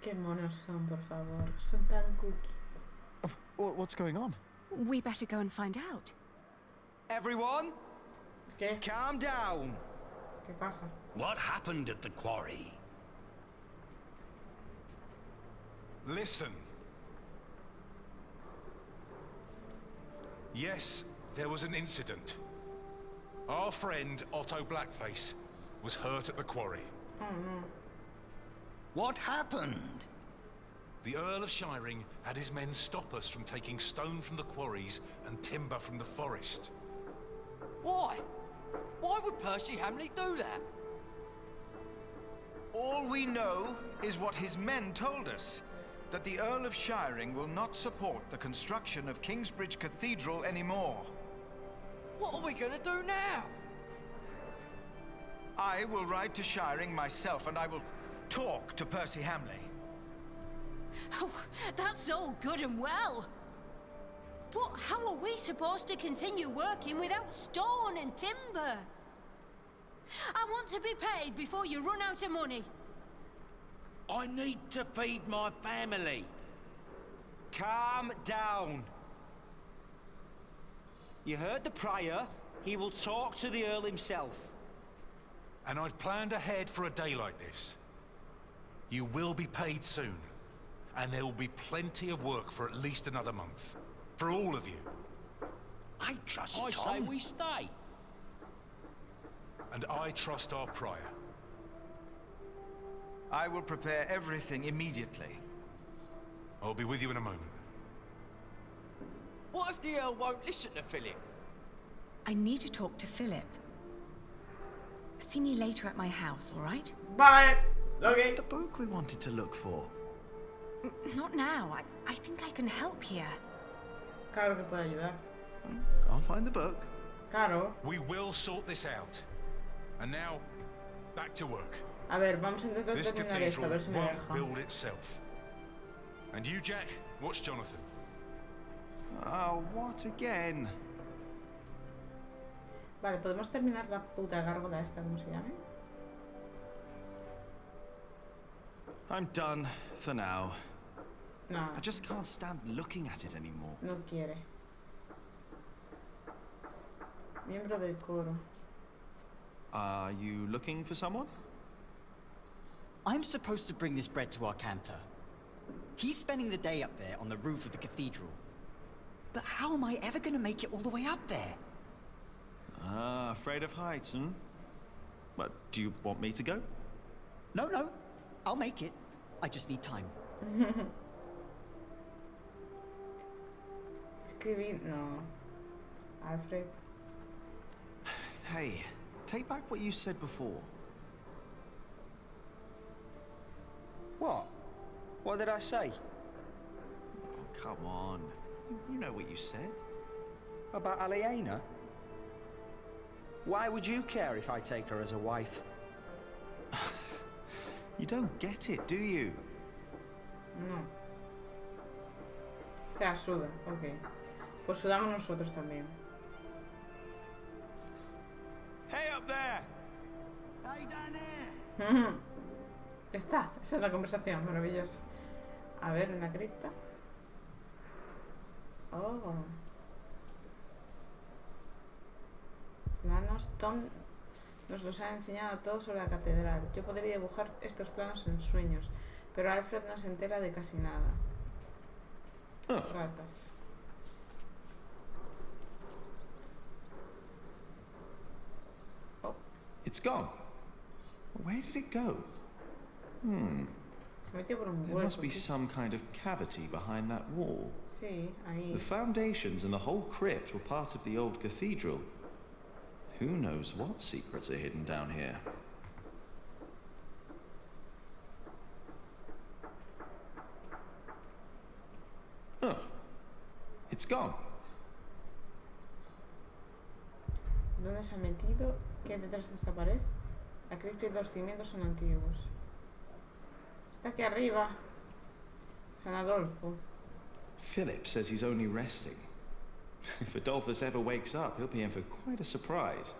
Qué monos son, por favor. Son tan cookies. What's going on? We better go and find out. Everyone, ¿Qué? calm down. ¿Qué pasa? What happened at the quarry? Listen. Yes, there was an incident. Our friend, Otto Blackface, was hurt at the quarry. What happened? The Earl of Shiring had his men stop us from taking stone from the quarries and timber from the forest. Why? Why would Percy Hamley do that? All we know is what his men told us. That the Earl of Shiring will not support the construction of Kingsbridge Cathedral anymore. What are we gonna do now? I will ride to Shiring myself and I will talk to Percy Hamley. Oh, that's all good and well. But how are we supposed to continue working without stone and timber? I want to be paid before you run out of money. I need to feed my family. Calm down. You heard the Prior. He will talk to the Earl himself. And I've planned ahead for a day like this. You will be paid soon. And there will be plenty of work for at least another month. For all of you. I trust I Tom. say we stay. And I trust our Prior. I will prepare everything immediately. I'll be with you in a moment. What if the Earl won't listen to Philip? I need to talk to Philip. See me later at my house, all right? Vale, ok. The book we wanted to look for. Not now. I think I can help here. Claro que puede ayudar. I'll find the book. Claro. We will sort this out. And now, back to work. A ver, vamos a intentar This terminar esto, a cathedral ver si me won't deja. build itself. And you, Jack, watch Jonathan. Oh, what again? Vale, ¿podemos terminar la puta gárgola esta, cómo se llame? I'm done for now. No, I just can't stand looking at it anymore. no quiere. Miembro del coro. Are you looking for someone? I'm supposed to bring this bread to our cantor. He's spending the day up there on the roof of the cathedral. But how am I ever going to make it all the way up there? Ah, afraid of heights, hmm? But do you want me to go? No. I'll make it. I just need time. Escribir... No. Alfred. Hey, take back what you said before. What? What did I say? Oh, come on. You know what you said. About Aliena? Why would you care if I take her as a wife? You don't get it, do you? No. O sea, suda. Ok. Pues sudamos nosotros también. Hey up there! Hey down there! Ya está. Esa es la conversación. Maravilloso. A ver, en la cripta. Oh. Planos. Tom nos los ha enseñado todo sobre la catedral. Yo podría dibujar estos planos en sueños, pero Alfred no se entera de casi nada. Ratas. Oh. It's gone. Where did it go? Se metió por un There hueco. must be some kind of cavity behind that wall. Sí, ahí. The foundations and the whole crypt were part of the old cathedral. Who knows what secrets are hidden down here? Oh, it's gone. ¿Dónde se ha metido? ¿Qué hay detrás de esta pared? La cripta y los cimientos son antiguos. Está aquí arriba. San Adolfo. Philip says he's only resting. If Adolphus ever wakes up, he'll be in for quite a surprise.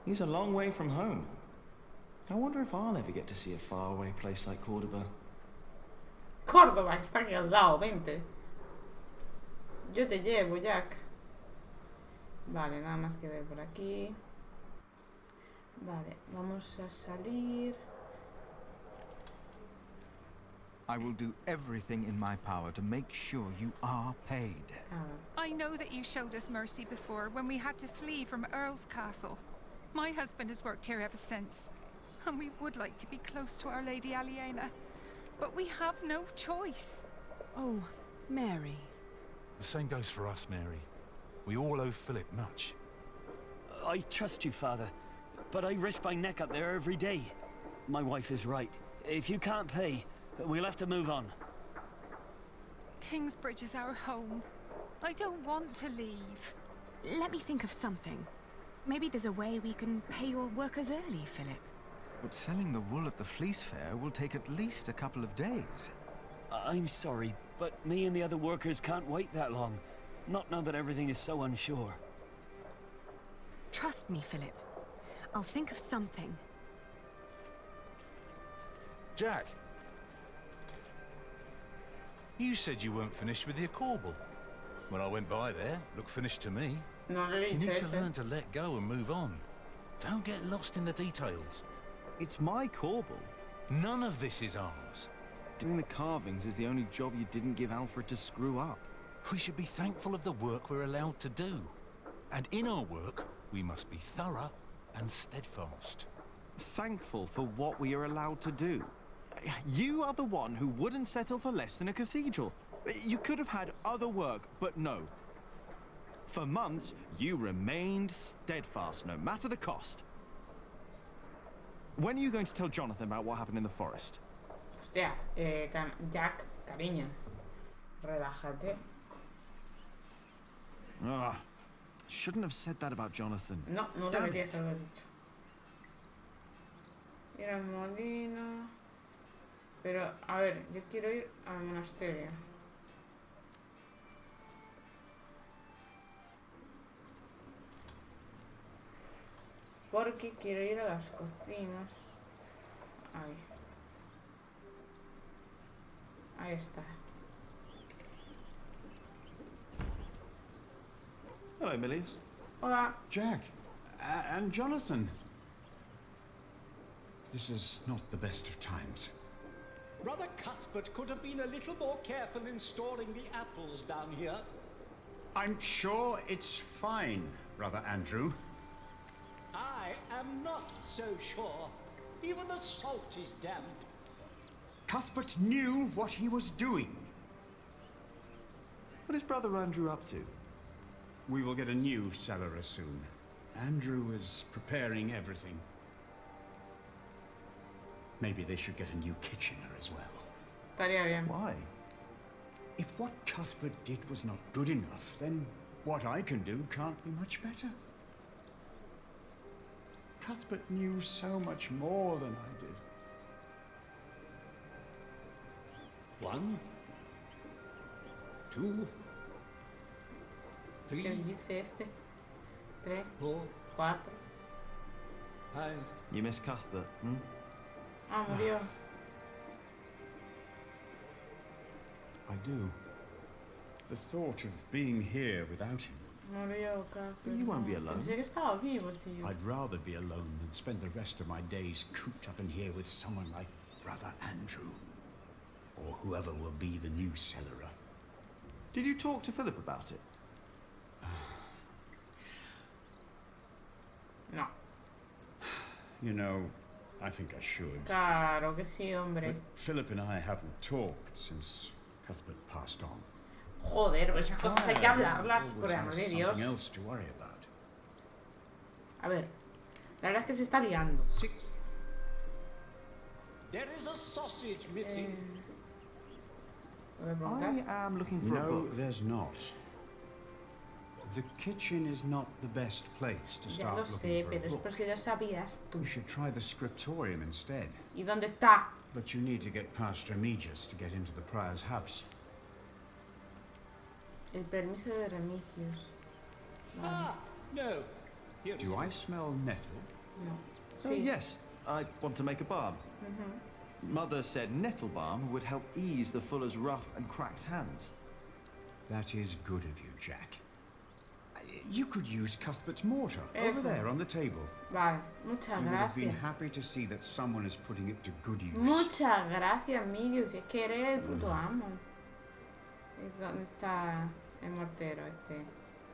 He's a long way from home. I wonder if I'll ever get to see a faraway place like Córdoba. Córdoba, está aquí al lado, vente. Yo te llevo, Jack. Vale, nada más que ver por aquí. Vale, vamos a salir. I will do everything in my power to make sure you are paid. I know that you showed us mercy before when we had to flee from Earl's castle. My husband has worked here ever since, and we would like to be close to Our Lady Aliena, but we have no choice. Oh, Mary. The same goes for us, Mary. We all owe Philip much. I trust you, Father, but I risk my neck up there every day. My wife is right. If you can't pay, we'll have to move on. Kingsbridge is our home. I don't want to leave. Let me think of something. Maybe there's a way we can pay your workers early, Philip. But selling the wool at the fleece fair will take at least a couple of days. I'm sorry, but me and the other workers can't wait that long. Not now that everything is so unsure. Trust me, Philip. I'll think of something. Jack. You said you weren't finished with your corbel. When I went by there, looked finished to me. No le he You dicho need to eso. learn to let go and move on. Don't get lost in the details. It's my corbel. None of this is ours. Doing the carvings is the only job you didn't give Alfred to screw up. We should be thankful of the work we're allowed to do. And in our work, we must be thorough and steadfast. Thankful for what we are allowed to do. You are the one who wouldn't settle for less than a cathedral. You could have had other work, but no. For months, you remained steadfast, no matter the cost. When are you going to tell Jonathan about what happened in the forest? Hostia, Jack, cariño. Relájate. Ah, shouldn't have said that about Jonathan. No, no deberías haberlo dicho. Ir al molino. Pero, a ver, yo quiero ir al monasterio. Porque quiero ir a las cocinas. Ahí. Ahí está. Hello, Milius. Hola. Jack, and Jonathan. This is not the best of times. Brother Cuthbert could have been a little more careful in storing the apples down here. I'm sure it's fine, Brother Andrew. I am not so sure. Even the salt is damp. Cuthbert knew what he was doing. What is Brother Andrew up to? We will get a new cellar soon. Andrew is preparing everything. Maybe they should get a new kitchener as well. Estaría bien. Why? If what Cuthbert did was not good enough, then what I can do can't be much better. Cuthbert knew so much more than I did. 1, 2, 3. ¿Qué dice este? 3, 4, 4. 5. You miss Cuthbert, hmm? Ah, murió. I do. The thought of being here without him. Murió, Cuthbert. You won't be alone. Pensé que estaba vivo, tío. I'd rather be alone than spend the rest of my days cooped up in here with someone like Brother Andrew. Or whoever will be the new cellarer. Did you talk to Philip about it? No. You know, I think I should. Claro que sí, hombre. But Philip and I haven't talked since Cuthbert passed on. Joder, esas cosas hay que hablarlas, por el amor de Dios. Something else to worry about. A ver, la verdad es que se está liando. 6. There is a sausage missing. I am looking for a No, book. there's not. The kitchen is not the best place to Ya start lo looking sé, for pero a es book. por si lo sabías tú. You should try the scriptorium instead. ¿Y dónde está? But you need to get past Remigius to get into the prior's house. El permiso de Remigius. Vale. Ah, no. Here Do I smell nettle? No. Oh, Sí. yes. I want to make a balm. Mother said nettle balm would help ease the fuller's rough and cracked hands. That is good of you, Jack. You could use Cuthbert's mortar over Eso. there on the table. Vale, muchas You would have been gracias. happy to see that someone is putting it to good use. Muchas gracias, Milius. Es que eres el puto amo. ¿Y dónde está el mortero este?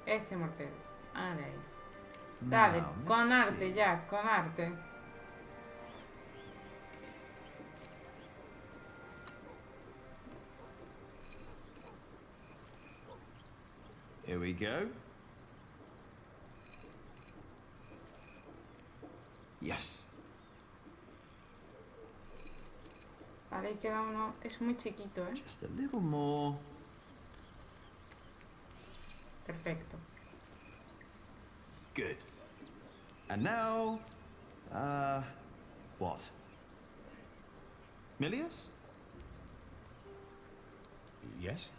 Este mortero. Ah, de ahí. Dale, Now, con let's arte see. ya, con arte. Here we go. Yes. Vale, ahí queda uno. Es muy chiquito, ¿eh? Just a little more. Perfecto. Good. And now, what? Milius? Yes?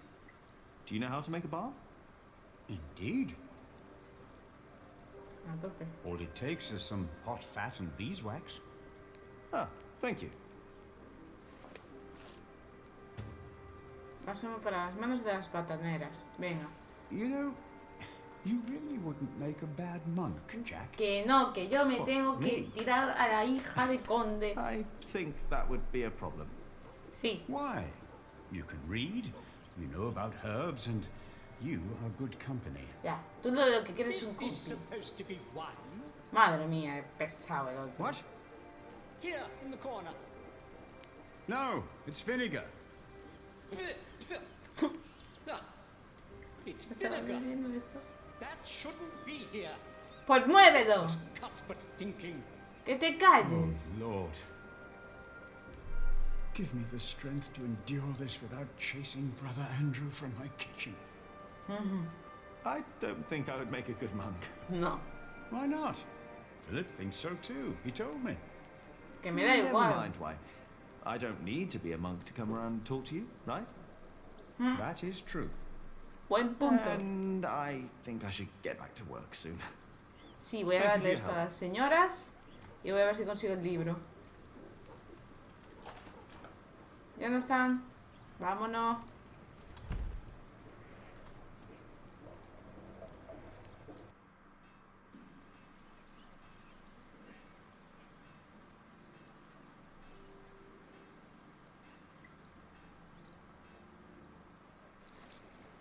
Do you know how to make a balm? Indeed. A tope. All it takes is some hot fat and beeswax. Ah, thank you. Bálsamo para las manos de las pataneras. Venga. You know, you really wouldn't make a bad monk, Jack. Que no, que yo me What, tengo que me? tirar a la hija de conde. I think that would be a problem. Sí. Why? You can read, you know about herbs, and you are good company. Ya. Tú lo que quieres es Is un this compi. supposed to be wine? Madre mía, he pesado el otro. What? Here, in the corner. No, it's vinegar. It's ¿Estaba vinegar. viendo eso? That shouldn't be here. Pues muévelo. Cuthbert thinking. Que te calles. Oh, Lord. Give me the strength to endure this without chasing Brother Andrew from my kitchen. I don't think I would make a good monk. No. Why not? Philip thinks so too. He told me. Que me da Never igual. mind why. I don't need to be a monk to come around and talk to you, right? That is true. Buen punto. And I think I should get back to work soon. Sí, voy a Thank you for darle your esto a help. las señoras y voy a ver si consigo el libro. Jonathan, vámonos.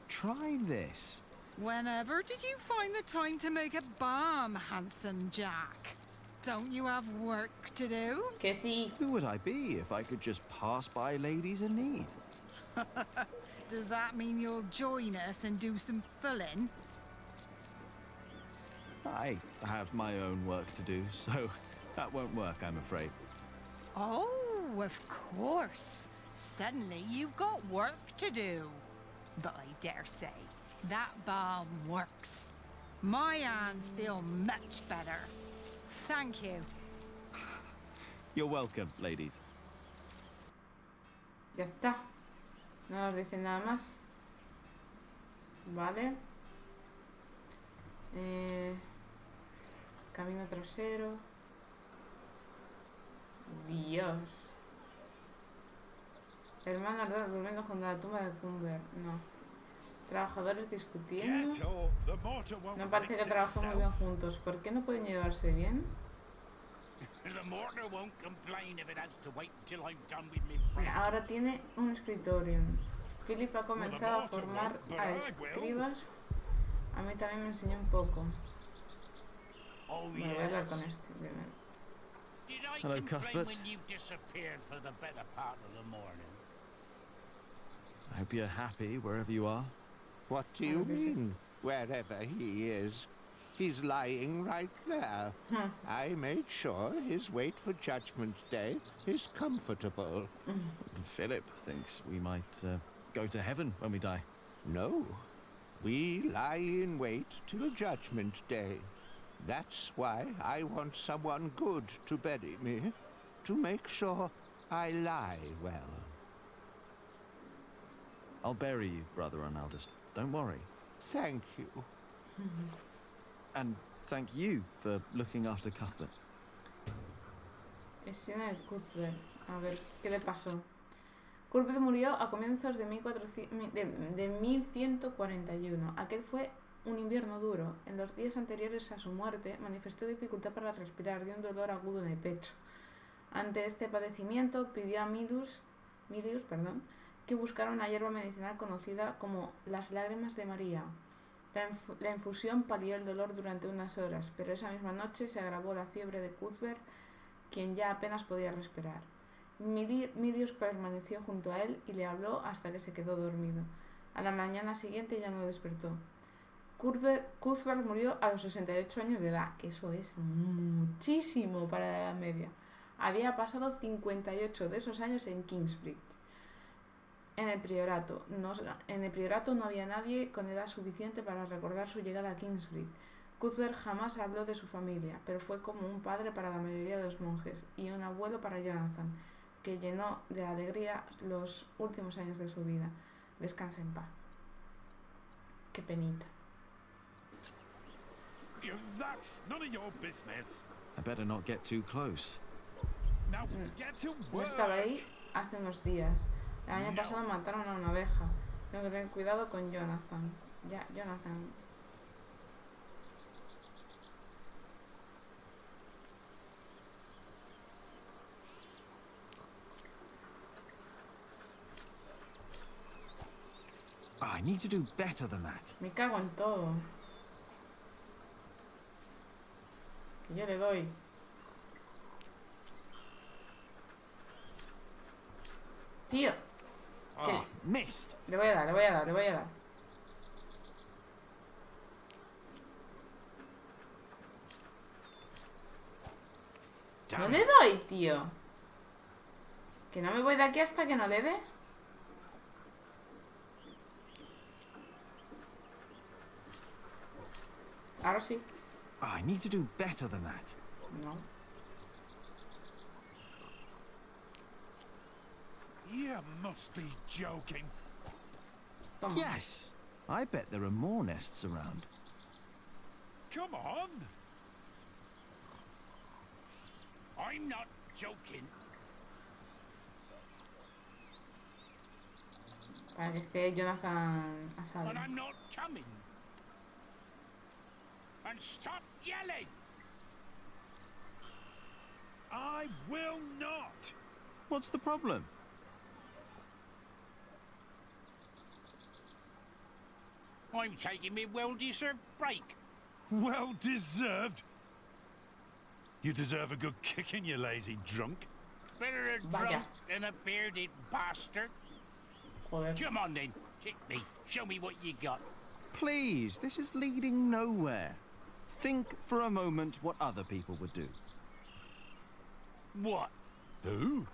Try this. Whenever did you find the time to make a balm, handsome Jack? Don't you have work to do? Que sí. Who would I be if I could just pass by ladies in need? Does that mean you'll join us and do some filling? I have my own work to do, so that won't work, I'm afraid. Oh, of course. Suddenly you've got work to do. But I dare say, that balm works. My hands feel much better. Thank you. You're welcome, ladies. Ya está. No nos dice nada más. Vale. Camino trasero. Dios. Hermano ardor durmiendo junto a la tumba de Cumber. No. Trabajadores discutiendo. No parece que trabajan muy bien juntos. ¿Por qué no pueden llevarse bien? Ahora tiene un escritorio. Philip ha comenzado a formar a escribas. A mí también me enseñó un poco. Bueno, voy a hablar con este primero. Hello, Cuthbert. I hope you're happy wherever you are. What do you mean, wherever he is? He's lying right there. I made sure his wait for Judgment Day is comfortable. Philip thinks we might go to heaven when we die. No. We lie in wait till Judgment Day. That's why I want someone good to bury me, to make sure I lie well. I'll bury you, Brother Arnaldus. Don't worry. Thank you. And thank you for looking after Cuthbert. Escena de Cuthbert. A ver, ¿qué le pasó? Cuthbert murió a comienzos de 1141. Aquel fue un invierno duro. En los días anteriores a su muerte, manifestó dificultad para respirar de un dolor agudo en el pecho. Ante este padecimiento, pidió a Milius, que buscara una hierba medicinal conocida como las lágrimas de María. La infusión palió el dolor durante unas horas, pero esa misma noche se agravó la fiebre de Cuthbert, quien ya apenas podía respirar. Milius permaneció junto a él y le habló hasta que se quedó dormido. A la mañana siguiente ya no despertó. Cuthbert murió a los 68 años de edad, que eso es muchísimo para la Edad Media. Había pasado 58 de esos años en Kingsbridge. En el priorato no había nadie con edad suficiente para recordar su llegada a Kingsbridge. Cuthbert jamás habló de su familia, pero fue como un padre para la mayoría de los monjes y un abuelo para Jonathan, que llenó de alegría los últimos años de su vida. Descansa en paz. Qué penita. That's none of your business. I better not get too close. Now get to No work. estaba ahí hace unos días. El año pasado mataron a una oveja. Tengo que tener cuidado con Jonathan. Ya, Jonathan. I need to do better than that. Me cago en todo. Que yo le doy. Tío. ¿Qué? Ah, missed. Le voy a dar, le voy a dar, le voy a dar. No le doy, tío. Que no me voy de aquí hasta que no le dé. Ahora sí. I need to do better than that. No. You must be joking. Toma. Yes. I bet there are more nests around. Come on. I'm not joking. Para que esté Jonathan a salvo. And I'm not coming. And stop yelling. I will not. What's the problem? I'm taking me well-deserved break. Well deserved. You deserve a good kicking, you lazy drunk. Better a drunk than a bearded bastard. Come on then, kick me. Show me what you got. Please, this is leading nowhere. Think for a moment what other people would do. What? Who?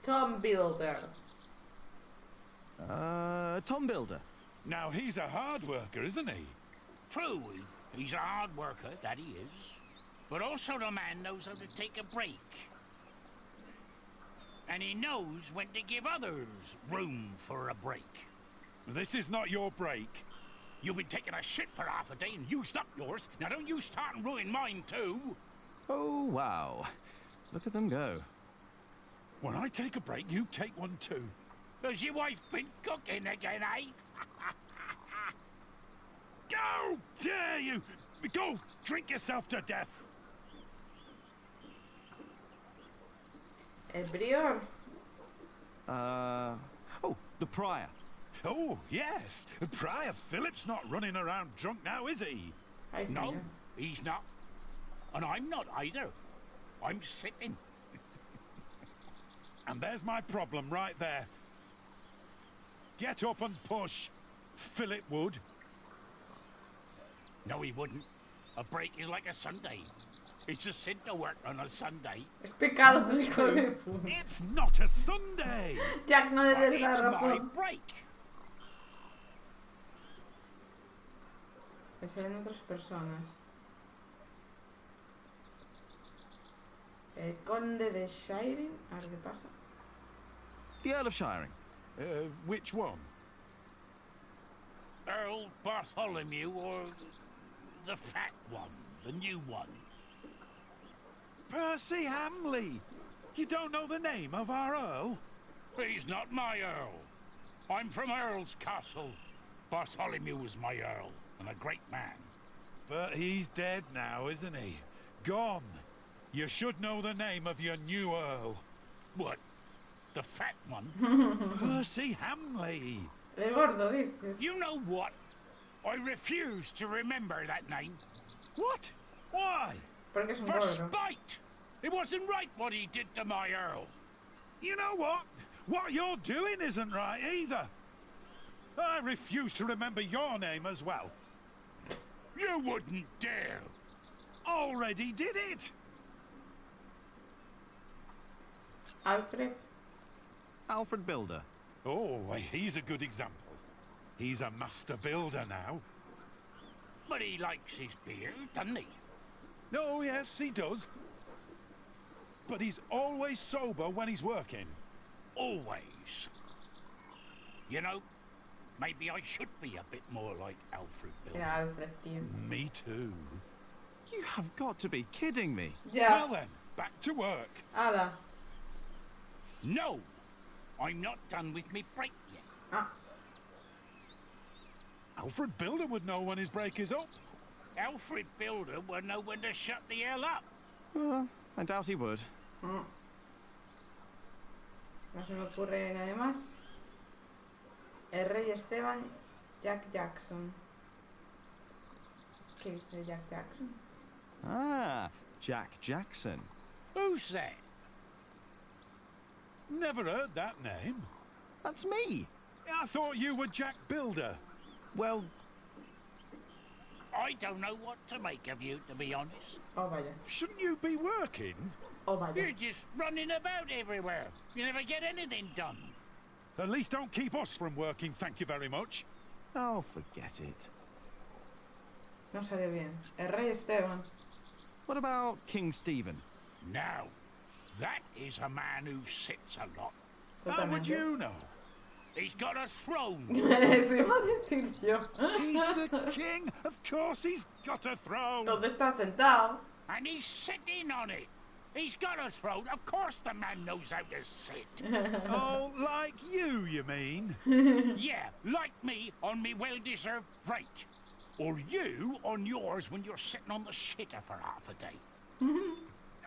Tom Builder. Tom Builder. Now he's a hard worker, isn't he? True, he's a hard worker, that he is. But also the man knows how to take a break. And he knows when to give others room for a break. This is not your break. You've been taking a shit for half a day and used up yours. Now don't you start and ruin mine too. Oh, wow. Look at them go. When I take a break, you take one too. Has your wife been cooking again, eh? How dare you! Go, drink yourself to death. El prior. Oh, the prior. Oh, yes. Prior Philip's not running around drunk now, is he? No, he's not. And I'm not either. I'm sitting. And there's my problem right there. Get up and push. Philip would. No, he wouldn't. A break is like a Sunday. It's a sin to work on a Sunday. Es pecado, tu hijo de puta. It's not a Sunday. Jack, no le des la It's my razón. break. Pensar en otras personas. El conde de Shiring. A ver qué pasa. The Earl of Shiring. Which one? Earl Bartholomew or the fat one, the new one? Percy Hamley. You don't know the name of our Earl? He's not my Earl. I'm from Earl's Castle. Bartholomew was my Earl, and a great man. But he's dead now, isn't he? Gone. You should know the name of your new Earl. What? The fat one? Percy Hamley. El gordo, dices. You know what? I refuse to remember that name. What? Why? Porque es un For gordo. spite! It wasn't right what he did to my Earl. You know what? What you're doing isn't right either. I refuse to remember your name as well. You wouldn't dare. Already did it. Alfred. Alfred Builder. Oh, he's a good example. He's a master builder now. But he likes his beer, doesn't he? Oh, yes, he does. But he's always sober when he's working. Always. You know, maybe I should be a bit more like Alfred Builder. Era Alfred, tío. Me too. You have got to be kidding me. Ya. Well then, back to work. Ala. No, I'm not done with me break yet. Ah. Alfred Builder would know when his break is up. Alfred Builder will know when to shut the hell up. I doubt he would. No se me ocurre nada más. El rey Esteban, Jack Jackson. ¿Qué dice Jack Jackson? Ah, Jack Jackson. Who's that? Never heard that name. That's me. I thought you were Jack Builder. Well, I don't know what to make of you, to be honest. Oh, vaya. Shouldn't you be working? Oh, vaya. You're just running about everywhere. You never get anything done. At least don't keep us from working, thank you very much. oh, forget it. No salió bien. El rey Esteban. What about King Stephen? Now, that is a man who sits a lot. How would you know? He's got a throne. Eso iba a decir yo. He's the king. Of course he's got a throne. ¿Dónde está sentado? And he's sitting on it. He's got a throne. Of course the man knows how to sit. Oh, like you mean? Yeah, like me on me well-deserved break. Or you on yours when you're sitting on the shitter for half a day.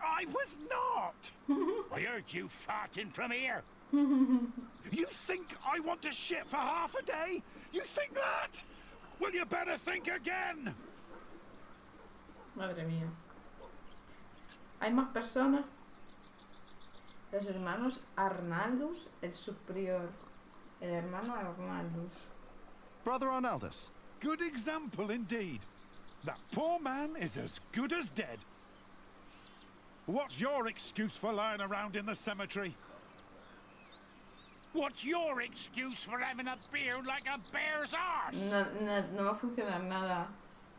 I was not. I heard you farting from here. You think I want to shit for half a day? You think that? Well, you better think again. Madre mía. ¿Hay más personas? Los hermanos Arnaldus, el superior. El hermano Arnaldus. Brother Arnaldus. Good example indeed. That poor man is as good as dead. What's your excuse for lying around in the cemetery? What's your excuse for having a beard like a bear's arse? No va a funcionar nada.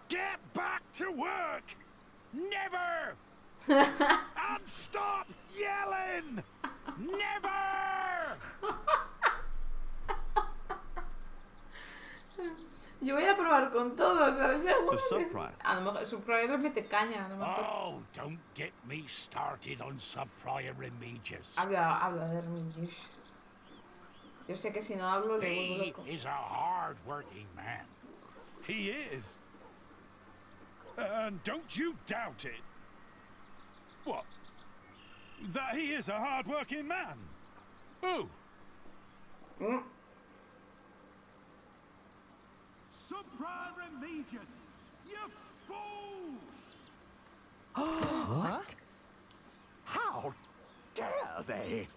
Get back to work! Never! And stop yelling! Never! Yo voy a probar con todo, ¿sabes? The subprior. A lo mejor el subprior le mete caña. A lo mejor. Oh, don't get me started on subprior Remigius. Habla de Remigius. Yo sé que si no hablo le vuelvo He loco. is a hard-working man. He is. And don't you doubt it. What? That he is a hard-working man? Who? Subprior Remigius, you fool! What? How dare they?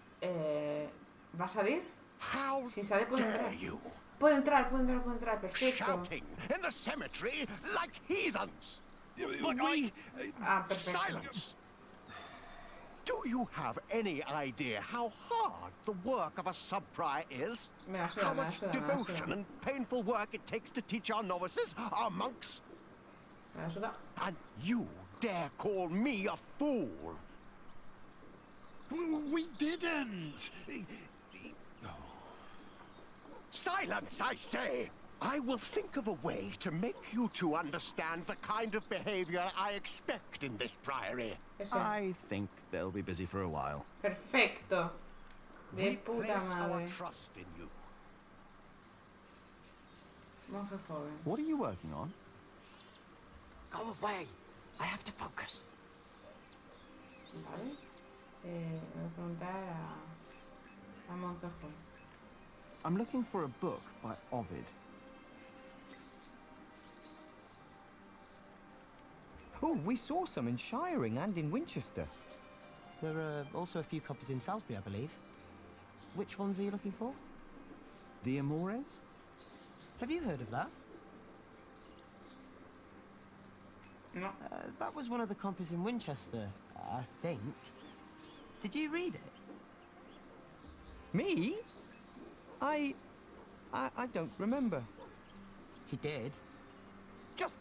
¿Va a salir? How Si sale puede dare entrar. you? Puede entrar, perfecto. Shouting in the cemetery like heathens. But we... Perfecto. Silence! Do you have any idea how hard the work of a subprior is? Me la suda, How me la much suda, me la devotion suda. and painful work it takes to teach our novices, our monks? Me la suda. And you dare call me a fool? We didn't. Silence, I say! I will think of a way to make you two understand the kind of behavior I expect in this priory. Eso. I think they'll be busy for a while. Perfecto. De We puta place our madre. trust in you. Monje joven. What are you working on? Go away. I have to focus. Vale. Voy a preguntar a monje joven. I'm looking for a book by Ovid. Oh, we saw some in Shiring and in Winchester. There are also a few copies in Salisbury, I believe. Which ones are you looking for? The Amores? Have you heard of that? No. That was one of the copies in Winchester, I think. Did you read it? Me? I don't remember. He did. Just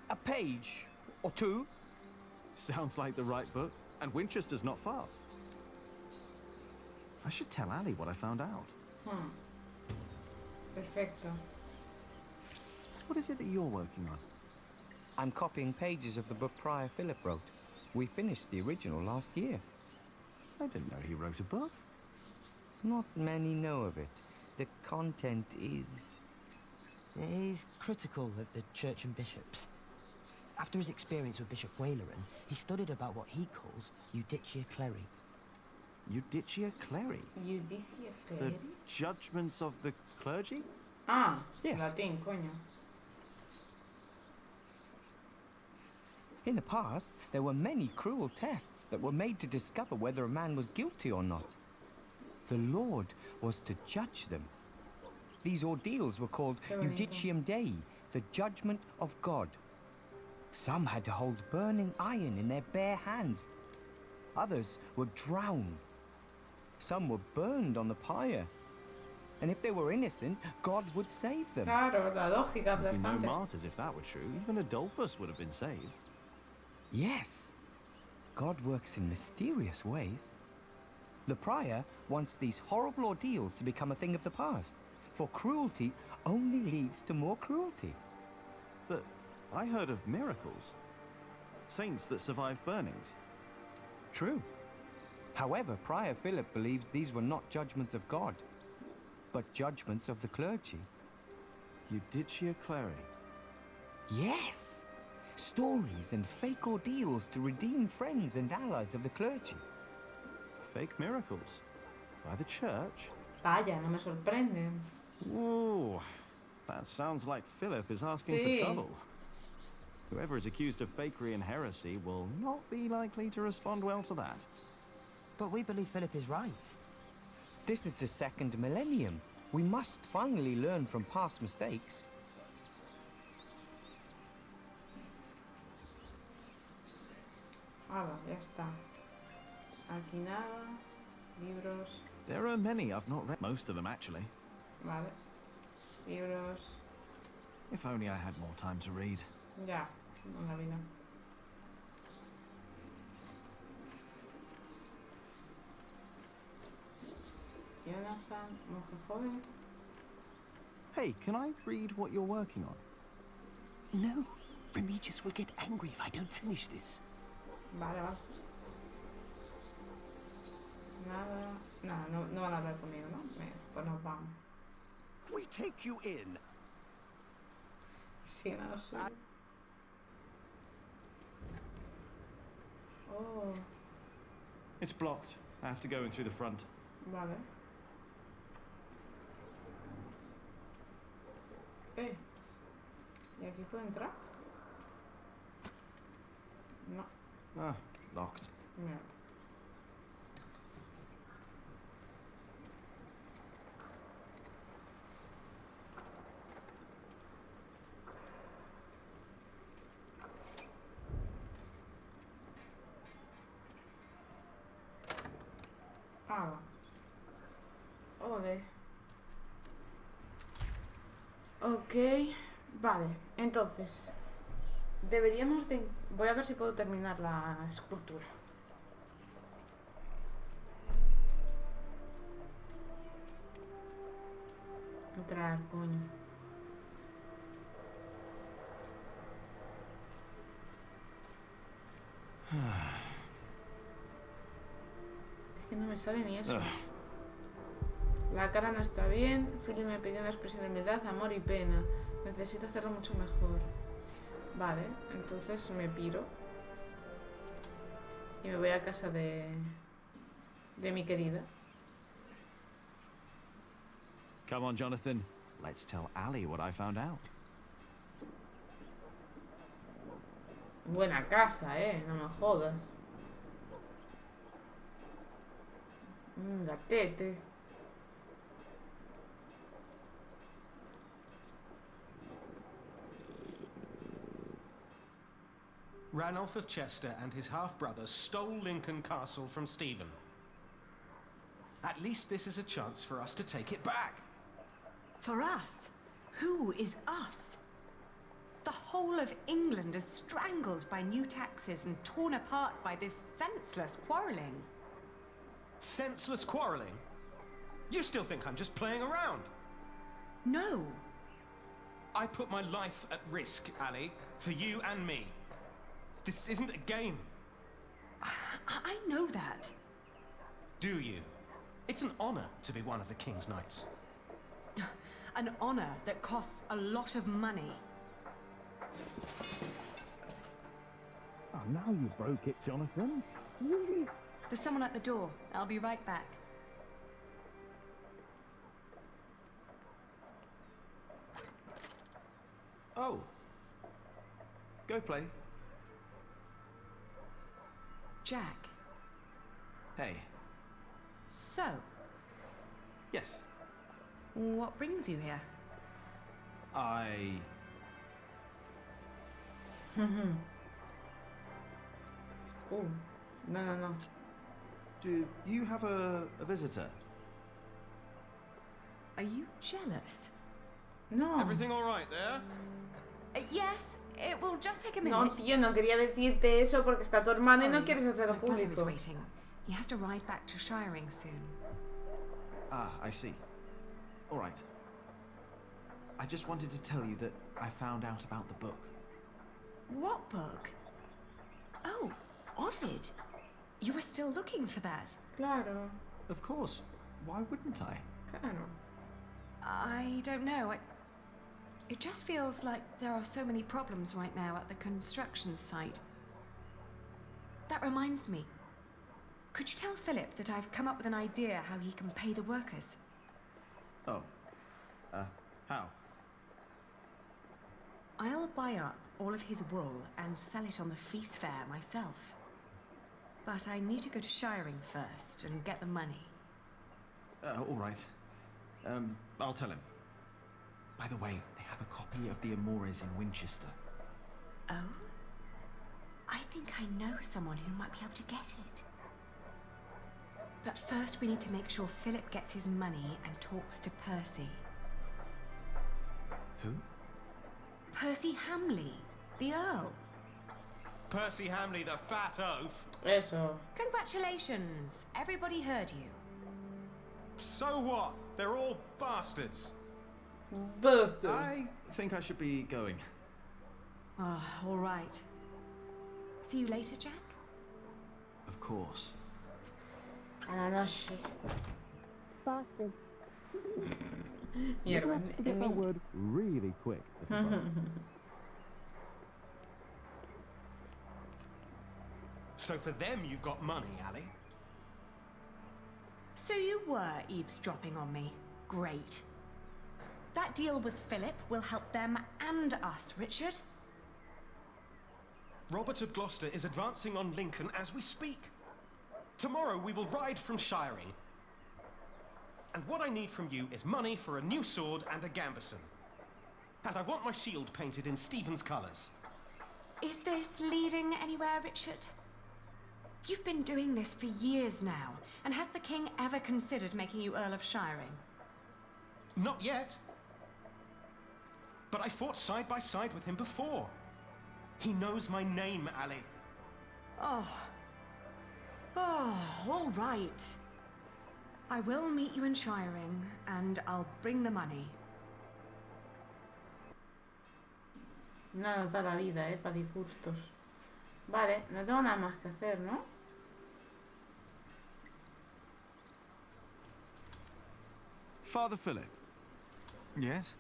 a page or two. Sounds like the right book, and Winchester's not far. I should tell Ali what I found out. Perfecto. What is it that you're working on? I'm copying pages of the book Prior Philip wrote. We finished the original last year. I didn't know he wrote a book. Not many know of it. The content is... He's critical of the church and bishops. After his experience with Bishop Waleran, he studied about what he calls Judicia Cleri. Judicia Cleri? Judicia The Cleri? judgments of the clergy? Ah, Yes. latín, coño. In the past, there were many cruel tests that were made to discover whether a man was guilty or not. The Lord was to judge them. These ordeals were called Judicium Dei, the judgment of God. Some had to hold burning iron in their bare hands. Others would drown. Some were burned on the pyre. And if they were innocent, God would save them. Claro, la lógica There'd be no aplastante. martyrs if that were true. Even Adolphus would have been saved. Yes. God works in mysterious ways. The prior wants these horrible ordeals to become a thing of the past, for cruelty only leads to more cruelty. But I heard of miracles. Saints that survived burnings. True. However, Prior Philip believes these were not judgments of God, but judgments of the clergy. Judicia Cleri. Yes! Stories and fake ordeals to redeem friends and allies of the clergy. Fake miracles? By the church? Vaya, no me sorprende. Whoa, that sounds like Philip is asking Sí. for trouble. Whoever is accused of fakery and heresy will not be likely to respond well to that. But we believe Philip is right. This is the second millennium. We must finally learn from past mistakes. Hala, ya está. Aquí nada. Libros. There are many I've not read. Most of them, actually. Vale. Libros. If only I had more time to read. Ya, en la vida. Jonathan, monje joven. Hey, can I read what you're working on? No. Remigius will get angry if I don't finish this. Vale, vale. Nada. Nada, no van a hablar conmigo, ¿no? Pues nos vamos. We take you in. Sí, nada suyo. Oh, It's blocked. I have to go in through the front. vale. ¿Y aquí puedo entrar? No, Ah, locked. mierda. Ah, ole. Ok, vale, entonces deberíamos de... Voy a ver si puedo terminar la escultura. Entrar, coño. Es que no me sale ni eso. Ugh. La cara no está bien. Philip me pidió una expresión de humildad, amor y pena. Necesito hacerlo mucho mejor. Vale, entonces me piro. Y me voy a casa de mi querida. Come on, Jonathan. Let's tell Ali what I found out. Buena casa, no me jodas. Gatete. Ranulph of Chester and his half-brother stole Lincoln Castle from Stephen. At least this is a chance for us to take it back. For us? Who is us? The whole of England is strangled by new taxes and torn apart by this senseless quarrelling. Senseless quarrelling? You still think I'm just playing around? No. I put my life at risk, Ali, for you and me. This isn't a game. I know that. Do you? It's an honor to be one of the King's Knights. An honor that costs a lot of money. Oh, now you broke it, Jonathan. There's someone at the door. I'll be right back. Oh. Go play. Jack. Hey. So, Yes. what brings you here? I... Oh, no. Do you have a visitor? Are you jealous? No. Everything all right there? Yes, it will just take a No, minute. tío, no quería decirte eso porque está tu hermano y no Sorry, quieres hacerlo my brother is público. waiting. He has to ride back to Shiring soon. Ah, I see. All right. I just wanted to tell you that I found out about the book. What book? Oh, Ovid. You were still looking for that. Claro. Of course. Why wouldn't I? Claro. I don't know. It just feels like there are so many problems right now at the construction site. That reminds me. Could you tell Philip that I've come up with an idea how he can pay the workers? Oh. How? I'll buy up all of his wool and sell it on the fleece fair myself. But I need to go to Shiring first and get the money. All right. I'll tell him. By the way, they have a copy of the Amores in Winchester. Oh? I think I know someone who might be able to get it. But first we need to make sure Philip gets his money and talks to Percy. Who? Percy Hamley, the Earl. Percy Hamley, the fat oaf. Eso. Congratulations! Everybody heard you. So what? They're all bastards. Bastards. I think I should be going. Ah, all right. See you later, Jack? Of course. A la noche. Bastards. Mierda. You're gonna have to forget that word really quick. So for them you've got money, Ali? So you were eavesdropping on me. Great. That deal with Philip will help them and us, Richard. Robert of Gloucester is advancing on Lincoln as we speak. Tomorrow we will ride from Shiring. And what I need from you is money for a new sword and a gambeson. And I want my shield painted in Stephen's colours. Is this leading anywhere, Richard? You've been doing this for years now, and has the king ever considered making you Earl of Shiring? Not yet. But I fought side by side with him before. He knows my name, Ali. Oh, all right. I will meet you in Shiring, and I'll bring the money. No nos da la vida, para disgustos. Vale, no tengo nada más que hacer, ¿no? Father Philip. Yes?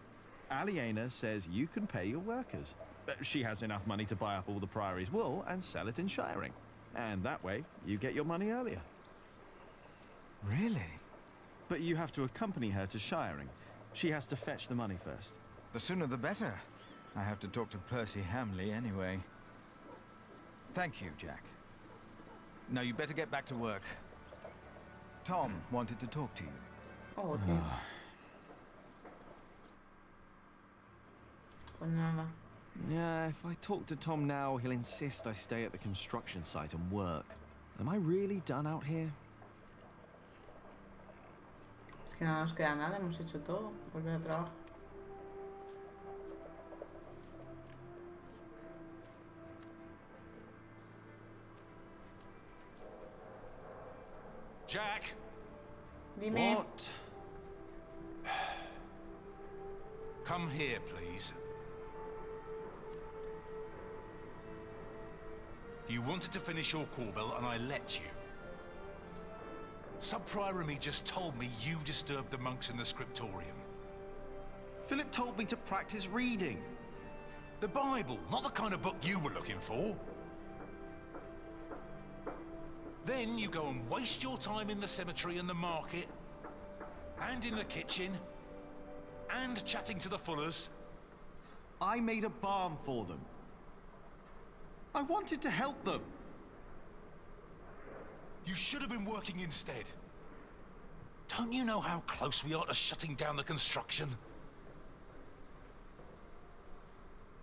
Aliena says you can pay your workers. She has enough money to buy up all the Priory's wool and sell it in Shiring. And that way, you get your money earlier. Really? But you have to accompany her to Shiring. She has to fetch the money first. The sooner the better. I have to talk to Percy Hamley anyway. Thank you, Jack. Now you better get back to work. Tom wanted to talk to you. Oh, tío. Pues nada. Yeah, if I talk to Tom now, he'll insist I stay at the construction site and work. Am I really done out here? Es que no nos queda nada, hemos hecho todo. Volver a trabajo. Jack! Dime. What? Come here, please. You wanted to finish your Corbel, and I let you. Sub-Prior and me just told me you disturbed the monks in the scriptorium. Philip told me to practice reading. The Bible, not the kind of book you were looking for. Then you go and waste your time in the cemetery and the market, and in the kitchen, and chatting to the Fullers. I made a balm for them. I wanted to help them. You should have been working instead. Don't you know how close we are to shutting down the construction?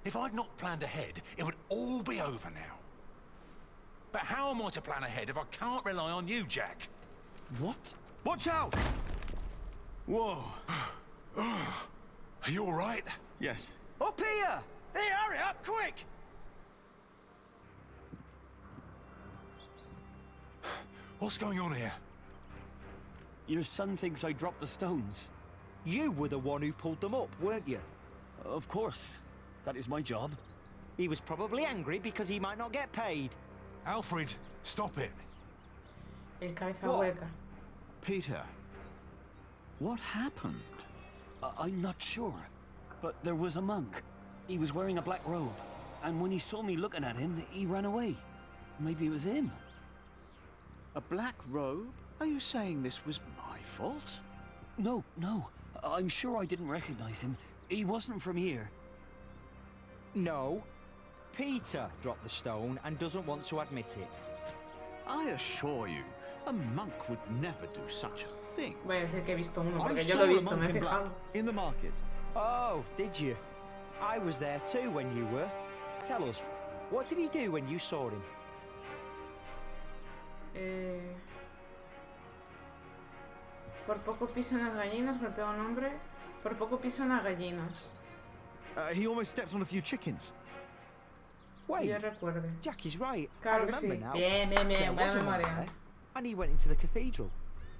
If I'd not planned ahead, it would all be over now. But how am I to plan ahead if I can't rely on you, Jack? What? Watch out! Whoa. Are you all right? Yes. Up here! Hey, hurry up, quick! What's going on here? Your son thinks I dropped the stones. You were the one who pulled them up, weren't you? Of course. That is my job. He was probably angry because he might not get paid. Alfred, stop it. El cabeza hueca. Peter, what happened? I'm not sure, but there was a monk. He was wearing a black robe, and when he saw me looking at him, he ran away. Maybe it was him. A black robe? Are you saying this was my fault? No. I'm sure I didn't recognize him. He wasn't from here. No. Peter dropped the stone and doesn't want to admit it. I assure you, a monk would never do such a thing. Voy a decir que he visto uno, I porque yo saw lo he a visto, monk me he in black fijado. in the market. Oh, did you? I was there too when you were. Tell us, what did he do when you saw him? Por poco pisan las gallinas, golpea a un hombre. Por poco pisan las gallinas. He almost stepped on a few chickens. Wait, yo recuerde. Jack is right. Claro I que sí. remember now. Bien, There buena was a monk memoria. there, and he went into the cathedral.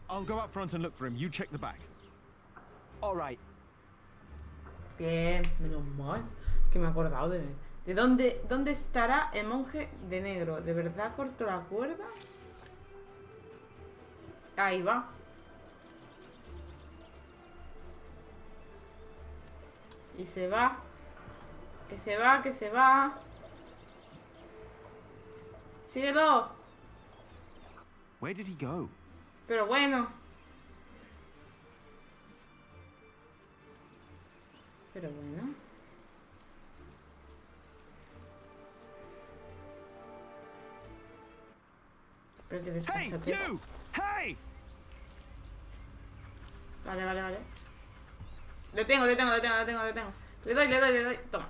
I'll go up front and look for him. You check the back. All right. Bien, menos mal que me he acordado de dónde estará el monje de negro. ¿De verdad cortó la cuerda? Ahí va. Y se va. Que se va, que se va. Síguelo. Where did he go? Pero bueno. Pero bueno. Pero que Hey, despacha. you! Hey! Vale. Le tengo. Le doy. Toma.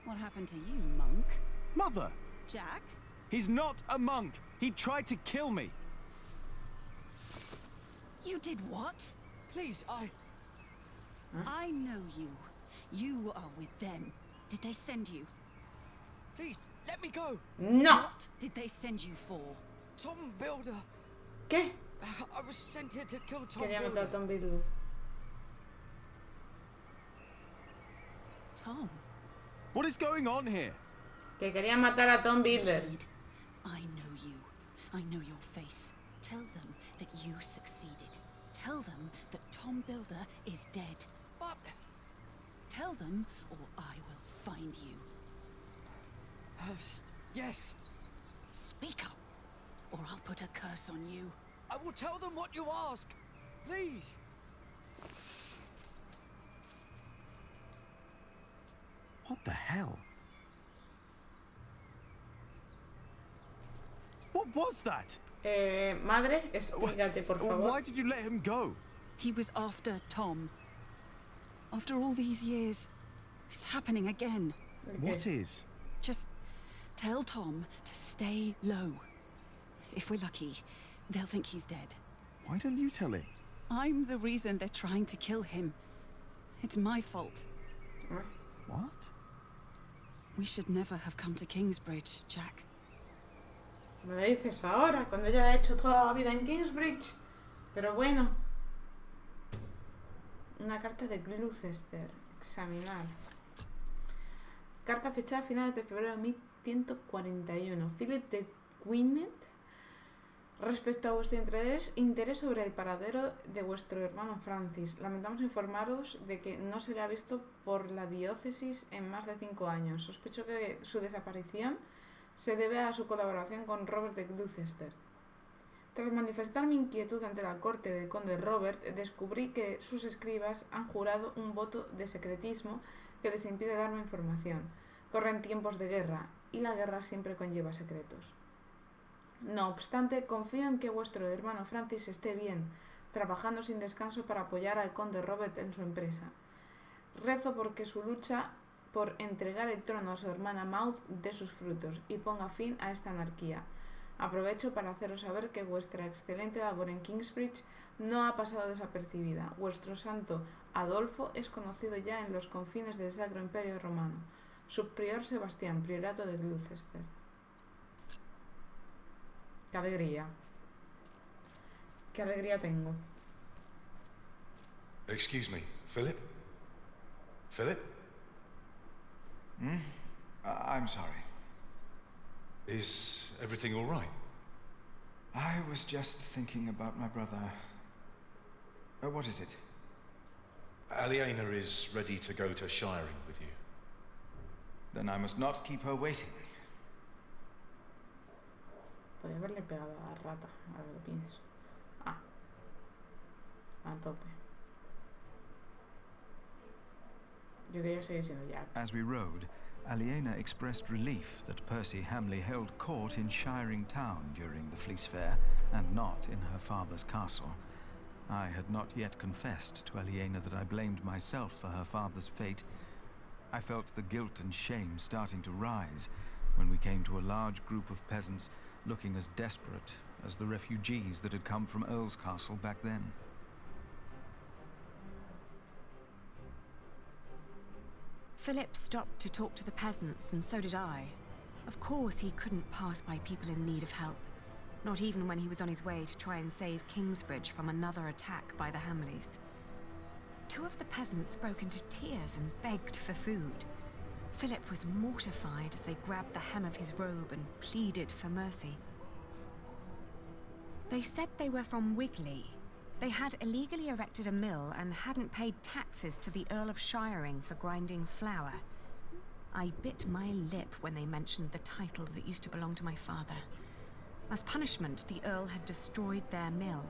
What happened to you, monk? Mother! Jack? He's not a monk. He tried to kill me. You did what? Please, I know you. You are with them. Did they send you? Please, let me go. No. What did they send you for? Tom Builder. ¿Qué? I was sent here to kill Tom Quería Builder. matar a Tom Builder. Tom? What is going on here? Que quería matar a Tom Builder. I know you. I know your face. Tell them that you succeeded. Tell them that Tom Builder is dead. But... Tell them, or I will find you. Yes. Speak up, or I'll put a curse on you. I will tell them what you ask. Please. What the hell? What was that? Madre, explícate, por favor. Why did you let him go? He was after Tom. After all these years, it's happening again. What is? Just tell Tom to stay low. If we're lucky, they'll think he's dead. Why don't you tell him? I'm the reason they're trying to kill him. It's my fault. What? We should never have come to Kingsbridge, Jack. Me lo dices ahora, cuando ella ha hecho toda la vida en Kingsbridge. Pero bueno. Una carta de Gloucester. Examinar. Carta fechada a finales de febrero de 1141. Philip de Gwynedd. Respecto a vuestro interés sobre el paradero de vuestro hermano Francis, lamentamos informaros de que no se le ha visto por la diócesis en más de 5 años. Sospecho que su desaparición se debe a su colaboración con Robert de Gloucester. Tras manifestar mi inquietud ante la corte del conde Robert, descubrí que sus escribas han jurado un voto de secretismo que les impide darme información. Corren tiempos de guerra, y la guerra siempre conlleva secretos. No obstante, confío en que vuestro hermano Francis esté bien, trabajando sin descanso para apoyar al conde Robert en su empresa. Rezo porque su lucha por entregar el trono a su hermana Maud dé sus frutos y ponga fin a esta anarquía. Aprovecho para haceros saber que vuestra excelente labor en Kingsbridge no ha pasado desapercibida. Vuestro santo Adolfo es conocido ya en los confines del Sacro Imperio Romano. Subprior Sebastián, priorato de Gloucester. ¡Qué alegría! ¡Qué alegría tengo! Excuse me, Philip? Philip? I'm sorry. Is everything all right? I was just thinking about my brother. What is it? Aliena is ready to go to Shiring with you. Then I must not keep her waiting. Podría haberle pegado a la rata, ahora lo pienso. Ah. A tope. Yo quería seguir siendo Jack. As we rode, Aliena expressed relief that Percy Hamley held court in Shiring Town during the Fleece Fair, and not in her father's castle. I had not yet confessed to Aliena that I blamed myself for her father's fate. I felt the guilt and shame starting to rise when we came to a large group of peasants looking as desperate as the refugees that had come from Earl's Castle back then. Philip stopped to talk to the peasants, and so did I. Of course he couldn't pass by people in need of help, not even when he was on his way to try and save Kingsbridge from another attack by the Hamleys. Two of the peasants broke into tears and begged for food. Philip was mortified as they grabbed the hem of his robe and pleaded for mercy. They said they were from Wigley. They had illegally erected a mill and hadn't paid taxes to the Earl of Shiring for grinding flour. I bit my lip when they mentioned the title that used to belong to my father. As punishment, the Earl had destroyed their mill.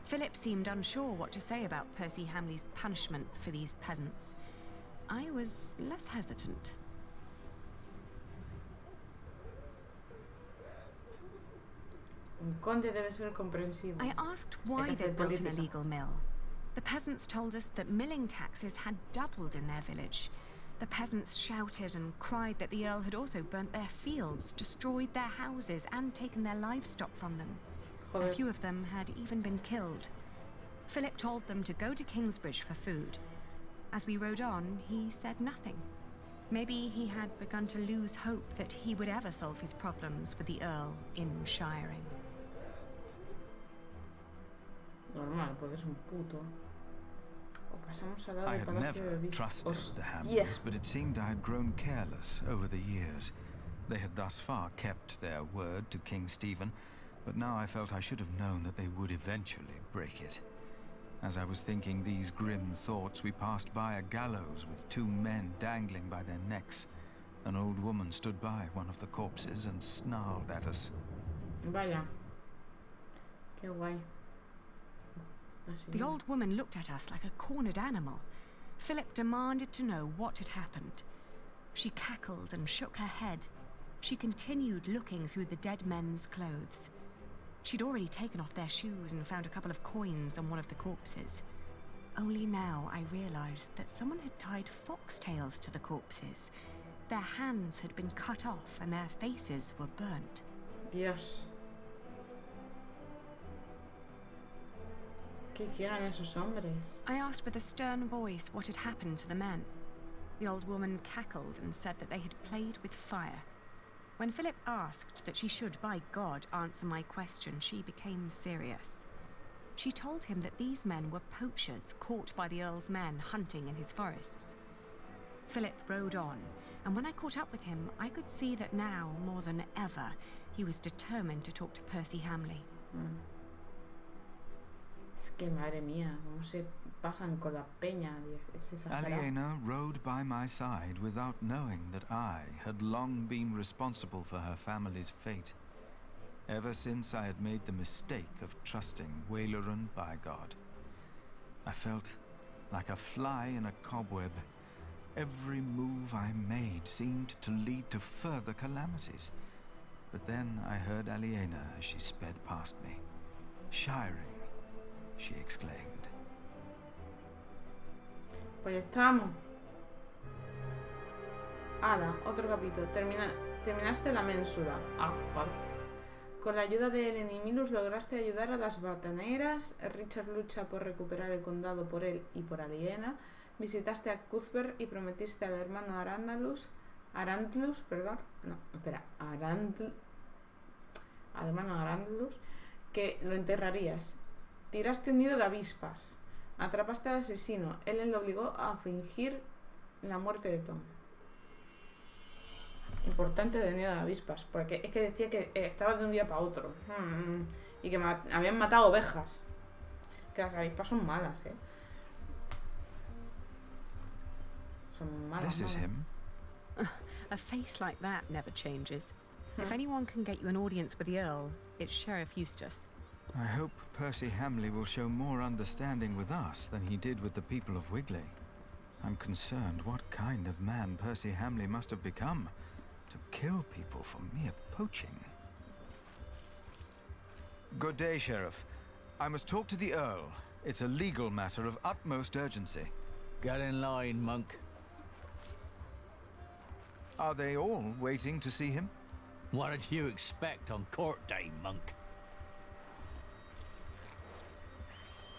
Philip seemed unsure what to say about Percy Hamley's punishment for these peasants. I was less hesitant. Un conde debe ser comprensivo. I asked why they built an illegal mill. The peasants told us that milling taxes had doubled in their village. The peasants shouted and cried that the Earl had also burnt their fields, destroyed their houses, and taken their livestock from them. A few of them had even been killed. Philip told them to go to Kingsbridge for food. As we rode on, he said nothing. Maybe he had begun to lose hope that he would ever solve his problems with the Earl in Shiring. Normal, porque es un puto. I had never trusted the Hamleys, but it seemed I had grown careless over the years. They had thus far kept their word to King Stephen, but now I felt I should have known that they would eventually break it. As I was thinking these grim thoughts, we passed by a gallows with two men dangling by their necks. An old woman stood by one of the corpses and snarled at us. Vaya. Qué guay. The old woman looked at us like a cornered animal. Philip demanded to know what had happened. She cackled and shook her head. She continued looking through the dead men's clothes. She'd already taken off their shoes and found a couple of coins on one of the corpses. Only now I realized that someone had tied foxtails to the corpses. Their hands had been cut off and their faces were burnt. Dios. ¿Qué hicieron esos hombres? I asked with a stern voice what had happened to the men. The old woman cackled and said that they had played with fire. When Philip asked that she should, by God, answer my question, she became serious. She told him that these men were poachers caught by the Earl's men hunting in his forests. Philip rode on, and when I caught up with him, I could see that now, more than ever, he was determined to talk to Percy Hamley. Es que madre mía, cómo se pasan con la peña, es exagerado. Aliena rode by my side without knowing that I had long been responsible for her family's fate. Ever since I had made the mistake of trusting Waileran by God. I felt like a fly in a cobweb. Every move I made seemed to lead to further calamities. But then I heard Aliena as she sped past me. Shiring, she exclaimed. Pues ya estamos. Ala, otro capítulo. Terminaste la ménsula. Ah, vale. Con la ayuda de Ellen y Milus lograste ayudar a las bataneras. Richard lucha por recuperar el condado por él y por Aliena. Visitaste a Cuthbert y prometiste al hermano Arandlus, perdón. No, espera. Al hermano Arandlus que lo enterrarías. Tiraste un nido de avispas. Atrapaste al asesino. Ellen lo obligó a fingir la muerte de Tom. Importante del nido de avispas, porque es que decía que estaba de un día para otro. Y que habían matado ovejas. Que las avispas son malas, Son malas. This is him. A face like that never changes. If anyone can get you an audience with the Earl, it's Sheriff Eustace. I hope Percy Hamley will show more understanding with us than he did with the people of Wigley. I'm concerned what kind of man Percy Hamley must have become to kill people for mere poaching. Good day, Sheriff. I must talk to the Earl. It's a legal matter of utmost urgency. Get in line, monk. Are they all waiting to see him? What did you expect on court day, monk?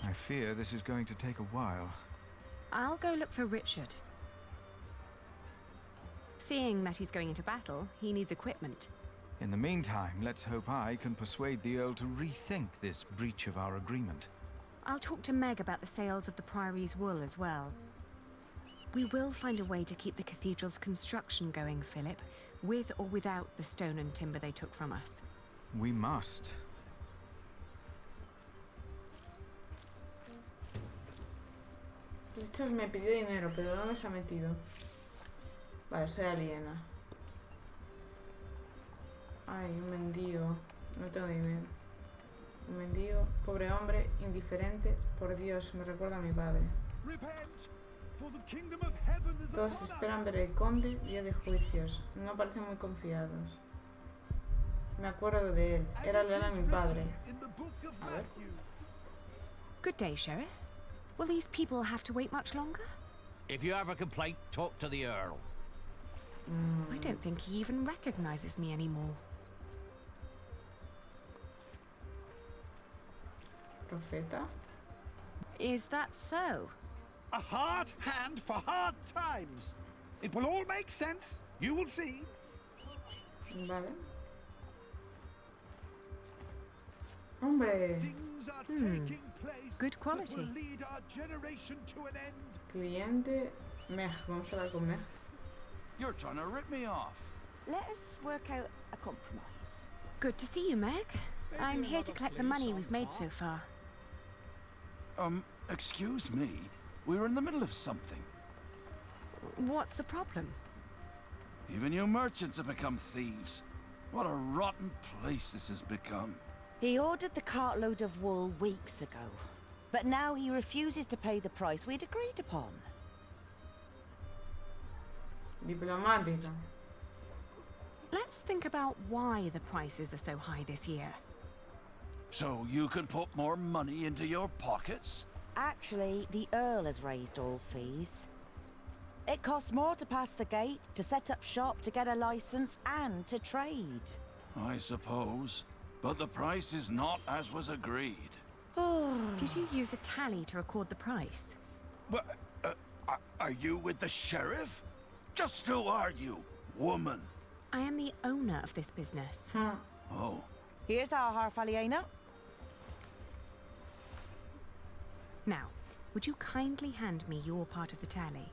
I fear this is going to take a while. I'll go look for Richard. Seeing that he's going into battle, he needs equipment. In the meantime, let's hope I can persuade the Earl to rethink this breach of our agreement. I'll talk to Meg about the sales of the Priory's wool as well. We will find a way to keep the cathedral's construction going, Philip, with or without the stone and timber they took from us. We must. Richard me pidió dinero, pero ¿dónde se ha metido? Vale, soy Aliena. Ay, un mendigo. No tengo dinero. Un mendigo, pobre hombre, indiferente. Por Dios, me recuerda a mi padre. Todos esperan ver el conde, día de juicios. No parecen muy confiados. Me acuerdo de él. Era leal a mi padre. A ver. Good day, Sheriff. Will these people have to wait much longer? If you have a complaint, talk to the Earl. I don't think he even recognizes me anymore. Profeta? Is that so? A hard hand for hard times. It will all make sense. You will see. Vale. Hombre. Good quality. Cliente. Meg. Vamos a hablar con Meg. You're trying to rip me off. Let us work out a compromise. Good to see you, Meg. I'm here to collect the money we've made so far. Excuse me. We're in the middle of something. What's the problem? Even you merchants have become thieves. What a rotten place this has become. He ordered the cartload of wool weeks ago, but now he refuses to pay the price we'd agreed upon. Diplomática. Let's think about why the prices are so high this year. So you can put more money into your pockets? Actually, the Earl has raised all fees. It costs more to pass the gate, to set up shop, to get a license, and to trade. I suppose. But the price is not as was agreed. Did you use a tally to record the price? But, are you with the sheriff? Just who are you, woman? I am the owner of this business. Oh. Here's our half, Aliena. Now, would you kindly hand me your part of the tally?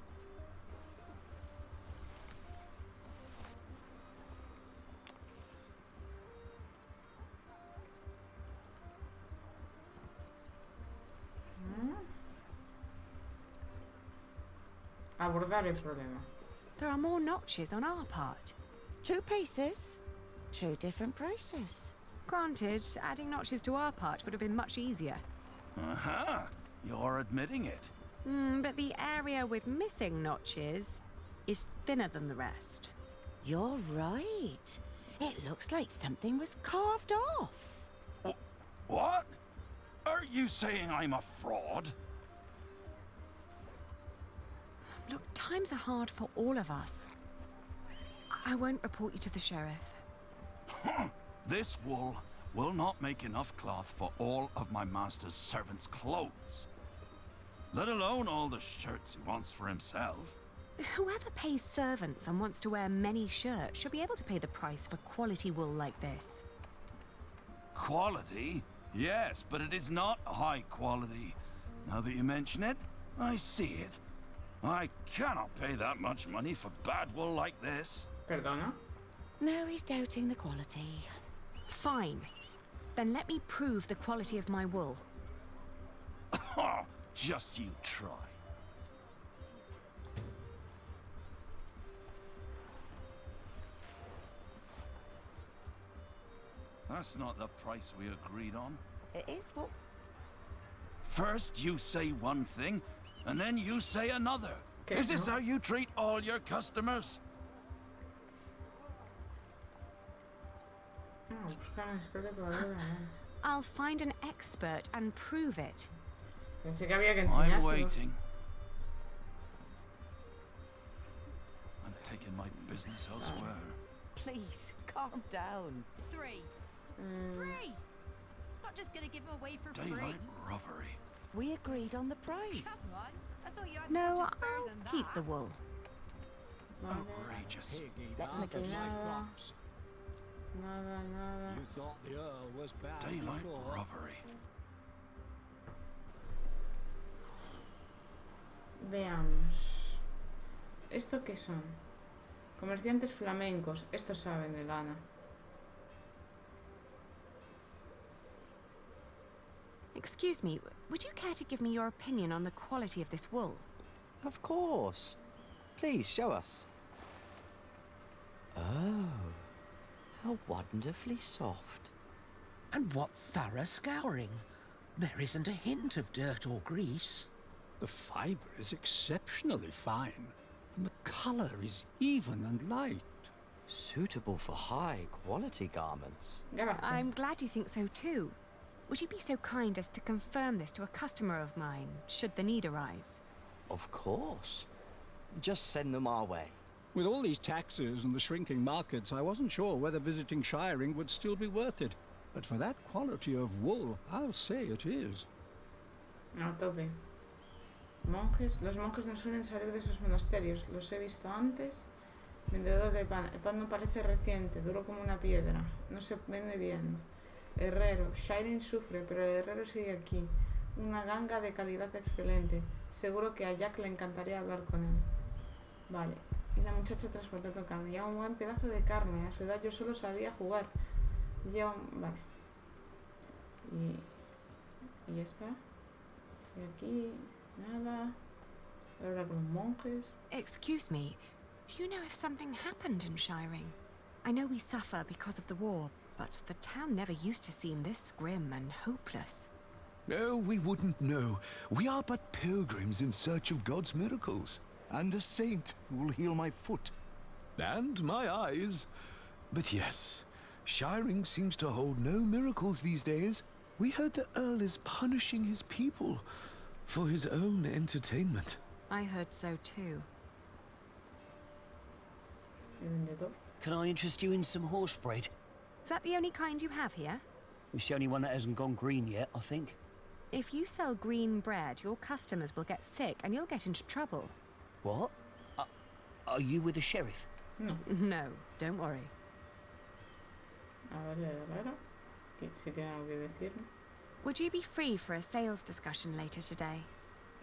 Abordar el problema. There are more notches on our part. 2 pieces, 2 different prices. Granted, adding notches to our part would have been much easier. Aha! You're admitting it. But the area with missing notches is thinner than the rest. You're right. It looks like something was carved off. What? Are you saying I'm a fraud? Look, times are hard for all of us. I won't report you to the sheriff. This wool will not make enough cloth for all of my master's servants' clothes. Let alone all the shirts he wants for himself. Whoever pays servants and wants to wear many shirts should be able to pay the price for quality wool like this. Quality? Yes, but it is not high quality. Now that you mention it, I see it. I cannot pay that much money for bad wool like this. Perdona? No, he's doubting the quality. Fine. Then let me prove the quality of my wool. Just you try. That's not the price we agreed on. It is what... First you say one thing, and then you say another. Is this how you treat all your customers? I'll find an expert and prove it. Pensé que había que I'm enseñárselo. waiting. I'm taking my business elsewhere. Please, calm down. 3. 3! Not just gonna give them away for free. Daylight robbery. We agreed on the price. Come on. I thought you had No, more to spare I'll than keep that. the wool. Outrageous. Let's negotiate. Nada. You thought the Earl was bad Daylight before. robbery. Veamos. ¿Esto qué son? Comerciantes flamencos. Estos saben de lana. Excuse me, would you care to give me your opinion on the quality of this wool? Of course. Please, show us. Oh, how wonderfully soft. And what thorough scouring. There isn't a hint of dirt or grease. The fibre is exceptionally fine, and the colour is even and light. Suitable for high-quality garments. I'm glad you think so too. Would you be so kind as to confirm this to a customer of mine, should the need arise? Of course. Just send them our way. With all these taxes and the shrinking markets, I wasn't sure whether visiting Shiring would still be worth it. But for that quality of wool, I'll say it is. A tope. Monjes. Los monjes no suelen salir de sus monasterios. Los he visto antes. Vendedor de pan. El pan no parece reciente, duro como una piedra. No se vende bien. Herrero. Shiring sufre, pero el herrero sigue aquí. Una ganga de calidad excelente. Seguro que a Jack le encantaría hablar con él. Vale. Y la muchacha transportando carne. Lleva un buen pedazo de carne. A su edad yo solo sabía jugar. Lleva un... Vale. Y ya está. Y aquí... Nada. Habla con los monjes. Excuse me, do you know if something happened in Shiring? I know we suffer because of the war, but the town never used to seem this grim and hopeless. No, we wouldn't know. We are but pilgrims in search of God's miracles, and a saint who will heal my foot. And my eyes. But yes, Shiring seems to hold no miracles these days. We heard the Earl is punishing his people for his own entertainment. I heard so too. Can I interest you in some horse bread? Is that the only kind you have here? It's the only one that hasn't gone green yet, I think. If you sell green bread, your customers will get sick and you'll get into trouble. What? Are you with the sheriff? No. No, don't worry. A ver. Si tiene algo que decirme. Would you be free for a sales discussion later today?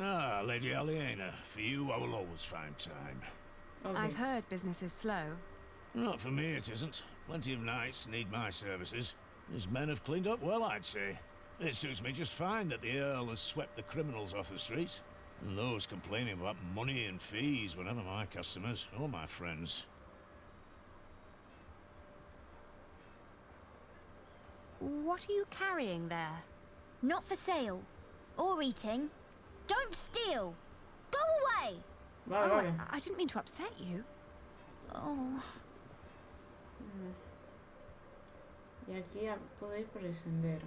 Ah, Lady Aliena, for you I will always find time. Okay. I've heard business is slow. Not for me it isn't. Plenty of knights need my services. His men have cleaned up well, I'd say. It suits me just fine that the Earl has swept the criminals off the streets. And those complaining about money and fees were never my customers or my friends. What are you carrying there? Not for sale. Or eating. Don't steal! Go away! I didn't mean to upset you. Oh. Y aquí puedo ir por el sendero.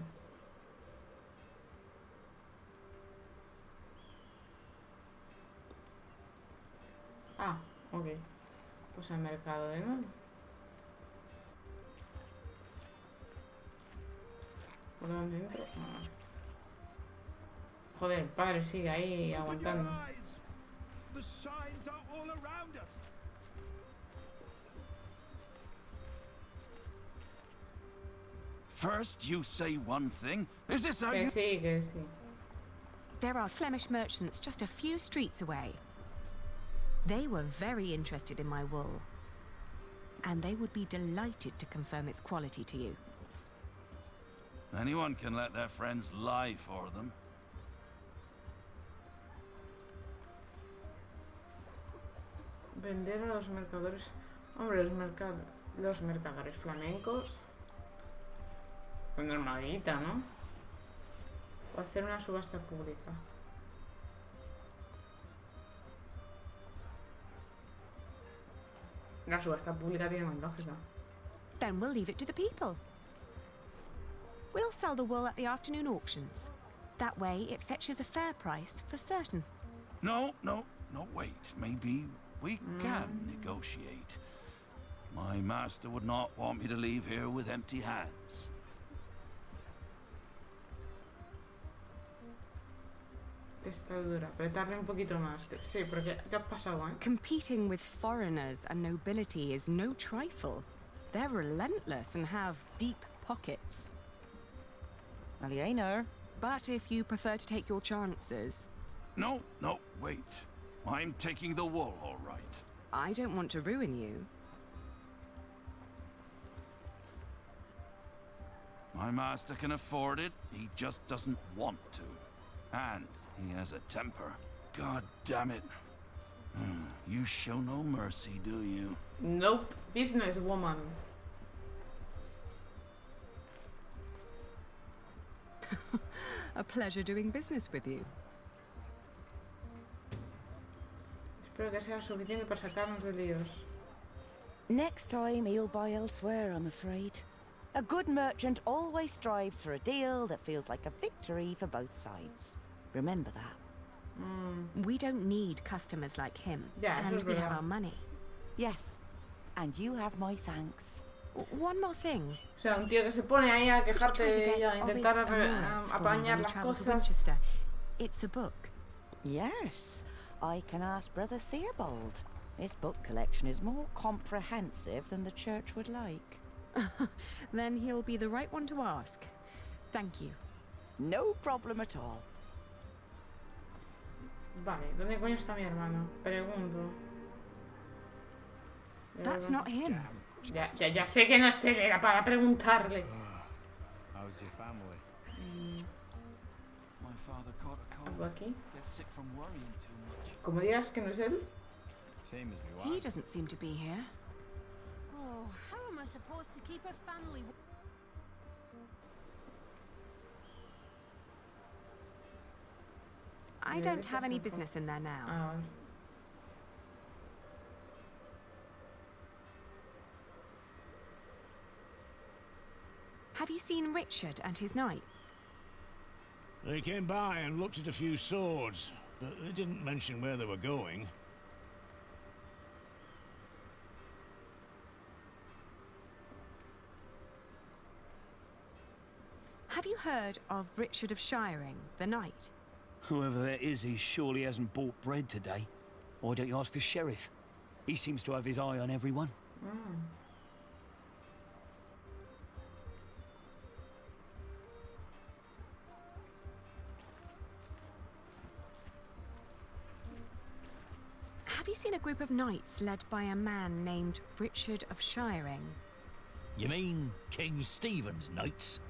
Ah, ok. Pues al mercado de nuevo. ¿Por dónde entro? Ah. Joder, el padre sigue ahí aguantando. First you say one thing. Is this how you... Que sí. There are Flemish merchants just a few streets away. They were very interested in my wool. And they would be delighted to confirm its quality to you. Anyone can let their friends lie for them. Vender a los mercadores... Hombre, los mercadores flamencos... Pues normalita, ¿no? O hacer una subasta pública. La subasta pública tiene más lógica. Then we'll leave it to the people. We'll sell the wool at the afternoon auctions. That way it fetches a fair price for certain. No, wait. Maybe we can negotiate. My master would not want me to leave here with empty hands. Está dura. Apretarle un poquito más. Sí, porque te has pasado, ¿eh? Competing with foreigners and nobility is no trifle. They're relentless and have deep pockets. Aliena. But if you prefer to take your chances... No, wait. I'm taking the wool, all right. I don't want to ruin you. My master can afford it. He just doesn't want to. And he has a temper. God damn it. You show no mercy, do you? Nope. Businesswoman. A pleasure doing business with you. Espero que sea suficiente para sacarnos de líos. Next time he'll buy elsewhere, I'm afraid. A good merchant always strives for a deal that feels like a victory for both sides. Remember that. We don't need customers like him. Yeah, and we have our money. Yes, and you have my thanks. One more thing. O sea, un tío que se pone ahí a quejarte y a intentar apañar las cosas. It's a book. Yes, I can ask Brother Theobald. His book collection is more comprehensive than the church would like. Then he'll be the right one to ask. Thank you. No problem at all. Vale, ¿dónde coño está mi hermano? Pregunto. That's not him. Ya sé que no es él, era para preguntarle. How's your family? My father caught a cold. ¿Algo aquí? Gets sick from worrying too much. Como digas que no es él. Same as me. He doesn't seem to be here. Oh, how am I supposed to keep a family? I don't have any business in there now. Have you seen Richard and his knights? They came by and looked at a few swords, but they didn't mention where they were going. Have you heard of Richard of Shiring, the knight? Whoever that is, he surely hasn't bought bread today. Why don't you ask the sheriff? He seems to have his eye on everyone. Have you seen a group of knights led by a man named Richard of Shiring? You mean King Stephen's knights?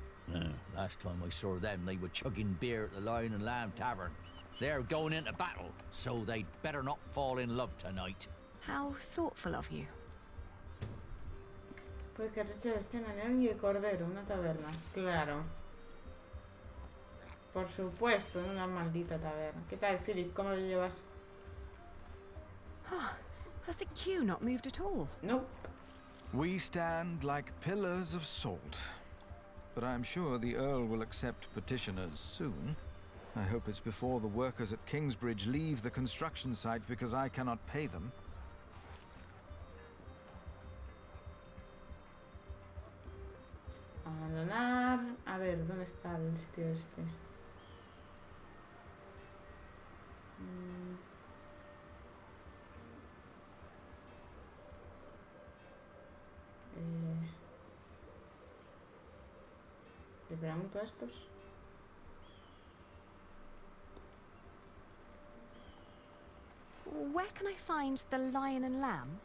Last time I saw them, they were chugging beer at the Lion and Lamb Tavern. They're going into battle, so they'd better not fall in love tonight. How thoughtful of you. Puede que Richard esté en Aliena y el Cordero, una taberna. Claro. Por supuesto, en una maldita taberna. ¿Qué tal, Philip? ¿Cómo lo llevas? Has the queue not moved at all? Nope. We stand like pillars of salt, but I am sure the Earl will accept petitioners soon. I hope it's before the workers at Kingsbridge leave the construction site because I cannot pay them. Abandonar. A ver, ¿dónde está el sitio este? Le pregunto a estos. Where can I find the Lion and Lamb?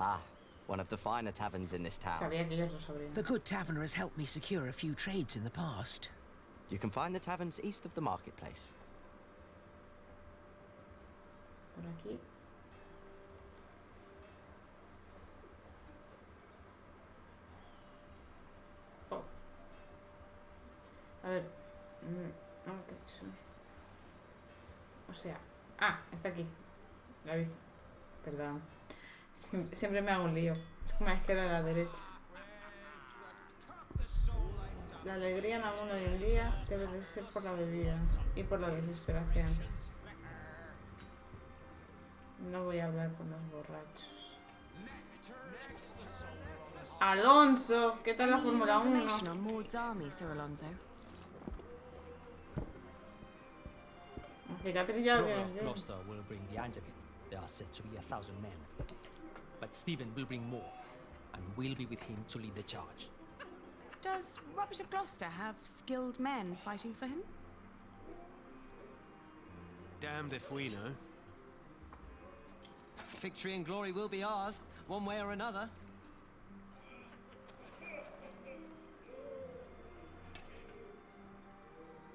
Ah, one of the finer taverns in this town. Sabía que ellos lo sabrían. The good taverner has helped me secure a few trades in the past. You can find the taverns east of the marketplace. Por aquí. Oh. A ver. No te suene. O sea. Ah, está aquí. La he visto. Perdón. Siempre me hago un lío. Es como a la izquierda y a la derecha. La alegría en el mundo hoy en día debe de ser por la bebida y por la desesperación. No voy a hablar con los borrachos. Alonso, ¿qué tal la Fórmula 1? Cicatriz ya tienes bien. Gloucester will bring the Angevin. There are said to be 1,000 men. But Stephen will bring more, and we'll be with him to lead the charge. Does Robert of Gloucester have skilled men fighting for him? Damned if we know. Victory and glory will be ours, one way or another.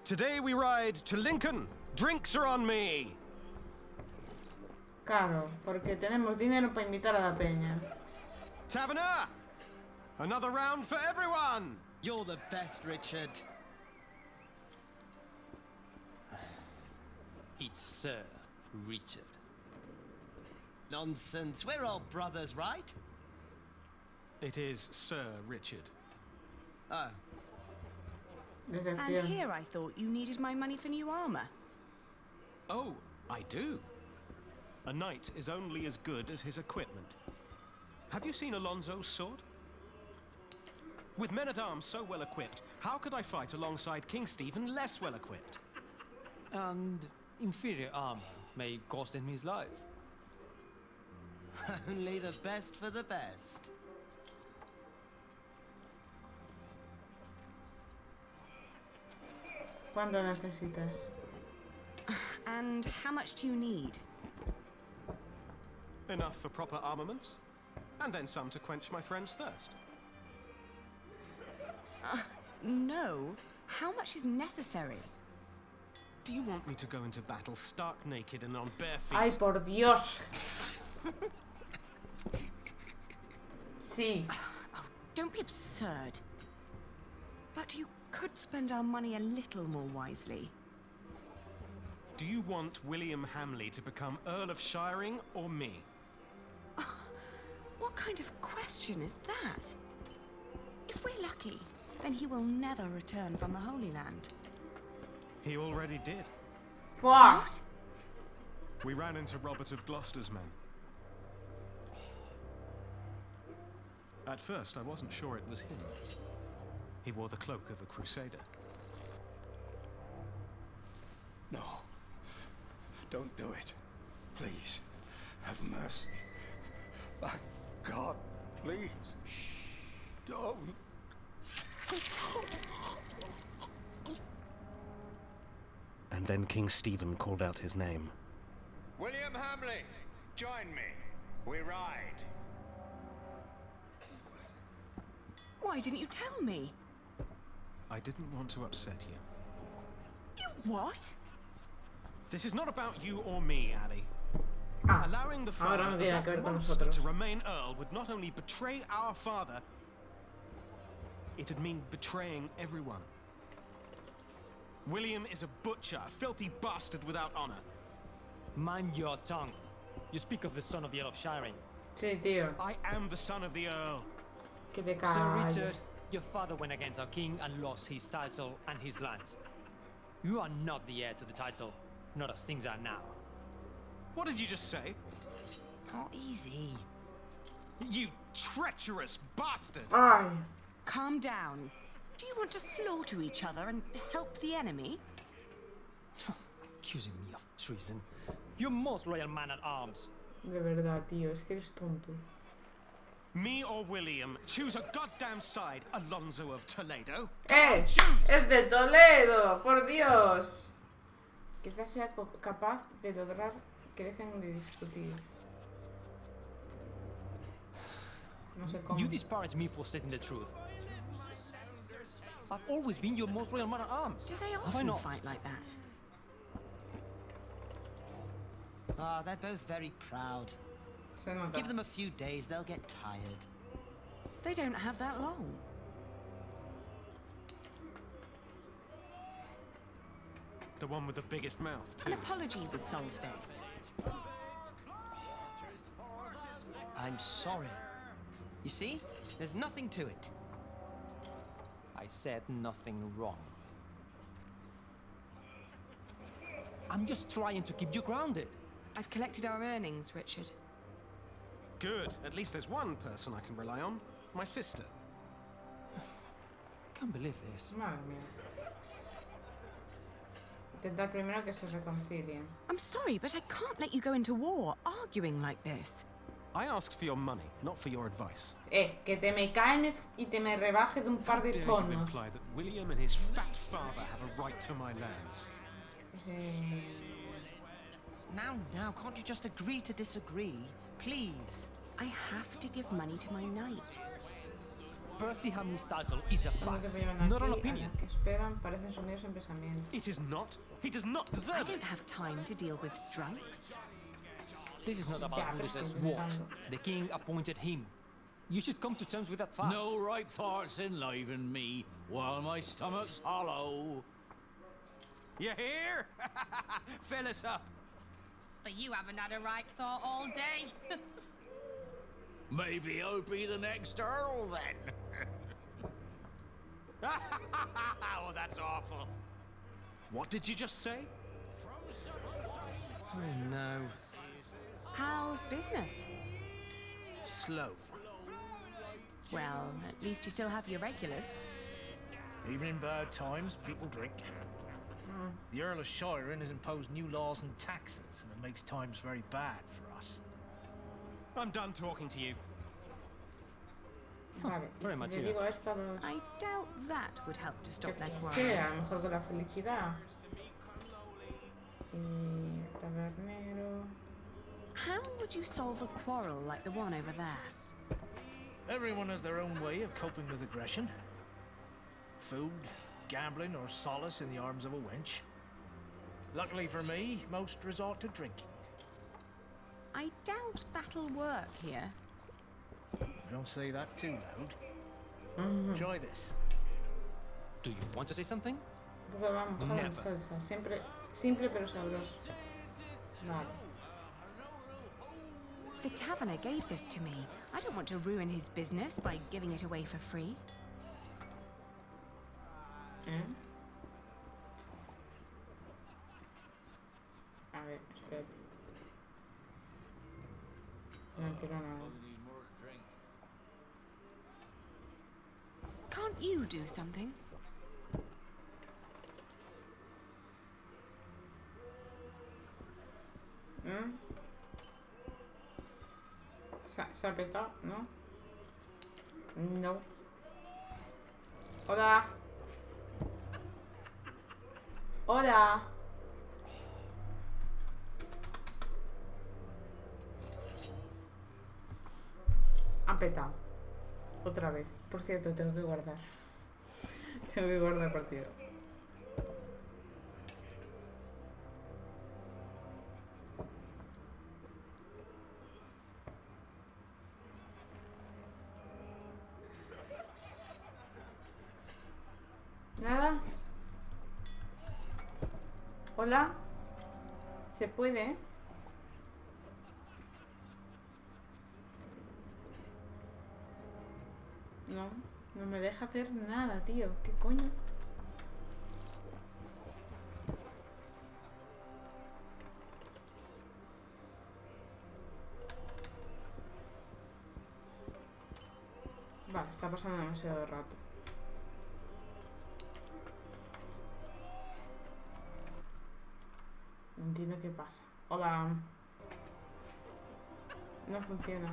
Today we ride to Lincoln. Drinks are on me. Claro, porque tenemos dinero para invitar a la peña. Taverner! Another round for everyone! You're the best, Richard. It's Sir Richard. Nonsense. We're all brothers, right? It is Sir Richard. Oh. And here I thought you needed my money for new armor. Oh, I do. A knight is only as good as his equipment. Have you seen Alonso's sword? With men-at-arms so well equipped, how could I fight alongside King Stephen less well equipped? And inferior armor may cost him his life. Only the best for the best. ¿Cuánto necesitas? And how much do you need? Enough for proper armaments, and then some to quench my friend's thirst. No. How much is necessary? Do you want me to go into battle stark naked and on bare feet? Ay, por Dios. Sí. Oh, don't be absurd. But you could spend our money a little more wisely. Do you want William Hamley to become Earl of Shiring or me? What kind of question is that? If we're lucky, then he will never return from the Holy Land. He already did. What? We ran into Robert of Gloucester's men. At first, I wasn't sure it was him. He wore the cloak of a crusader. No. Don't do it. Please. Have mercy. My God, please. Don't. And then King Stephen called out his name. William Hamley, join me. We ride. Why didn't you tell me? I didn't want to upset you. You what? This is not about you or me, Ali. Allowing the father ahora no of tiene que ver that con monster nosotros. to remain Earl would not only betray our father, it'd mean betraying everyone. William is a butcher, a filthy bastard without honor. Mind your tongue. You speak of the son of the Earl of Shiring. Sí, tío. I am the son of the Earl. Que te Sir calles. Richard, Your father went against our king and lost his title and his lands. You are not the heir to the title, not as things are now. What did you just say? Oh, easy. You treacherous bastard! Ay. Calm down. Do you want to slaughter each other and help the enemy? Accusing me of treason. You're most loyal man at arms. De verdad, tío, es que eres tonto. Me or William? Choose a goddamn side, Alonso of Toledo. ¡Es de Toledo! ¡Por Dios! Quizás sea capaz de lograr que dejen de discutir. No sé cómo. You disparage me for stating the truth. I've always been your most loyal man at arms. Do they Have I often not? fight like that? Ah, they're both very proud. Se nota. Give them a few days, they'll get tired. They don't have that long. The one with the biggest mouth, too. An apology would solve this. I'm sorry. You see? There's nothing to it. I said nothing wrong. I'm just trying to keep you grounded. I've collected our earnings, Richard. Good. At least there's one person I can rely on. My sister. Can't believe this. Madre mía. Intentar primero que se reconcilien. I'm sorry, but I can't let you go into war arguing like this. I asked for your money, not for your advice. Que te me calmes y te me rebaje de un par de Dare you tonos. imply that William and his fat father have a right to my lands? Now, can't you just agree to disagree? Please. I have to give money to my knight. Percy Hamley's title is a Cuando te fact, llevan not an aquí, a opinion. los que esperan parecen sumidos en pensamiento. It is not. He does not deserve I it. don't have time to deal with drunks. This is not about Ya, who pero says estoy what. intentando. The king appointed him. You should come to terms with that fact. No right thoughts enliven me while my stomach's hollow. You hear? Fill us up. But you haven't had a right thought all day. Maybe I'll be the next Earl then. Oh, that's awful. What did you just say? Oh, no. How's business? Slow. Well, at least you still have your regulars. Even in bad times, people drink. The Earl of Shiren has imposed new laws and taxes, and it makes times very bad for us. I'm done talking to you. Vale, y Very si much, le yeah. digo esto a los... I doubt that would help to stop that Que quarrel. sé, a lo mejor con la felicidad. Y tabernero... How would you solve a quarrel like the one over there? Everyone has their own way of coping with aggression. Food, gambling, or solace in the arms of a wench. Luckily for me, most resort to drinking. I doubt that'll work here. Don't say that too loud. Try this. Do you want to say something? Porque va mojado en salsa. Siempre, simple pero sabroso. Vale. The taverner gave this to me. I don't want to ruin his business by giving it away for free. A ver, espera. No entiendo nada. Can't you do something? ¿Se ha petado? ¿No? No. Hola. Hola. Ha petado. Otra vez. Por cierto, tengo que guardar. Tengo que guardar partido. ¿Nada? ¿Hola? ¿Se puede? No. No me deja hacer nada, tío. ¿Qué coño? Vale, está pasando demasiado rato. No entiendo qué pasa. Hola. No funciona.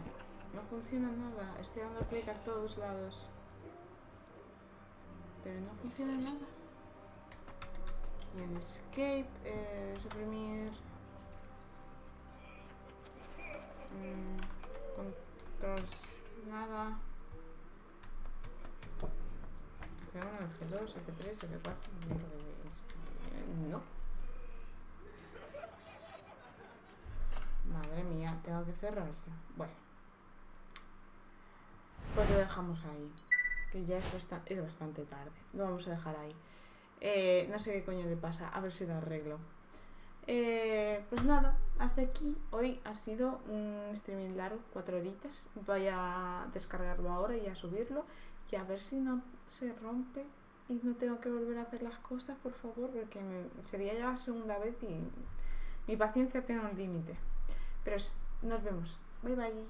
No funciona nada. Estoy dando clic a todos lados. Pero no funciona nada. Bien, escape, suprimir. Controls, nada. F1, F2, F3, F4. No. Madre mía, tengo que cerrarlo. Bueno. Pues lo dejamos ahí. Que ya es bastante tarde. Lo vamos a dejar ahí. No sé qué coño le pasa. A ver si lo arreglo. Pues nada, hasta aquí. Hoy ha sido un streaming largo, 4 horitas. Voy a descargarlo ahora y a subirlo. Y a ver si no se rompe y no tengo que volver a hacer las cosas, por favor. Porque sería ya la segunda vez y mi paciencia tiene un límite. Pero eso, nos vemos. Bye bye.